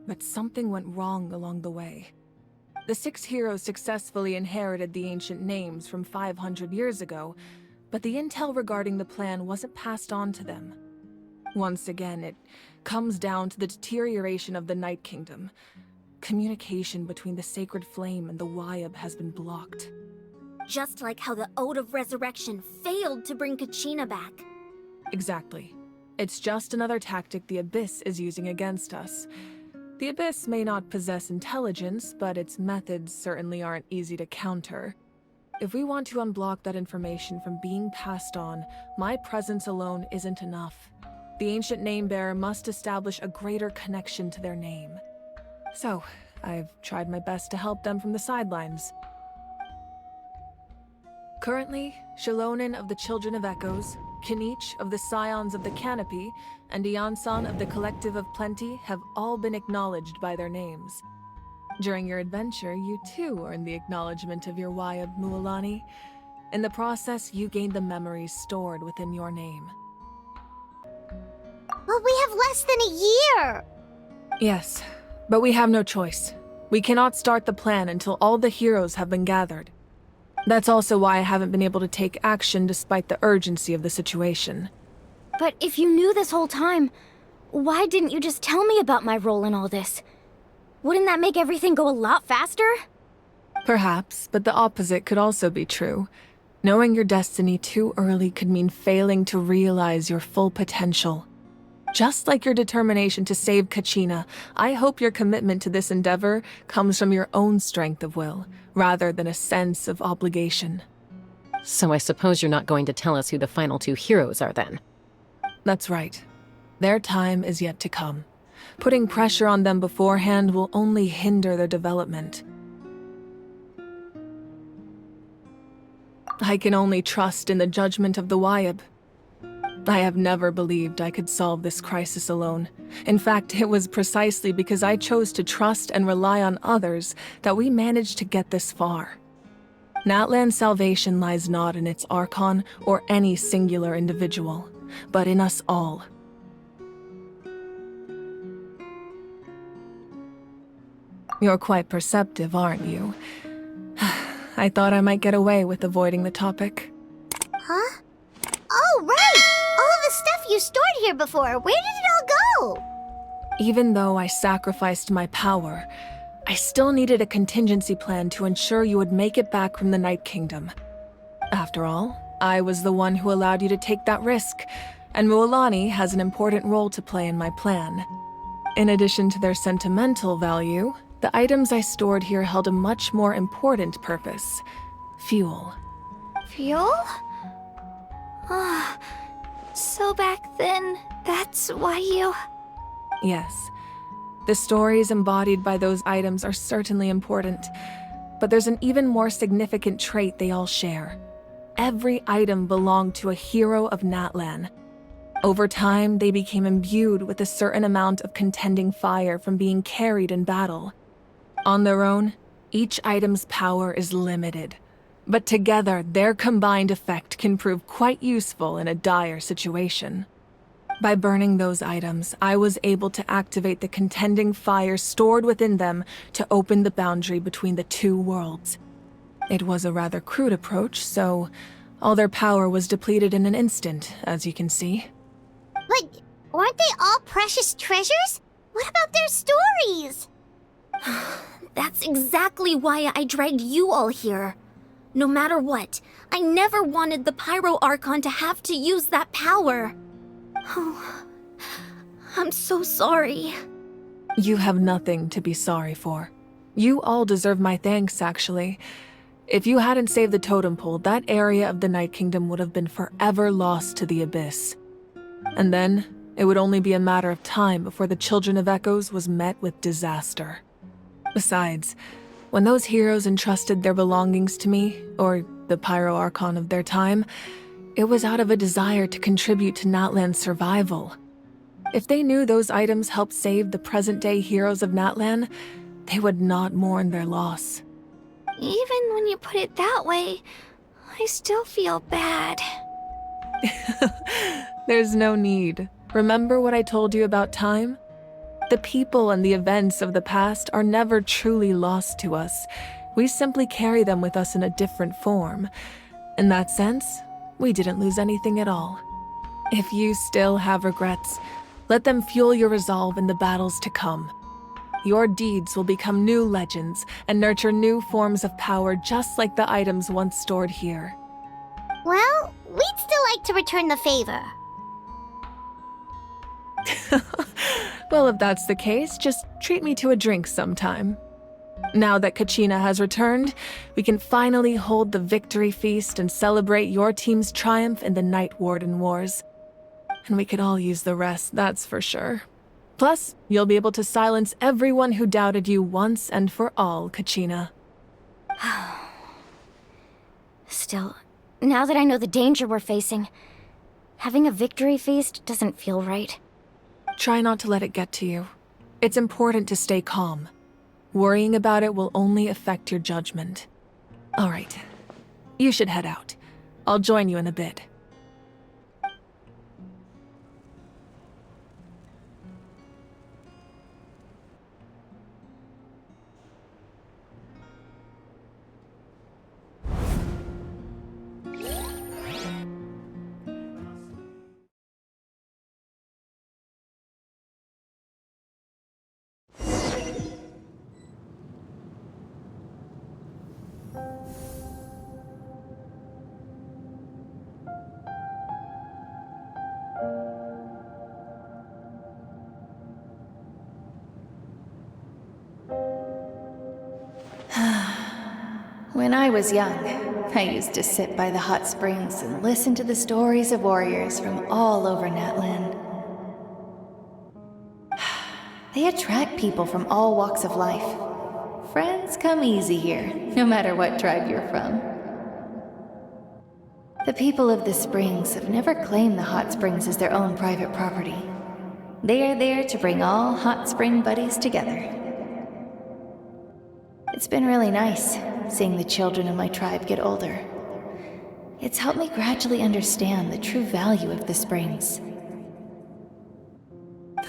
But something went wrong along the way. The 6 heroes successfully inherited the ancient names from 500 years ago, but the intel regarding the plan wasn't passed on to them. Once again, it comes down to the deterioration of the Night Kingdom. Communication between the Sacred Flame and the Wayab has been blocked. Just like how the Ode of Resurrection failed to bring Kachina back. Exactly. It's just another tactic the Abyss is using against us. The Abyss may not possess intelligence, but its methods certainly aren't easy to counter. If we want to unblock that information from being passed on, my presence alone isn't enough. The ancient name-bearer must establish a greater connection to their name. So, I've tried my best to help them from the sidelines. Currently, Shalonin of the Children of Echoes, Kinich of the Scions of the Canopy, and Iansan of the Collective of Plenty have all been acknowledged by their names. During your adventure, you too earned the acknowledgement of your Wayab, Mualani. In the process, you gained the memories stored within your name. But we have less than a year! Yes, but we have no choice. We cannot start the plan until all the heroes have been gathered. That's also why I haven't been able to take action despite the urgency of the situation. But if you knew this whole time, why didn't you just tell me about my role in all this? Wouldn't that make everything go a lot faster? Perhaps, but the opposite could also be true. Knowing your destiny too early could mean failing to realize your full potential. Just like your determination to save Kachina, I hope your commitment to this endeavor comes from your own strength of will, rather than a sense of obligation. So I suppose you're not going to tell us who the final 2 heroes are then? That's right. Their time is yet to come. Putting pressure on them beforehand will only hinder their development. I can only trust in the judgment of the Wayab. I have never believed I could solve this crisis alone. In fact, it was precisely because I chose to trust and rely on others that we managed to get this far. Natlan's salvation lies not in its Archon or any singular individual, but in us all. You're quite perceptive, aren't you? I thought I might get away with avoiding the topic. Huh? Oh, right! All of the stuff you stored here before, where did it all go? Even though I sacrificed my power, I still needed a contingency plan to ensure you would make it back from the Night Kingdom. After all, I was the one who allowed you to take that risk, and Mualani has an important role to play in my plan. In addition to their sentimental value, the items I stored here held a much more important purpose: fuel. Fuel? Ah, so back then, that's why you... Yes. The stories embodied by those items are certainly important, but there's an even more significant trait they all share: every item belonged to a hero of Natlan. Over time, they became imbued with a certain amount of contending fire from being carried in battle. On their own, each item's power is limited, but together their combined effect can prove quite useful in a dire situation. By burning those items, I was able to activate the contending fire stored within them to open the boundary between the two worlds. It was a rather crude approach, so all their power was depleted in an instant, as you can see. But weren't they all precious treasures? What about their stories? That's exactly why I dragged you all here. No matter what, I never wanted the Pyro Archon to have to use that power. Oh, I'm so sorry. You have nothing to be sorry for. You all deserve my thanks, actually. If you hadn't saved the totem pole, that area of the Night Kingdom would have been forever lost to the Abyss. And then, it would only be a matter of time before the Children of Echoes was met with disaster. Besides, when those heroes entrusted their belongings to me, or the Pyro Archon of their time, it was out of a desire to contribute to Natlan's survival. If they knew those items helped save the present-day heroes of Natlan, they would not mourn their loss. Even when you put it that way, I still feel bad. There's no need. Remember what I told you about time? The people and the events of the past are never truly lost to us. We simply carry them with us in a different form. In that sense, we didn't lose anything at all. If you still have regrets, let them fuel your resolve in the battles to come. Your deeds will become new legends and nurture new forms of power just like the items once stored here. Well, we'd still like to return the favor. Well, if that's the case, just treat me to a drink sometime. Now that Kachina has returned, we can finally hold the victory feast and celebrate your team's triumph in the Night Warden Wars. And we could all use the rest, that's for sure. Plus, you'll be able to silence everyone who doubted you once and for all, Kachina. Still, now that I know the danger we're facing, having a victory feast doesn't feel right. Try not to let it get to you. It's important to stay calm. Worrying about it will only affect your judgment. All right, you should head out. I'll join you in a bit. When I was young, I used to sit by the hot springs and listen to the stories of warriors from all over Natlan. They attract people from all walks of life. Friends come easy here, no matter what tribe you're from. The people of the springs have never claimed the hot springs as their own private property. They are there to bring all hot spring buddies together. It's been really nice, seeing the children of my tribe get older. It's helped me gradually understand the true value of the springs.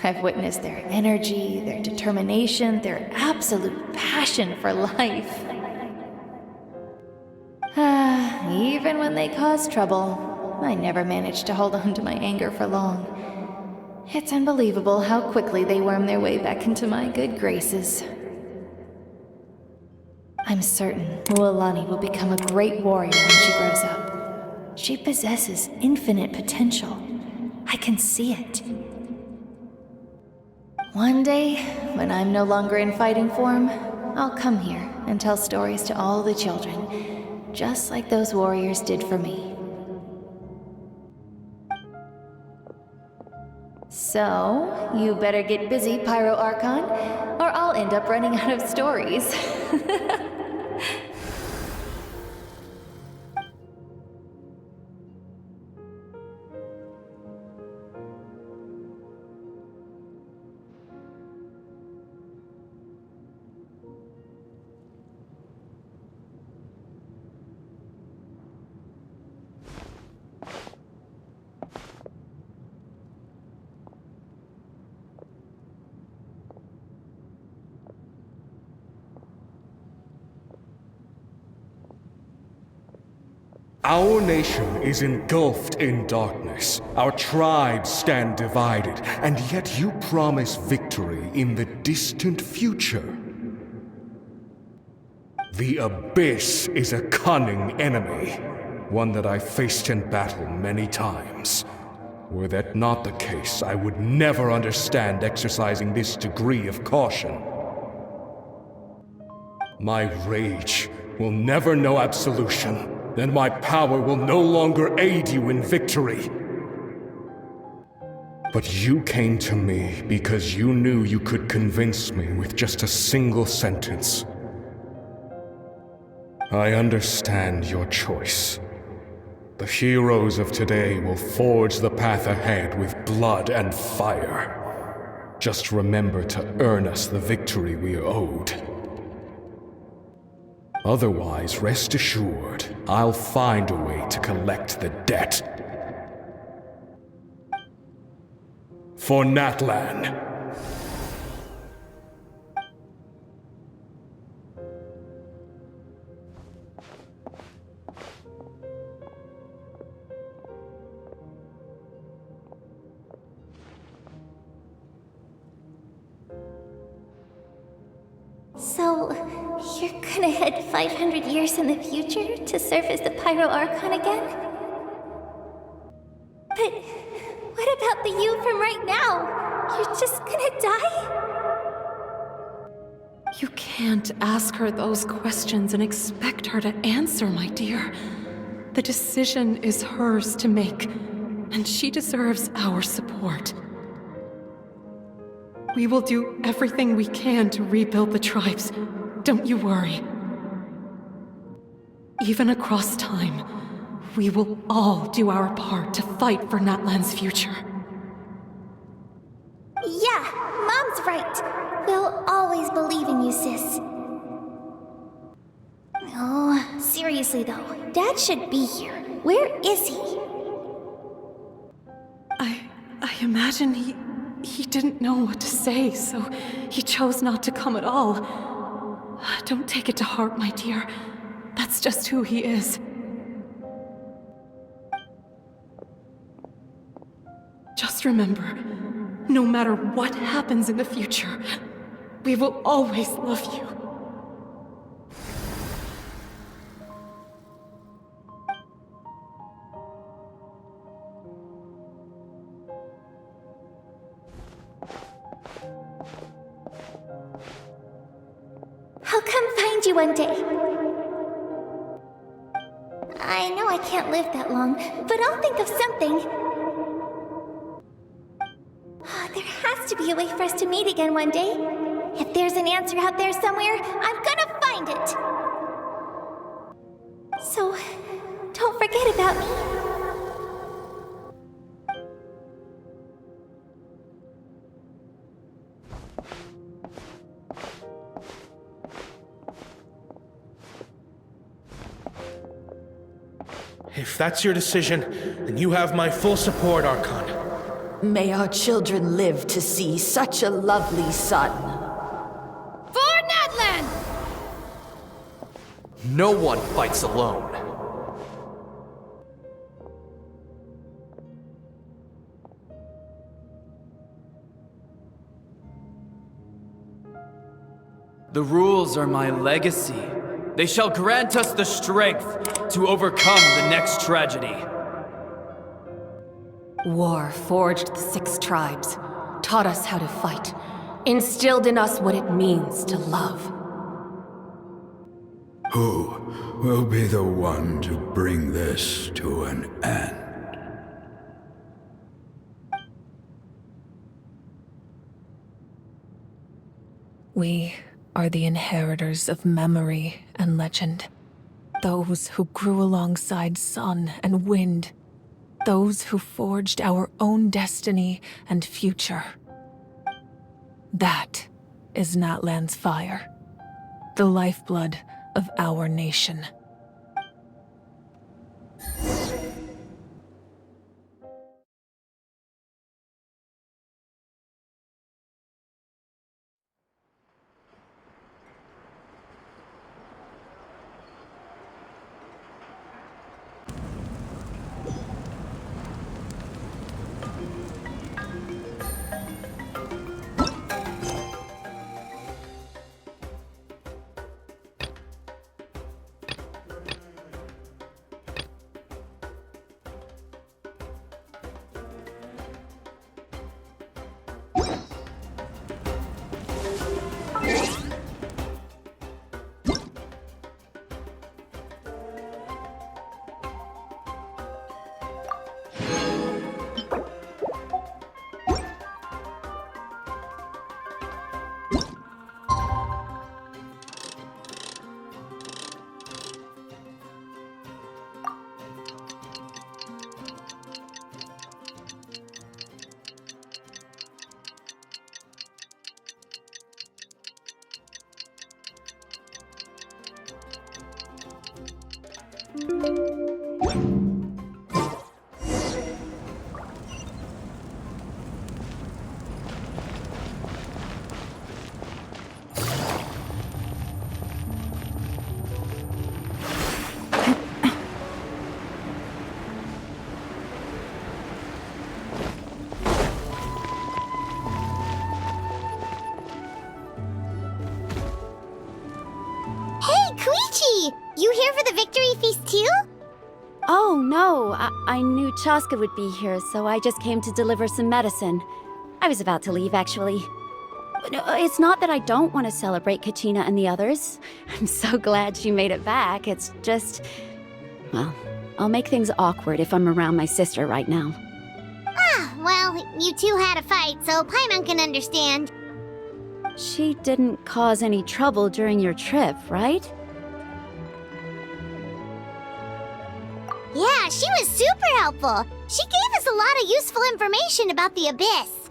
I've witnessed their energy, their determination, their absolute passion for life. Even when they cause trouble, I never managed to hold on to my anger for long. It's unbelievable how quickly they worm their way back into my good graces. I'm certain Mualani will become a great warrior when she grows up. She possesses infinite potential. I can see it. One day, when I'm no longer in fighting form, I'll come here and tell stories to all the children, just like those warriors did for me. So, you better get busy, Pyro Archon, or I'll end up running out of stories. Our nation is engulfed in darkness. Our tribes stand divided, and yet you promise victory in the distant future. The Abyss is a cunning enemy, one that I faced in battle many times. Were that not the case, I would never understand exercising this degree of caution. My rage will never know absolution, and my power will no longer aid you in victory. But you came to me because you knew you could convince me with just a single sentence. I understand your choice. The heroes of today will forge the path ahead with blood and fire. Just remember to earn us the victory we are owed. Otherwise, rest assured, I'll find a way to collect the debt. For Natlan. So, you're gonna head 500 years in the future to serve as the Pyro Archon again? But what about the you from right now? You're just gonna die? You can't ask her those questions and expect her to answer, my dear. The decision is hers to make, and she deserves our support. We will do everything we can to rebuild the tribes. Don't you worry. Even across time, we will all do our part to fight for Natlan's future. Yeah, Mom's right. We'll always believe in you, sis. Oh, seriously though, Dad should be here. Where is he? I imagine he didn't know what to say, so he chose not to come at all. Don't take it to heart, my dear. That's just who he is. Just remember, no matter what happens in the future, we will always love you. I'll come find you one day. I know I can't live that long, but I'll think of something. There has to be a way for us to meet again one day. If there's an answer out there somewhere, I'm gonna find it. So, don't forget about me. If that's your decision, then you have my full support, Archon. May our children live to see such a lovely son. For Natlan! No one fights alone. The rules are my legacy. They shall grant us the strength to overcome the next tragedy. War forged the 6 tribes, taught us how to fight, instilled in us what it means to love. Who will be the one to bring this to an end? We are the inheritors of memory and legend. Those who grew alongside sun and wind. Those who forged our own destiny and future. That is Natlan's fire, the lifeblood of our nation. here for the victory feast too? Oh, no. I knew Chaska would be here, so I just came to deliver some medicine. I was about to leave, actually. It's not that I don't want to celebrate Kachina and the others. I'm so glad she made it back. It's just... well, I'll make things awkward if I'm around my sister right now. Ah, well, you two had a fight, so Paimon can understand. She didn't cause any trouble during your trip, right? Yeah, she was super helpful. She gave us a lot of useful information about the Abyss.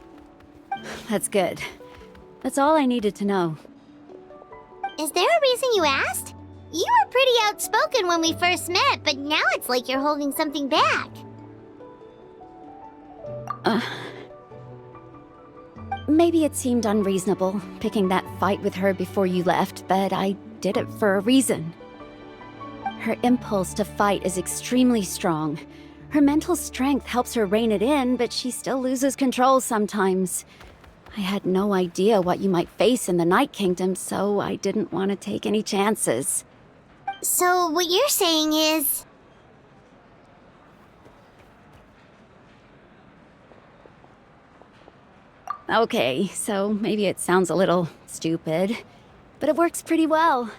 That's good. That's all I needed to know. Is there a reason you asked? You were pretty outspoken when we first met, but now it's like you're holding something back. Maybe it seemed unreasonable, picking that fight with her before you left, but I did it for a reason. Her impulse to fight is extremely strong. Her mental strength helps her rein it in, but she still loses control sometimes. I had no idea what you might face in the Night Kingdom, so I didn't want to take any chances. So what you're saying is... Okay, so maybe it sounds a little stupid, but it works pretty well.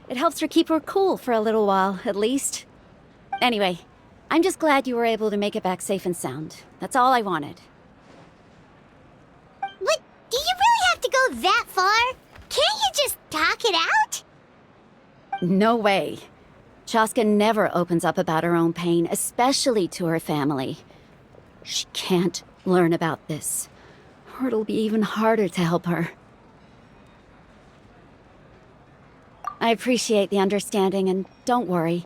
It helps her keep her cool for a little while, at least. Anyway, I'm just glad you were able to make it back safe and sound. That's all I wanted. But do you really have to go that far? Can't you just talk it out? No way. Chaska never opens up about her own pain, especially to her family. She can't learn about this, or it'll be even harder to help her. I appreciate the understanding, and don't worry.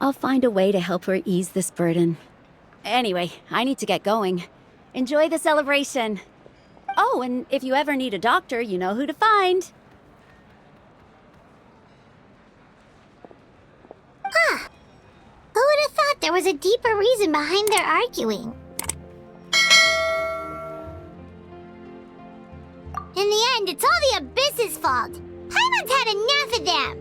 I'll find a way to help her ease this burden. Anyway, I need to get going. Enjoy the celebration. Oh, and if you ever need a doctor, you know who to find. Huh. Who would have thought there was a deeper reason behind their arguing? In the end, it's all the Abyss's fault. Paimon's had enough of them.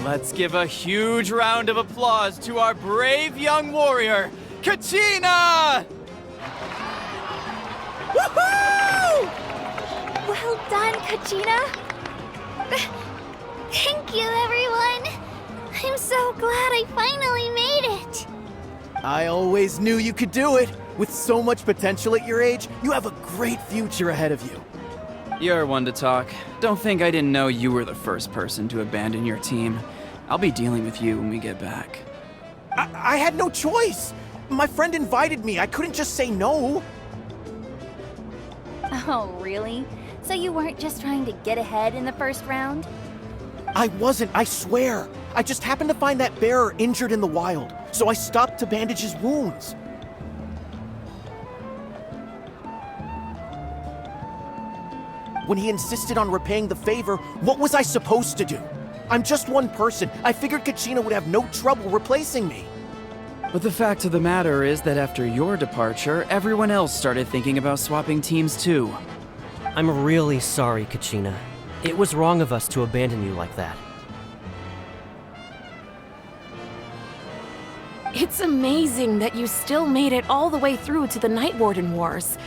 Let's give a huge round of applause to our brave young warrior, Kachina! Woohoo! Well done, Kachina. Thank you, everyone. I'm so glad I finally made it. I always knew you could do it. With so much potential at your age, you have a great future ahead of you. You're one to talk. Don't think I didn't know you were the first person to abandon your team. I'll be dealing with you when we get back. I had no choice. My friend invited me. I couldn't just say no. Oh, really? So you weren't just trying to get ahead in the first round? I wasn't, I swear. I just happened to find that bearer injured in the wild, so I stopped to bandage his wounds. When he insisted on repaying the favor, what was I supposed to do? I'm just one person. I figured Kachina would have no trouble replacing me. But the fact of the matter is that after your departure, everyone else started thinking about swapping teams too. I'm really sorry, Kachina. It was wrong of us to abandon you like that. It's amazing that you still made it all the way through to the Night Warden Wars.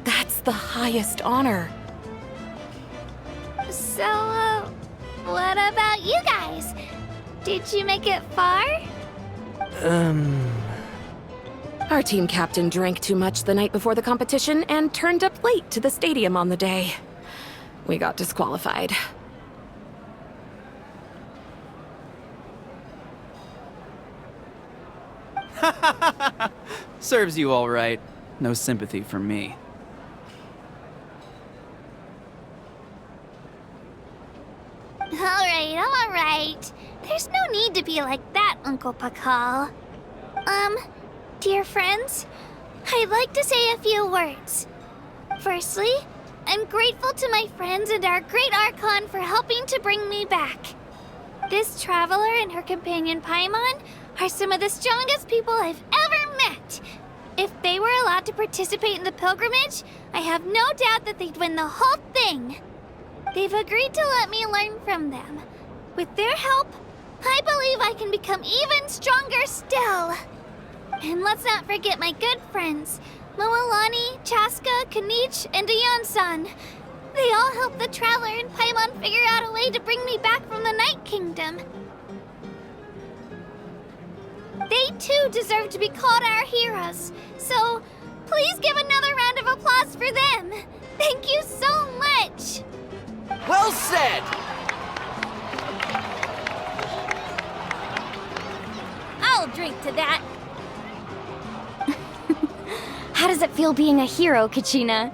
That's the highest honor. So, what about you guys? Did you make it far? Our team captain drank too much the night before the competition and turned up late to the stadium on the day. We got disqualified. Serves you all right. No sympathy from me. There's no need to be like that, Uncle Pakal. Dear friends, I'd like to say a few words. Firstly, I'm grateful to my friends and our great Archon for helping to bring me back. This traveler and her companion Paimon are some of the strongest people I've ever met. If they were allowed to participate in the pilgrimage, I have no doubt that they'd win the whole thing. They've agreed to let me learn from them. With their help, I believe I can become even stronger still. And let's not forget my good friends, Moalani, Chaska, Kanich, and Ayan-san. They all helped the Traveler and Paimon figure out a way to bring me back from the Night Kingdom. They too deserve to be called our heroes, so please give another round of applause for them. Thank you so much! Well said! I'll drink to that. How does it feel being a hero, Kachina?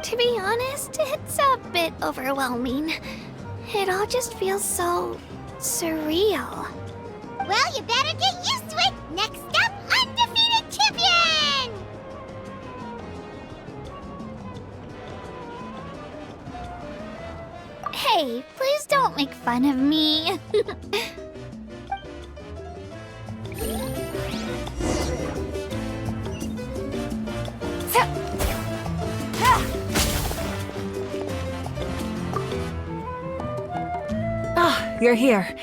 To be honest, it's a bit overwhelming. It all just feels so surreal. Well, you better get used to it! Next up, undefeated champion! Hey, please don't make fun of me. You're here.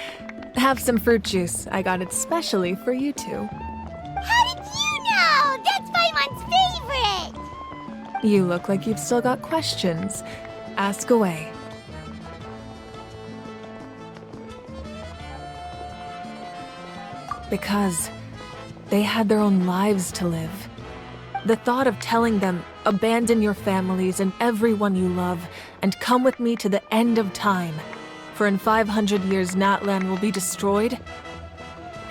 Have some fruit juice. I got it specially for you two. How did you know? That's Paimon's favorite! You look like you've still got questions. Ask away. Because they had their own lives to live. The thought of telling them, abandon your families and everyone you love, and come with me to the end of time, for in 500 years Natlan will be destroyed,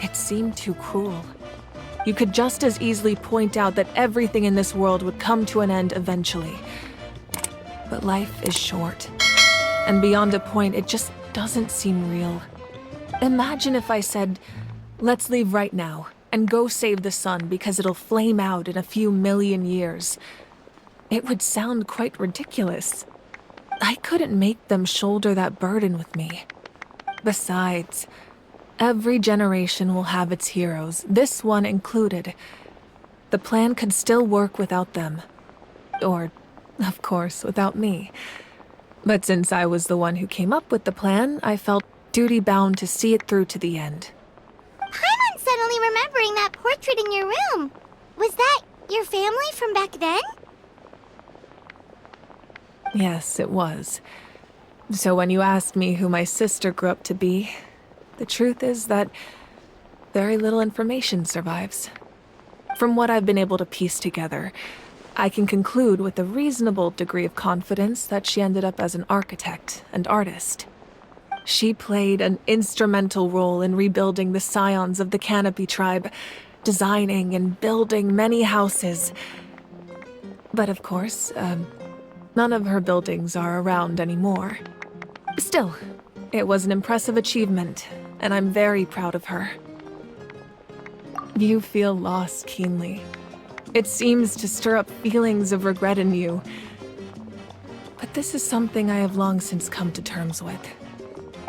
it seemed too cruel. You could just as easily point out that everything in this world would come to an end eventually. But life is short, and beyond a point, it just doesn't seem real. Imagine if I said, let's leave right now, and go save the sun because it'll flame out in a few million years. It would sound quite ridiculous. I couldn't make them shoulder that burden with me. Besides, every generation will have its heroes, this one included. The plan could still work without them. Or, of course, without me. But since I was the one who came up with the plan, I felt duty-bound to see it through to the end. Paimon's suddenly remembering that portrait in your room. Was that your family from back then? Yes, it was. So when you asked me who my sister grew up to be, the truth is that very little information survives. From what I've been able to piece together, I can conclude with a reasonable degree of confidence that she ended up as an architect and artist. She played an instrumental role in rebuilding the scions of the Canopy tribe, designing and building many houses. But of course, none of her buildings are around anymore. Still, it was an impressive achievement, and I'm very proud of her. You feel loss keenly. It seems to stir up feelings of regret in you. But this is something I have long since come to terms with.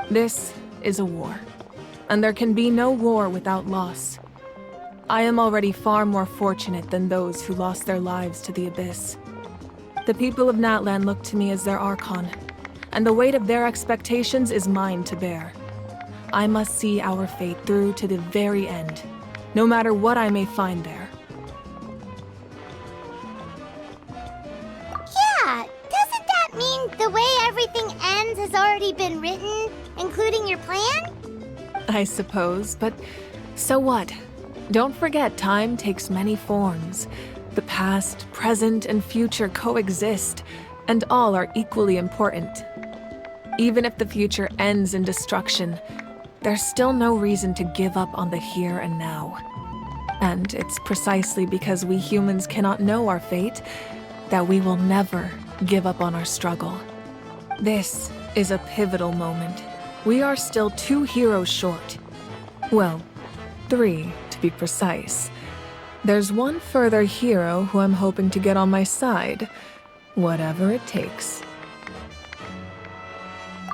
This is a war, and there can be no war without loss. I am already far more fortunate than those who lost their lives to the Abyss. The people of Natlan look to me as their Archon, and the weight of their expectations is mine to bear. I must see our fate through to the very end, no matter what I may find there. Yeah, doesn't that mean the way everything ends has already been written, including your plan? I suppose, but so what? Don't forget, time takes many forms. The past, present, and future coexist, and all are equally important. Even if the future ends in destruction, there's still no reason to give up on the here and now. And it's precisely because we humans cannot know our fate that we will never give up on our struggle. This is a pivotal moment, we are still 2 heroes short. Well, 3 to be precise. There's one further hero who I'm hoping to get on my side, whatever it takes.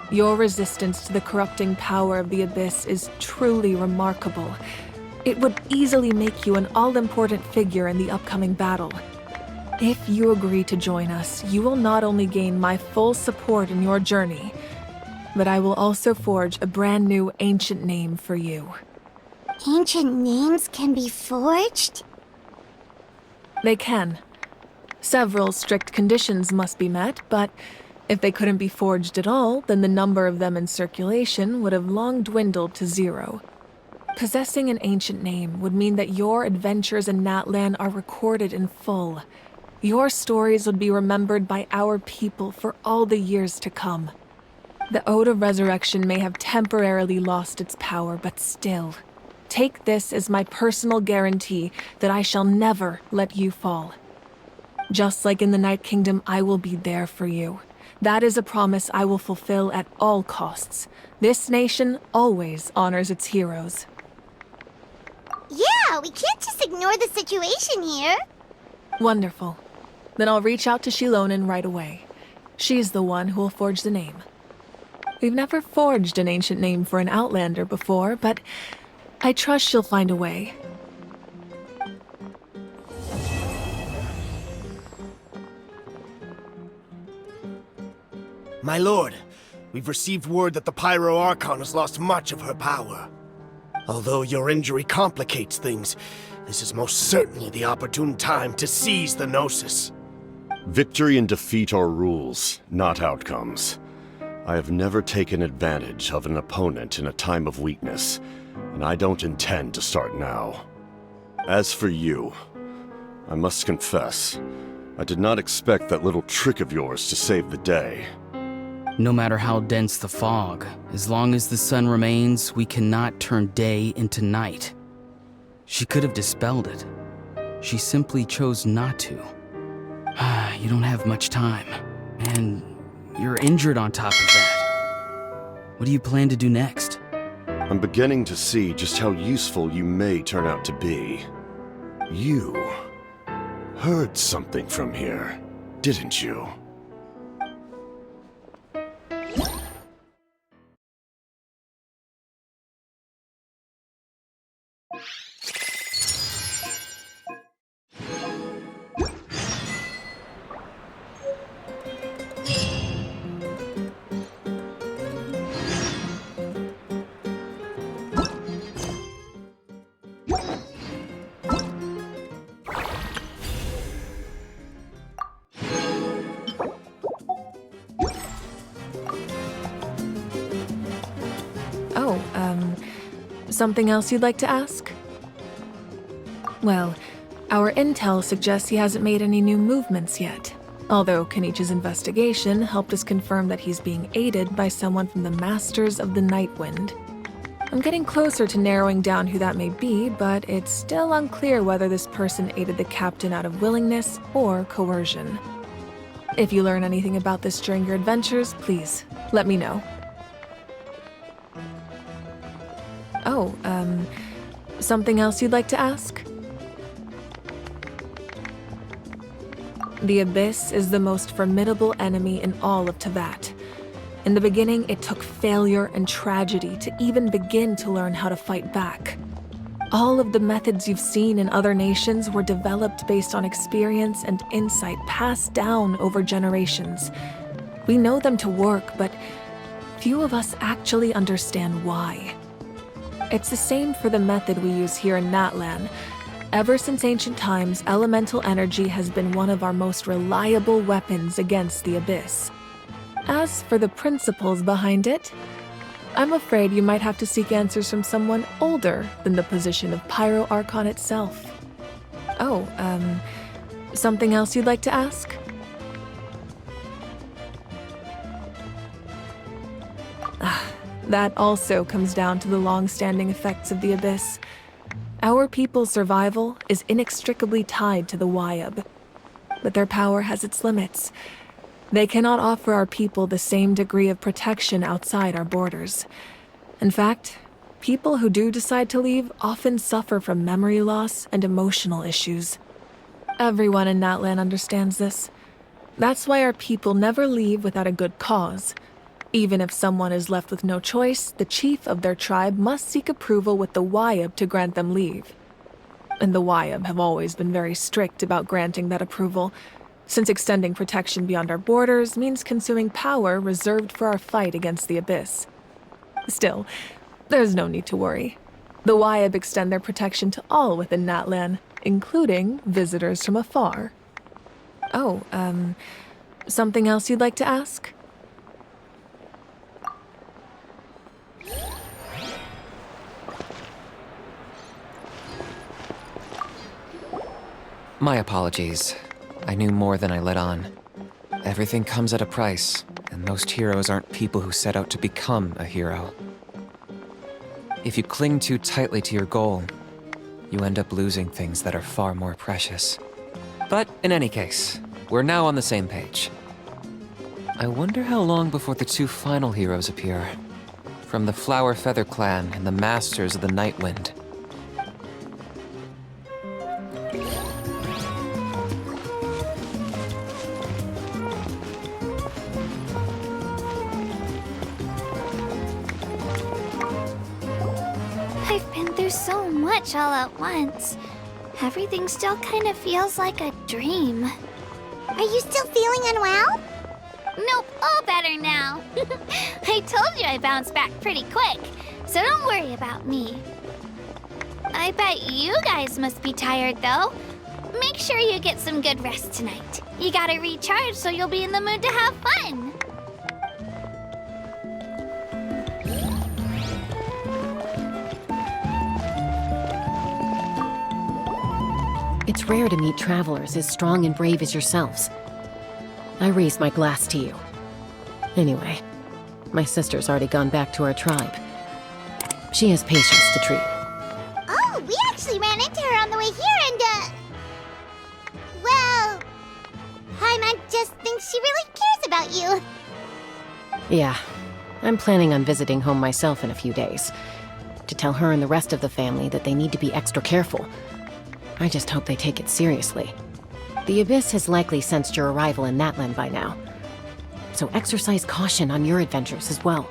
Your resistance to the corrupting power of the Abyss is truly remarkable. It would easily make you an all-important figure in the upcoming battle. If you agree to join us, you will not only gain my full support in your journey, but I will also forge a brand new ancient name for you. Ancient names can be forged? They can. Several strict conditions must be met, but if they couldn't be forged at all, then the number of them in circulation would have long dwindled to 0. Possessing an ancient name would mean that your adventures in Natlan are recorded in full. Your stories would be remembered by our people for all the years to come. The Ode of Resurrection may have temporarily lost its power, but still, take this as my personal guarantee that I shall never let you fall. Just like in the Night Kingdom, I will be there for you. That is a promise I will fulfill at all costs. This nation always honors its heroes. Yeah, we can't just ignore the situation here. Wonderful. Then I'll reach out to Shilonen right away. She's the one who will forge the name. We've never forged an ancient name for an Outlander before, but I trust she'll find a way. My lord, we've received word that the Pyro Archon has lost much of her power. Although your injury complicates things, this is most certainly the opportune time to seize the Gnosis. Victory and defeat are rules, not outcomes. I have never taken advantage of an opponent in a time of weakness, and I don't intend to start now. As for you, I must confess, I did not expect that little trick of yours to save the day. No matter how dense the fog, as long as the sun remains, we cannot turn day into night. She could have dispelled it. She simply chose not to. You don't have much time, and you're injured on top of that. What do you plan to do next? I'm beginning to see just how useful you may turn out to be. You heard something from here, didn't you? Something else you'd like to ask? Well, our intel suggests he hasn't made any new movements yet. Although Kenichi's investigation helped us confirm that he's being aided by someone from the Masters of the Nightwind. I'm getting closer to narrowing down who that may be, but it's still unclear whether this person aided the captain out of willingness or coercion. If you learn anything about this during your adventures, please let me know. Something else you'd like to ask? The Abyss is the most formidable enemy in all of Teyvat. In the beginning, it took failure and tragedy to even begin to learn how to fight back. All of the methods you've seen in other nations were developed based on experience and insight passed down over generations. We know them to work, but few of us actually understand why. It's the same for the method we use here in Natlan. Ever since ancient times, elemental energy has been one of our most reliable weapons against the Abyss. As for the principles behind it, I'm afraid you might have to seek answers from someone older than the position of Pyro Archon itself. Something else you'd like to ask? That also comes down to the long-standing effects of the Abyss. Our people's survival is inextricably tied to the Wyab, but their power has its limits. They cannot offer our people the same degree of protection outside our borders. In fact, people who do decide to leave often suffer from memory loss and emotional issues. Everyone in Natlan understands this. That's why our people never leave without a good cause. Even if someone is left with no choice, the chief of their tribe must seek approval with the Wyab to grant them leave. And the Wyab have always been very strict about granting that approval, since extending protection beyond our borders means consuming power reserved for our fight against the Abyss. Still, there's no need to worry. The Wyab extend their protection to all within Natlan, including visitors from afar. Oh, something else you'd like to ask? My apologies. I knew more than I let on. Everything comes at a price, and most heroes aren't people who set out to become a hero. If you cling too tightly to your goal, you end up losing things that are far more precious. But in any case, we're now on the same page. I wonder how long before the two final heroes appear. From the Flower Feather Clan and the Masters of the Nightwind. I've been through so much all at once. Everything still kind of feels like a dream. Are you still feeling unwell? Nope, all better now. I told you I bounced back pretty quick, so don't worry about me. I bet you guys must be tired, though. Make sure you get some good rest tonight. You gotta recharge so you'll be in the mood to have fun. It's rare to meet travelers as strong and brave as yourselves. I raise my glass to you. Anyway, my sister's already gone back to her tribe. She has patients to treat. Oh, we actually ran into her on the way here and, well, Paimon just thinks she really cares about you. Yeah, I'm planning on visiting home myself in a few days. To tell her and the rest of the family that they need to be extra careful. I just hope they take it seriously. The Abyss has likely sensed your arrival in Natlan by now. So exercise caution on your adventures as well.